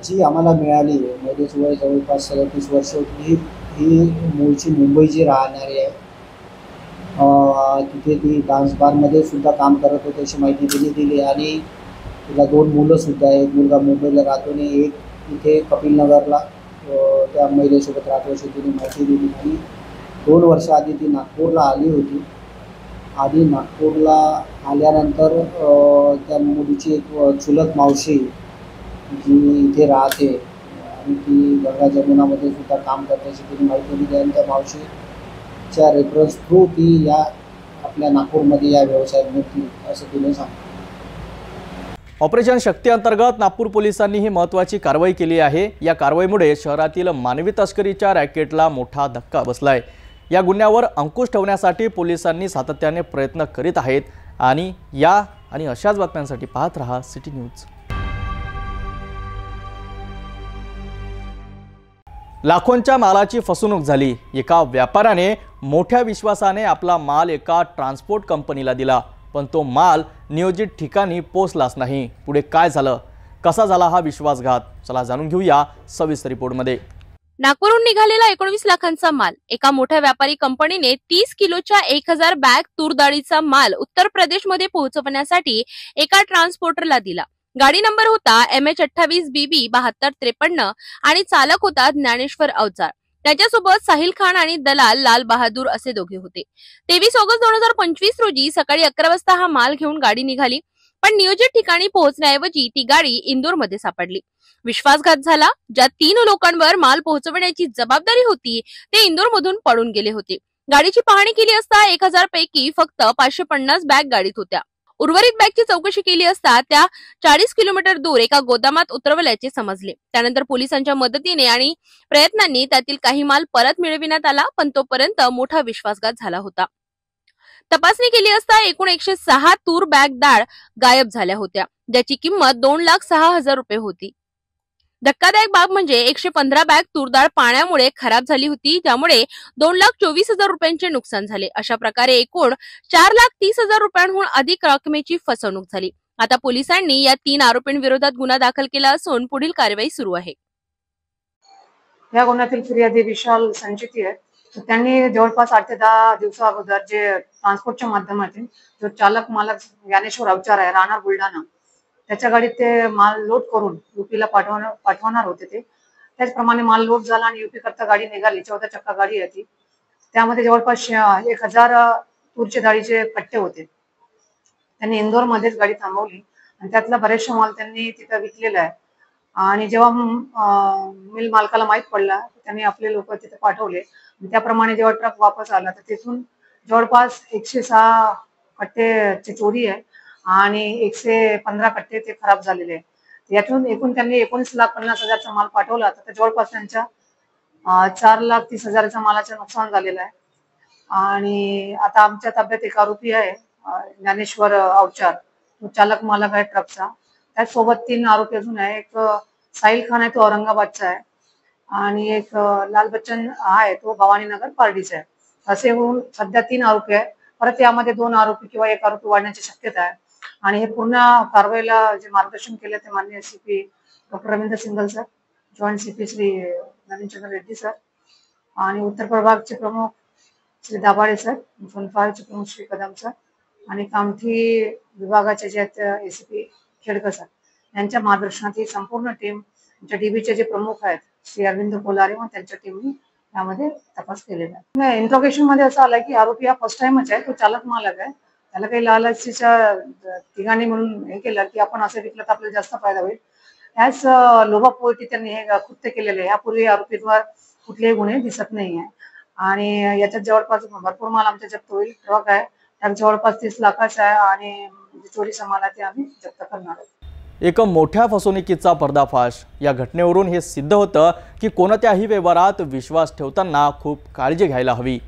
जी आम्हाला मिळाली, महिलेचं वय जवळपास 37 वर्ष होती. ही मूळची मुंबईची राहणारी आहे. तिथे ती डान्स बारमध्ये सुद्धा काम करत होती अशी माहिती तिने दिली. आणि तिला 2 मुलंसुद्धा आहे, एक मुलगा मुंबईला राहतो आणि एक इथे कपिलनगरला त्या महिलेसोबत राहतो अशी तिने माहिती दिली. आणि 2 वर्ष आधी ती नागपूरला आली होती. आधी नागपूरला आल्यानंतर त्या मुलीची एक चुलत मावशी जी इथे राहते आणि ती गंगा जमुनामध्ये सुद्धा काम करते अशी तिने माहिती दिली. आणि त्या मावशीच्या रेफरन्स थ्रू ती या आपल्या नागपूरमध्ये या व्यवसायात होती असं तिने सांगितलं. ऑपरेशन शक्ती अंतर्गत नागपूर पोलिसांनी ही महत्त्वाची कारवाई केली आहे. या कारवाईमुळे शहरातील मानवी तस्करीच्या रॅकेटला मोठा धक्का बसलाय. या गुन्ह्यावर अंकुश ठेवण्यासाठी पोलिसांनी सातत्याने प्रयत्न करीत आहेत. आणि अशाच बातम्यांसाठी पाहत रहा सिटी न्यूज. लाखोंच्या मालाची फसवणूक झाली. एका व्यापाऱ्याने मोठ्या विश्वासाने आपला माल एका ट्रान्सपोर्ट कंपनीला दिला, पण तो माल नियोजित ठिकाणी पोहोचलाच नाही. पुढे काय झालं, कसा झाला हा विश्वासघात, चला जाणून घेऊया सविस्तर रिपोर्टमध्ये. नागपूरहून निघालेला 19 लाखांचा माल एका मोठ्या व्यापारी कंपनीने 30 किलोच्या 1000 बॅग तूर डाळीचा माल उत्तर प्रदेशमध्ये पोहोचवण्यासाठी एका ट्रान्सपोर्टरला दिला. गाडी नंबर होता MH28BB 7253 आणि चालक होता ज्ञानेश्वर अवचार. त्याच्यासोबत साहिल खान आणि दलाल लाल बहादूर असे दोघे होते. 23 ऑगस्ट 2025 रोजी सकाळी 11 वाजता हा माल घेऊन गाडी निघाली, पण नियोजित ठिकाणी पोहोचण्याऐवजी ती गाडी इंदोरमध्ये सापडली. विश्वासघात झाला. ज्या 3 लोकांवर माल पोहोचवण्याची जबाबदारी होती ते इंदोरमधून पळून गेले होते. गाडीची पाहणी केली असता 1000 पैकी फक्त 550 बॅग गाडीत होत्या. उर्वरित बॅगची चौकशी केली असता त्या 40 किलोमीटर दूर एका गोदामात उतरवल्याचे समजले. त्यानंतर पोलिसांच्या मदतीने आणि प्रयत्नांनी त्यातील काही माल परत मिळविण्यात आला, पण तोपर्यंत मोठा विश्वासघात झाला होता. तपासणी केली असता एकूण 106 तूर बॅग डाळ गायब झाल्या होत्या, ज्याची किंमत 2,06,000 रुपये होती. धक्कादायक बाब म्हणजे 115 बॅग तूर डाळ पाण्यामुळे खराब झाली होती, ज्यामुळे 2,24,000 रुपयांचे नुकसान झाले. अशा प्रकारे एकूण 4,30,000 रुपयांहून अधिक रकमेची फसवणूक झाली. आता पोलिसांनी या 3 आरोपींविरोधात गुन्हा दाखल केला असून पुढील कारवाई सुरू आहे. या गुन्ह्यातील फिर्यादी विशाल संचिती आहे. त्यांनी जवळपास 8 ते 10 दिवसा अगोदर जे ट्रान्सपोर्टच्या माध्यमातून जो चालक मालक ज्ञानेश्वर अवचार आहे, राहणार बुलढाणा, त्याच्या गाडीत ते माल लोड करून युपीला पाठवणार होते. ते त्याचप्रमाणे माल लोड झाला आणि युपी करता गाडी निघाली. 14 चक्का गाडी आहे ती. त्यामध्ये जवळपास 1000 तूरचे डाळीचे कट्टे होते. त्यांनी इंदोरमध्येच गाडी थांबवली आणि त्यातला बरेचसा माल त्यांनी तिथं विकलेला आहे. आणि जेव्हा मिल मालकाला माहीत पडला त्यांनी आपले लोक तिथे पाठवले. त्याप्रमाणे जेव्हा ट्रक वापस आला तर तिथून जवळपास 106 कट्टे चोरी आहे आणि 115 कट्टे ते खराब झालेले आहे. यातून एकूण त्यांनी 19,50,000चा माल पाठवला, तर जवळपास त्यांच्या 4,30,000च्या मालाचं नुकसान झालेलं आहे. आणि आता आमच्या ताब्यात एक आरोपी आहे ज्ञानेश्वर अवचार, तो चालक मालक आहे ट्रकचा. त्याचसोबत 3 आरोपी अजून आहे. एक साहिल खान आहे तो औरंगाबादचा आहे आणि एक लाल बच्चन आहे तो भवानीनगर पारडीचा आहे. असे होऊन सध्या 3 आरोपी आहे. परत यामध्ये 2 आरोपी किंवा 1 आरोपी वाढण्याची शक्यता आहे. आणि हे पूर्ण कारवाईला जे मार्गदर्शन केले ते माननीय CP doctor Ravindra Singal sir, joint CP Shri Naveen Chandra Reddy sir आणि उत्तर प्रभागचे प्रमुख श्री दाभाडे सर, झोन 5 चे प्रमुख श्री कदम सर आणि कामठी विभागाचे जे आहेत ACP खेडकर सर यांच्या मार्गदर्शनात ही संपूर्ण टीम आमच्या DBचे जे प्रमुख आहेत श्री अरविंद कोलारे व त्यांच्या टीमने यामध्ये तपास केलेला आहे. इंट्रोगेशन मध्ये असं आलं की आरोपी हा फर्स्ट टाइमच आहे. तो चालक मालक आहे. त्याला काही लालचीच्या ठिकाणी म्हणून हे केलं की आपण असं विकलं तर आपल्याला जास्त फायदा होईल. याच लोभापोटी त्यांनी हे कृत्य केलेले आहे. यापूर्वी आरोपीवर कुठलेही गुन्हे दिसत नाही आहे आणि याच्यात जवळपास भरपूर माल आमच्या जप्त होईल. ट्रक आहे त्यात जवळपास 30 लाखाचा आहे आणि चोरी सामान ते आम्ही जप्त करणार आहोत. एक मोठ्या फसवणुकीचा पर्दाफाश. या घटनेवरून हे सिद्ध होतं की कोणत्याही व्यवहारात विश्वास ठेवताना खूप काळजी घ्यायला हवी.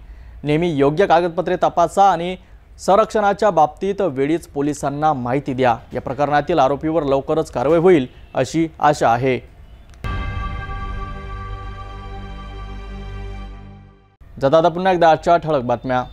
नेहमी योग्य कागदपत्रे तपासा आणि संरक्षणाच्या बाबतीत वेळीच पोलिसांना माहिती द्या. या प्रकरणातील आरोपीवर लवकरच कारवाई होईल अशी आशा आहे. जाता आता पुन्हा एकदा आजच्या ठळक बातम्या.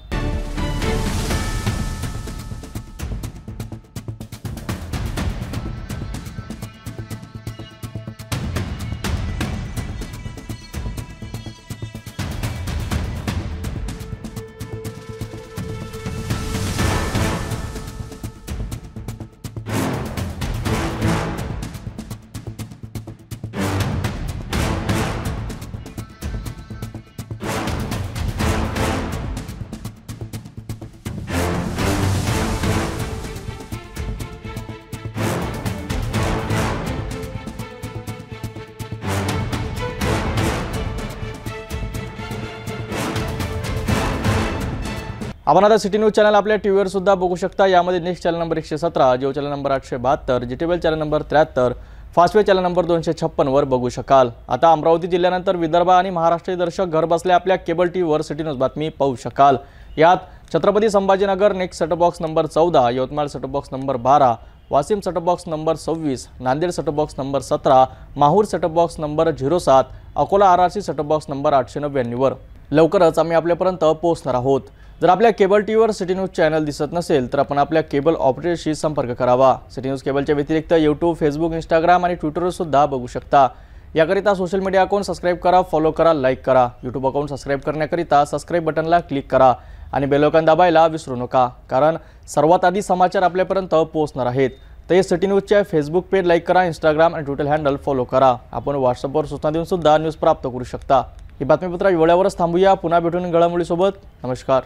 आपण आता सिटी न्यूज चॅनल आपल्या टीव्हीवर सुद्धा बघू शकता. यामध्ये next channel number 117, Jio channel number 872, GTV channel number 73, Fastway channel number 256 वर बघू शकाल. आता अमरावती जिल्ह्यानंतर विदर्भ आणि महाराष्ट्र दर्शक घर बसल्या आपल्या केबल टीव्हीवर सिटी न्यूज बातमी पाहू शकाल. यात Chhatrapati Sambhajinagar next setup box number 14, Yavatmal setup box number 12, Washim setup box number 26, Nanded setup box number 17, Mahur setup box number 07, Akola RRC setup box number 899 वर लवकरच आम्ही आपल्यापर्यंत पोहोचणार आहोत. जर आपल्या केबल टीव्हीवर सिटी न्यूज चॅनल दिसत नसेल तर आपण आपल्या केबल ऑपरेटरशी संपर्क करावा. सिटी न्यूज केबलच्या व्यतिरिक्त यूट्यूब, फेसबुक, इंस्टाग्राम आणि ट्विटरवर सुद्धा बघू शकता. याकरिता सोशल मीडिया अकाउंट सबस्क्राईब करा, फॉलो करा, लाईक करा. यूट्यूब अकाउंट सबस्क्राईब करण्याकरिता सबस्क्राईब बटनला क्लिक करा आणि बेल आयकॉन दाबायला विसरू नका, कारण सर्वात आधी समाचार आपल्यापर्यंत पोहोचणार आहेत. तर सिटी न्यूजच्या फेसबुक पेज लाईक करा, इंस्टाग्राम आणि ट्विटर हँडल फॉलो करा. आपण व्हॉट्सअपवर सूचना देऊन सुद्धा न्यूज प्राप्त करू शकता. ही बातमीपत्र वेळेवरच थांबूया. पुन्हा भेटून घडामोडीसोबत. नमस्कार.